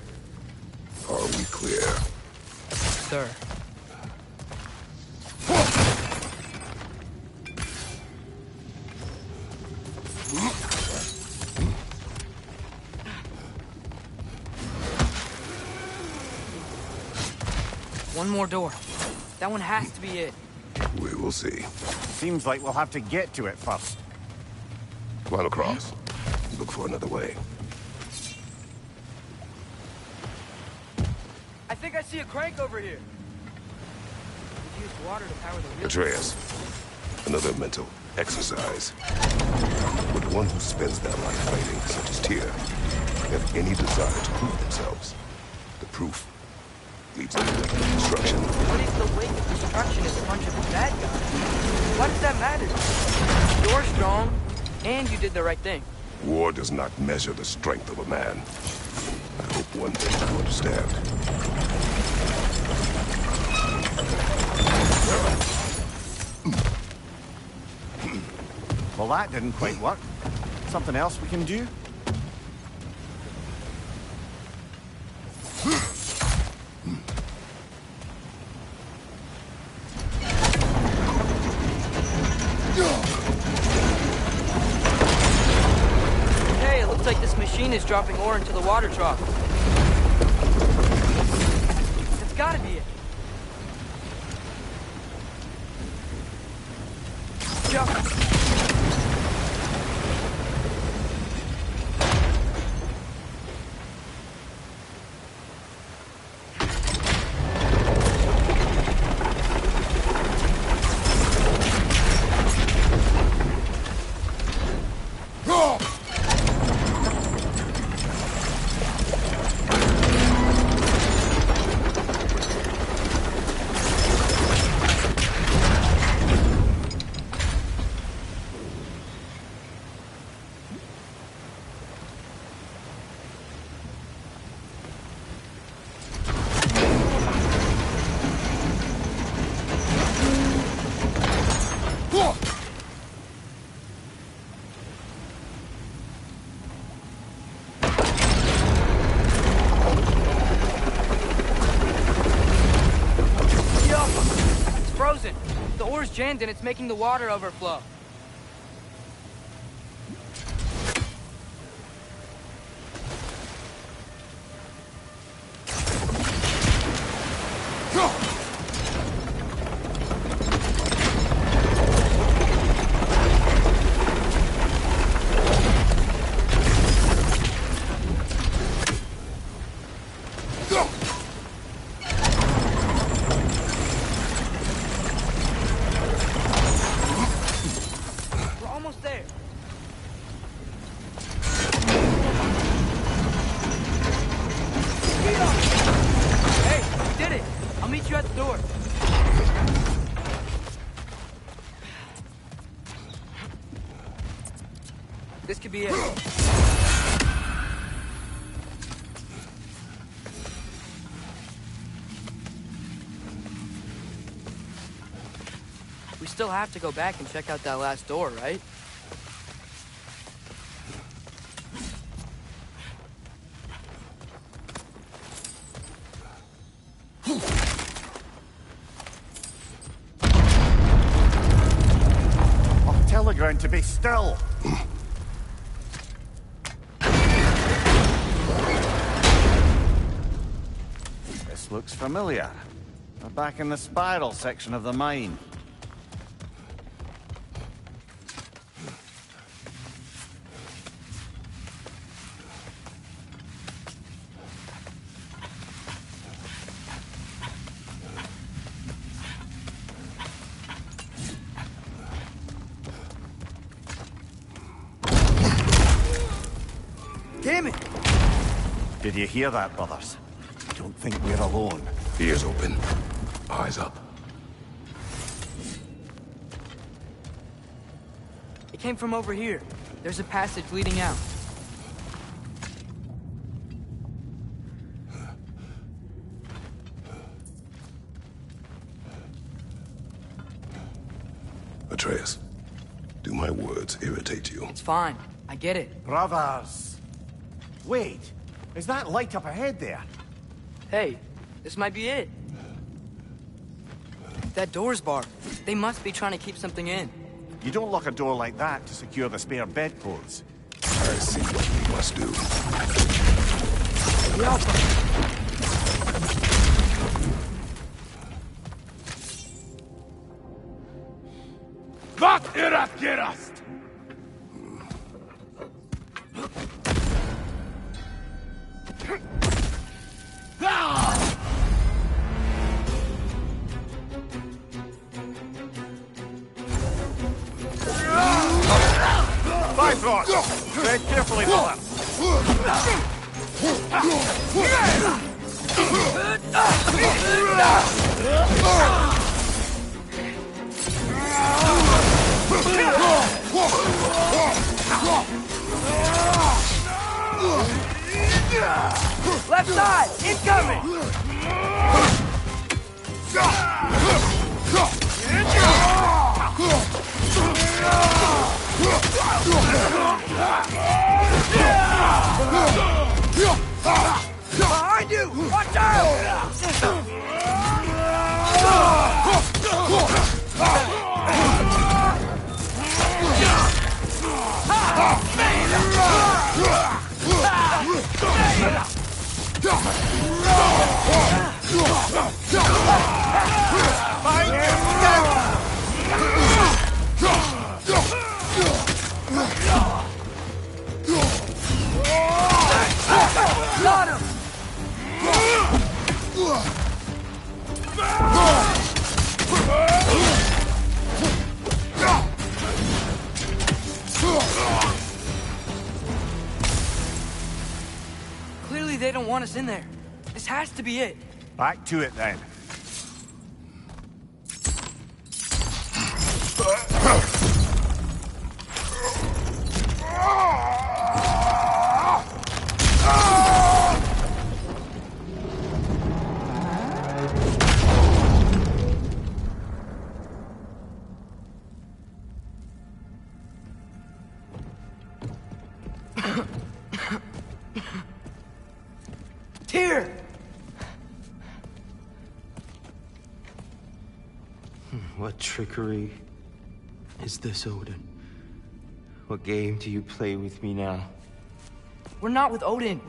Are we clear? Sir. One more door. That one has to be it. We will see. Seems like we'll have to get to it first. Climb across. Look for another way. I think I see a crank over here. We've used water to power the wheel. Atreus, another mental exercise. Would one who spends their life fighting, such as Tyr, have any desire to prove themselves? The proof leads them to destruction. What if the wake of destruction is a bunch of bad guys? Why does that matter? You're strong, and you did the right thing. War does not measure the strength of a man. I hope one day you understand. Well, that didn't quite work. Something else we can do? Hey, it looks like this machine is dropping ore into the water trough. That's gotta be it. Jump. The ore's jammed and it's making the water overflow. This could be it. We still have to go back and check out that last door, right? I'll tell the ground to be still. Looks familiar. We're back in the spiral section of the mine. Damn it! Did you hear that, brothers? Don't think we're alone. Ears open. Eyes up. It came from over here. There's a passage leading out. Atreus, do my words irritate you? It's fine. I get it. Brothers! Wait, is that light up ahead there? Hey, this might be it. That door's barred. They must be trying to keep something in. You don't lock a door like that to secure the spare bedclothes. I see what we must do. Vad är att gerast? Bifrost! Tread carefully, fella. Left side! Incoming! Behind you! Watch Got him! Clearly they don't want us in there. This has to be it. Back to it, then. Here! What trickery is this, Odin? What game do you play with me now? We're not with Odin.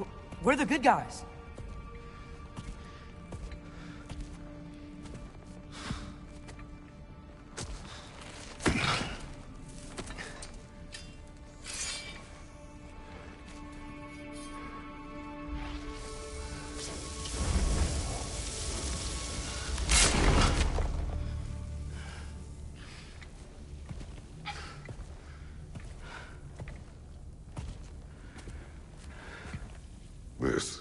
We're the good guys. This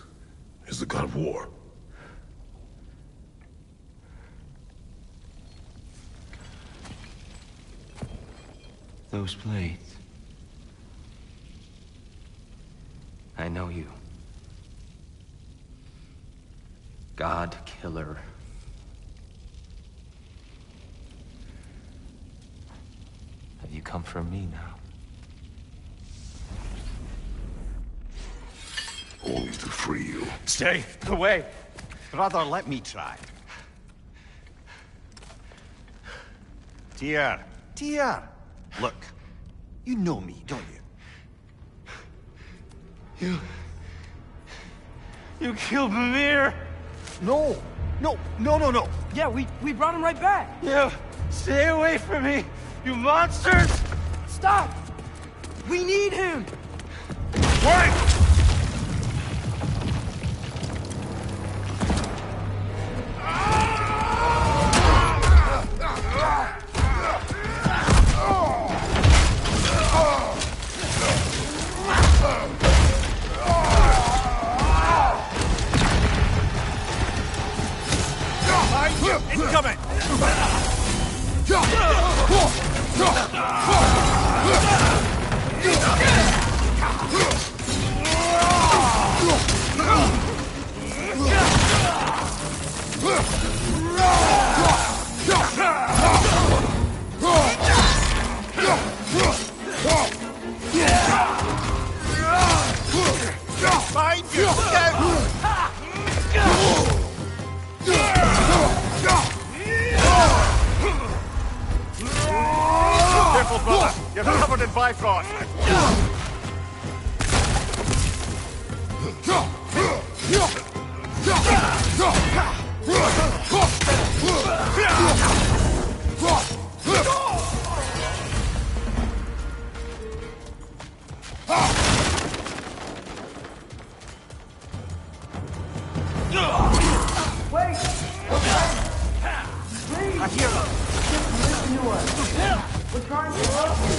is the God of War. Those blades. I know you. God Killer. Have you come for me now? Only to free you. Stay away. Brother, let me try. Tyr. Tyr. Look, you know me, don't you? You killed Mimir! No. No. Yeah, we brought him right back. You stay away from me, you monsters! Stop! We need him! Wait! Incoming! Behind you! Look out! Careful, brother. You're covered in Bifrost. trying to help you.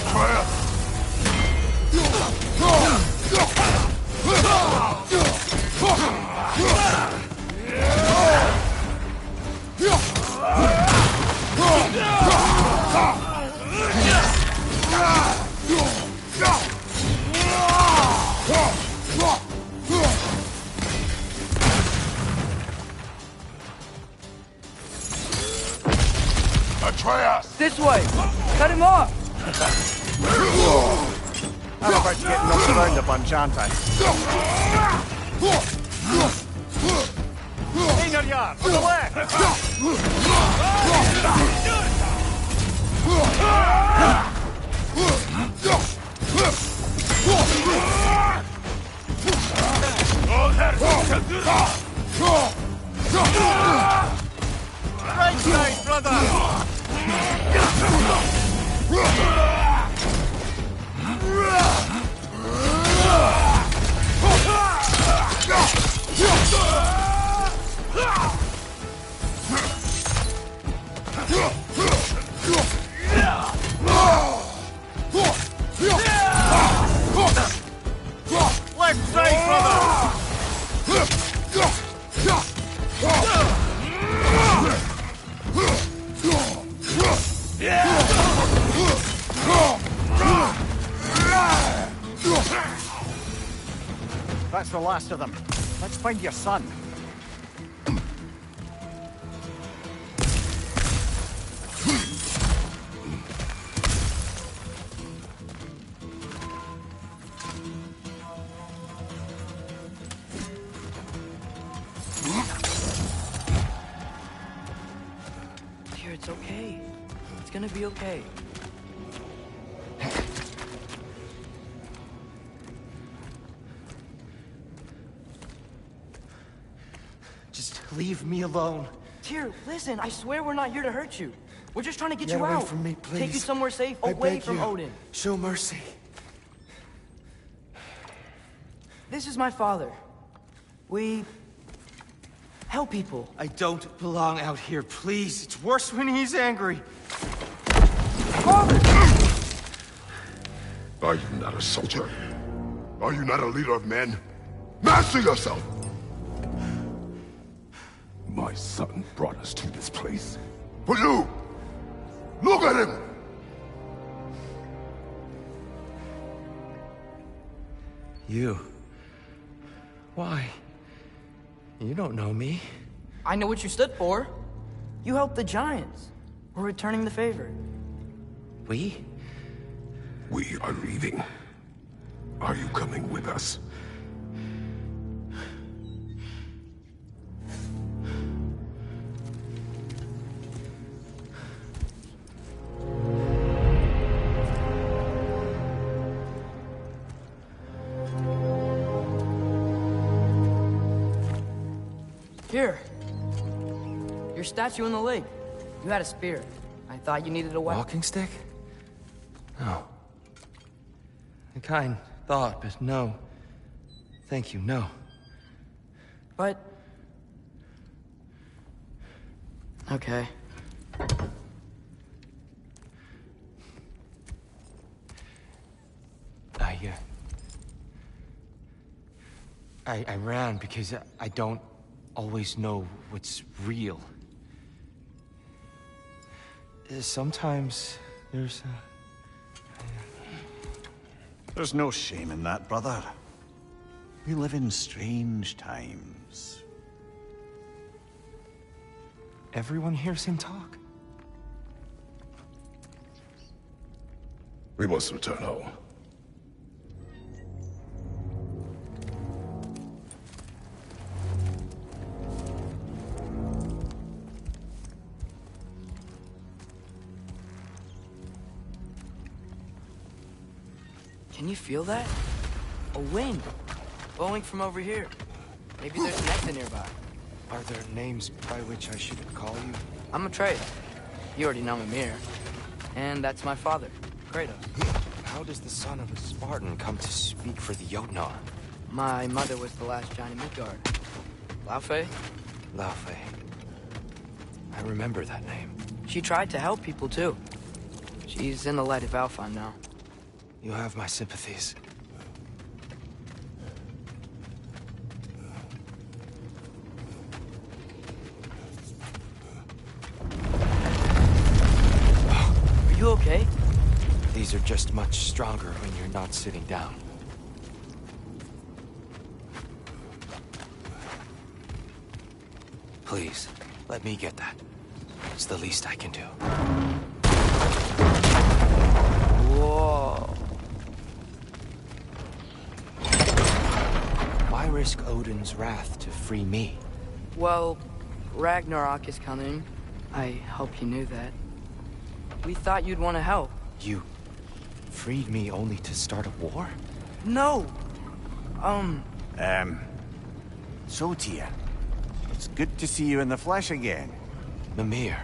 Atreus! This way! Cut him off! I'm about to get knocked around a bunch, aren't I? Yard, on the left! Right side, brother! Left side, brother! That's the last of them. Let's find your son. Dear, it's okay. It's gonna be okay. Just leave me alone. Tyr, listen, I swear we're not here to hurt you. We're just trying to get Get you away out. from me, please. Take you somewhere safe, I away beg from you. Odin. Show mercy. This is my father. We help people. I don't belong out here, please. It's worse when he's angry. Father! Are you not a soldier? Are you not a leader of men? Master yourself! My son brought us to this place. For you! Look at him! You? Why? You don't know me. I know what you stood for. You helped the Giants. We're returning the favor. We? We are leaving. Are you coming with us? Here. Your statue in the lake. You had a spear. I thought you needed a weapon. Walking stick? No. A kind thought, but no. Thank you, no. But... okay. I ran because I don't always know what's real. Sometimes there's There's no shame in that, brother. We live in strange times. Everyone hears him talk. We must return home. Can you feel that? A wind. Blowing from over here. Maybe there's an exit nearby. Are there names by which I should call you? I'm Atreus. You already know Mimir. And that's my father, Kratos. How does the son of a Spartan come to speak for the Jotnar? My mother was the last giant in Midgard. Laufey? Laufey. I remember that name. She tried to help people, too. She's in the light of Alfheim now. You have my sympathies. Are you okay? These are just much stronger when you're not sitting down. Please, let me get that. It's the least I can do. Whoa. Why risk Odin's wrath to free me? Well, Ragnarok is coming. I hope you knew that. We thought you'd want to help. You freed me only to start a war? No! So, Tyr, it's good to see you in the flesh again. Mimir,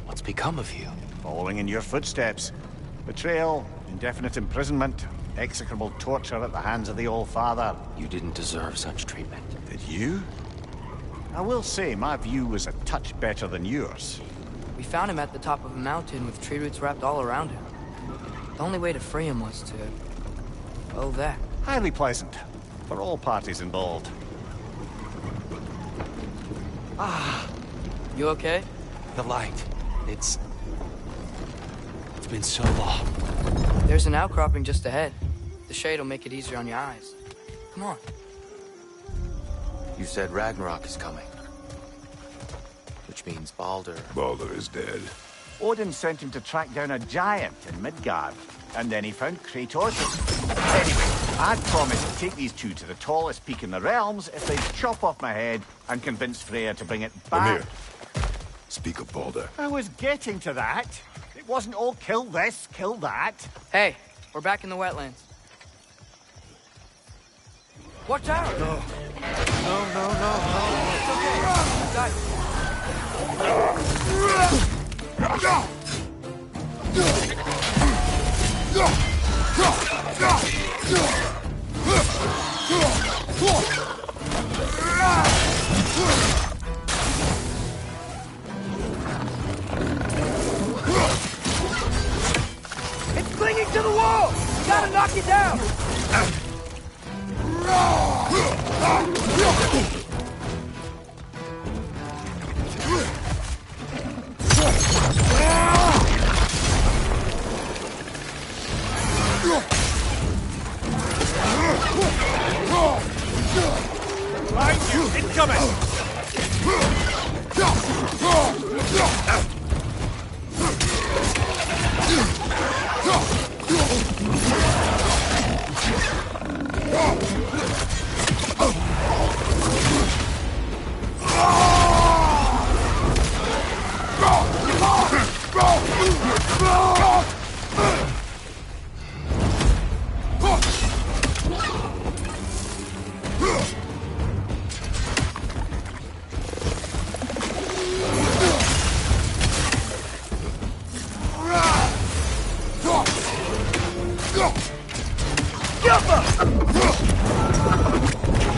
what's become of you? Following in your footsteps. Betrayal, indefinite imprisonment, execrable torture at the hands of the All-Father. You didn't deserve such treatment. Did you? I will say, my view was a touch better than yours. We found him at the top of a mountain with tree roots wrapped all around him. The only way to free him was to... well, that. Highly pleasant, for all parties involved. You okay? The light. It's been so long. There's an outcropping just ahead. The shade will make it easier on your eyes. Come on. You said Ragnarok is coming. Which means Baldur. Baldur is dead. Odin sent him to track down a giant in Midgard, and then he found Kratos. Anyway, I'd promised to take these two to the tallest peak in the realms if they'd chop off my head and convince Freya to bring it back. Mimir, speak of Baldur. I was getting to that. It wasn't all kill this, kill that. Hey, we're back in the wetlands. Watch out! No. No. It's okay. I got you. It's clinging to the wall! You gotta knock it down! Behind you, incoming!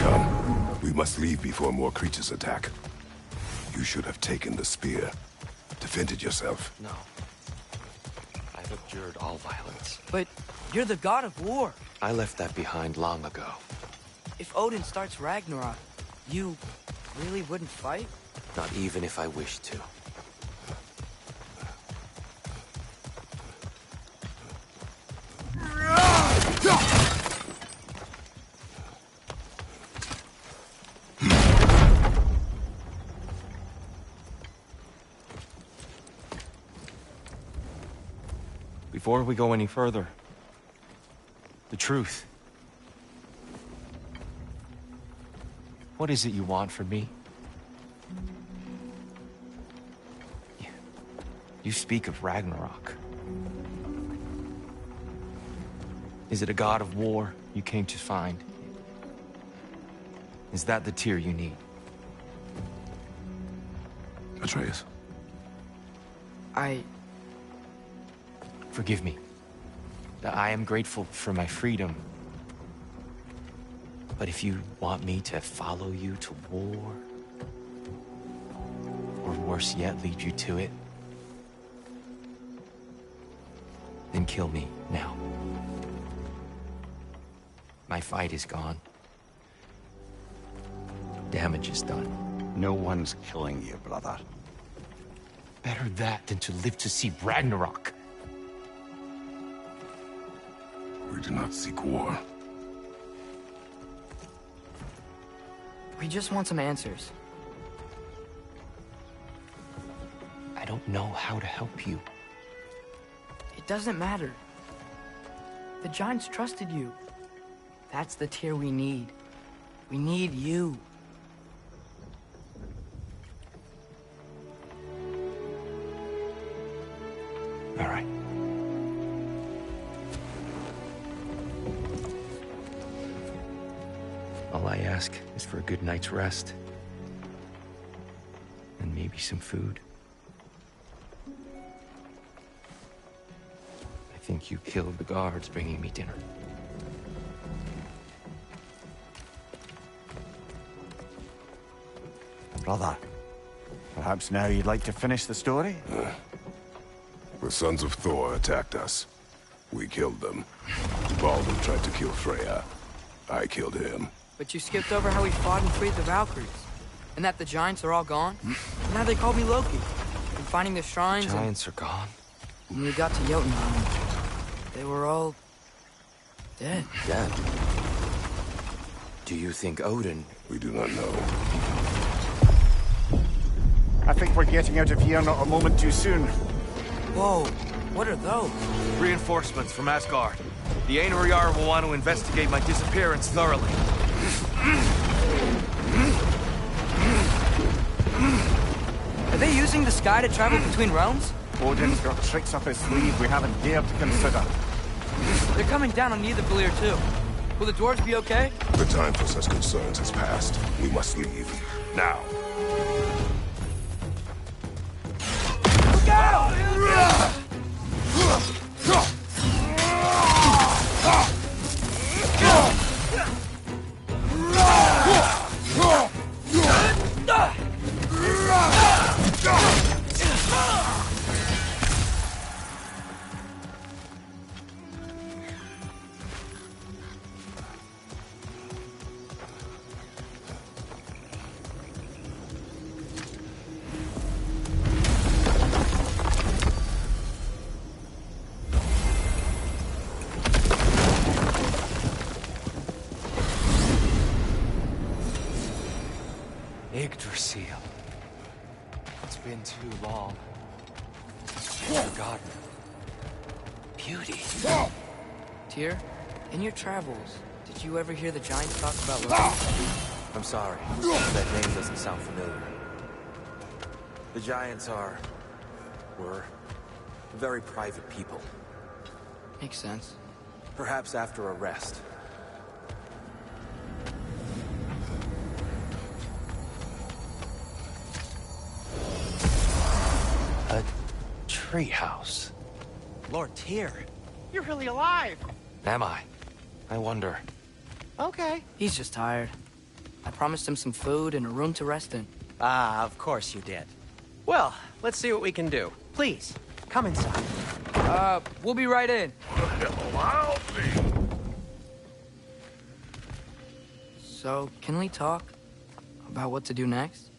Come. We must leave before more creatures attack. You should have taken the spear. Defended yourself. No. I've abjured all violence. But you're the god of war. I left that behind long ago. If Odin starts Ragnarok, you really wouldn't fight? Not even if I wished to. Before we go any further, the truth. What is it you want from me? You speak of Ragnarok. Is it a god of war you came to find? Is that the Tyr you need? Atreus. Forgive me. I am grateful for my freedom. But if you want me to follow you to war, or worse yet, lead you to it, Then kill me, now. My fight is gone. Damage is done. No one's killing you, brother. Better that than to live to see Ragnarok. We do not seek war. We just want some answers. I don't know how to help you. It doesn't matter. The Giants trusted you. That's the Tyr we need. We need you. All right. All I ask is for a good night's rest. And maybe some food. I think you killed the guards bringing me dinner. Brother, perhaps now you'd like to finish the story? The sons of Thor attacked us. We killed them. Baldur tried to kill Freya. I killed him. But you skipped over how we fought and freed the Valkyries. And that the Giants are all gone. And now they call me Loki. And finding the shrines Giants are gone. When we got to Jotunheim, they were all... dead. Dead? Do you think Odin... We do not know. I think we're getting out of here not a moment too soon. Whoa, what are those? Reinforcements from Asgard. The Einherjar will want to investigate my disappearance thoroughly. Are they using the sky to travel between realms? Odin's got tricks up his sleeve we haven't dared to consider. They're coming down on Nidavellir too. Will the dwarves be okay? The time for such concerns has passed. We must leave. Now. Look out! Yggdrasil. It's been too long. Forgotten. Beauty. Tyr, in your travels, did you ever hear the Giants talk about Loki? I'm sorry. That name doesn't sound familiar. The Giants were very private people. Makes sense. Perhaps after a rest. A treehouse. Lord Tyr, you're really alive. Am I? I wonder. Okay. He's just tired. I promised him some food and a room to rest in. Ah, of course you did. Well, let's see what we can do. Please, come inside. We'll be right in. So, can we talk about what to do next?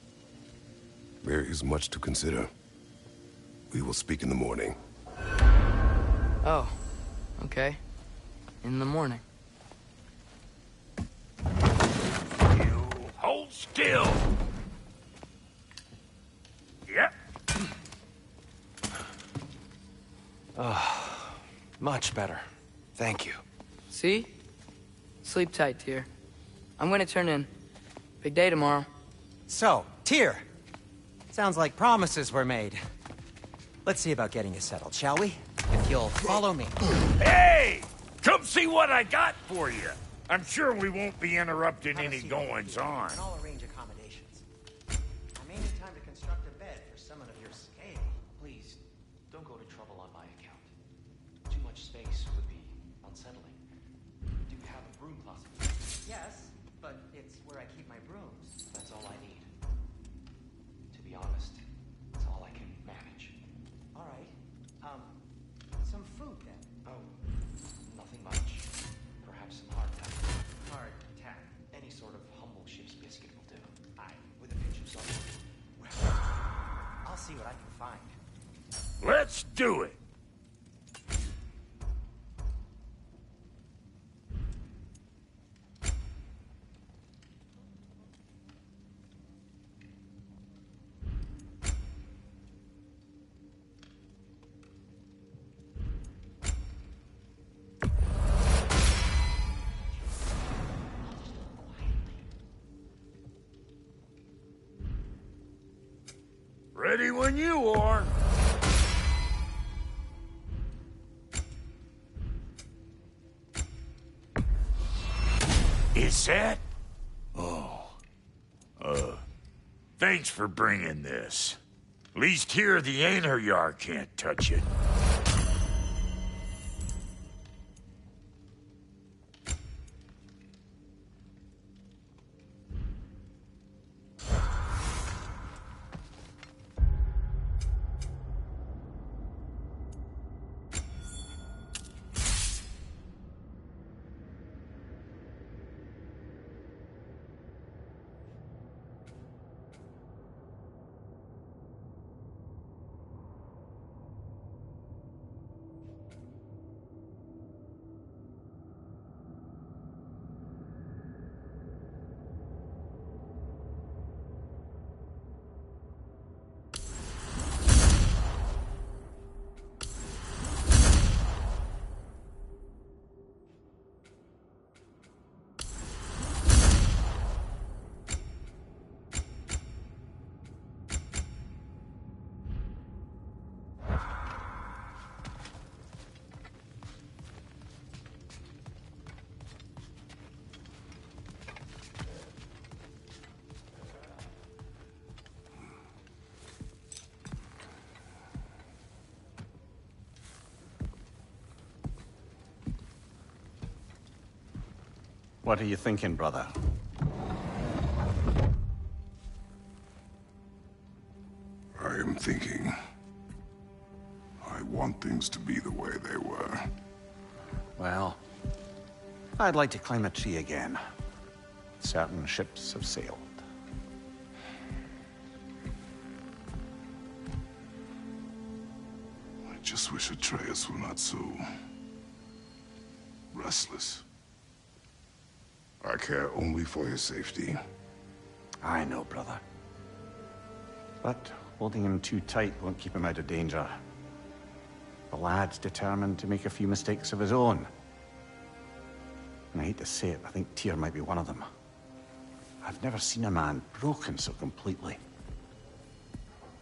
There is much to consider. We will speak in the morning. Oh, okay. In the morning. You hold still. Yep. Much better. Thank you. See? Sleep tight, Tyr. I'm gonna turn in. Big day tomorrow. So, Tyr. Sounds like promises were made. Let's see about getting you settled, shall we? If you'll follow me. Hey! Come see what I got for you. I'm sure we won't be interrupting any goings-on. And I'll arrange accommodations. I may need time to construct a bed for someone of your scale. Please, don't go to trouble on my account. Too much space would be unsettling. Do you have a broom closet? Yes, but it's where I keep my brooms. That's all I need. To be honest, it's all I can manage. All right. Some food then. Let's do it. Ready when you are. Is that? Oh. Thanks for bringing this. Least here the Einherjar can't touch it. What are you thinking, brother? I am thinking. I want things to be the way they were. Well, I'd like to climb a tree again. Certain ships have sailed. I just wish Atreus were not so restless. I care only for his safety. I know, brother. But holding him too tight won't keep him out of danger. The lad's determined to make a few mistakes of his own. And I hate to say it, I think Tyr might be one of them. I've never seen a man broken so completely.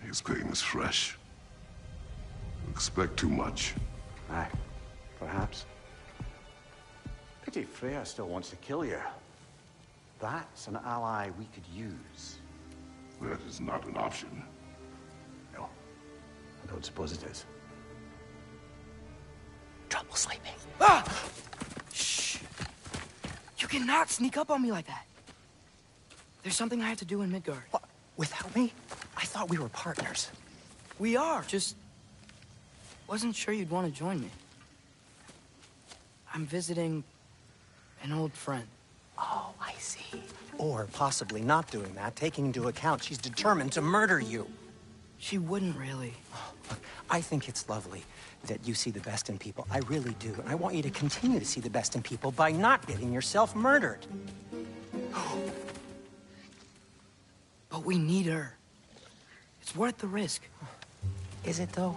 His pain is fresh. You expect too much. Aye, perhaps. Pity Freya still wants to kill you. That's an ally we could use. That is not an option. No, I don't suppose it is. Trouble sleeping. Ah! Shh! You cannot sneak up on me like that. There's something I have to do in Midgard. What? Without me? I thought we were partners. We are. Just wasn't sure you'd want to join me. I'm visiting an old friend. Oh, I see. Or possibly not doing that, taking into account she's determined to murder you. She wouldn't really. Look, I think it's lovely that you see the best in people. I really do. And I want you to continue to see the best in people by not getting yourself murdered. But we need her. It's worth the risk. Is it, though?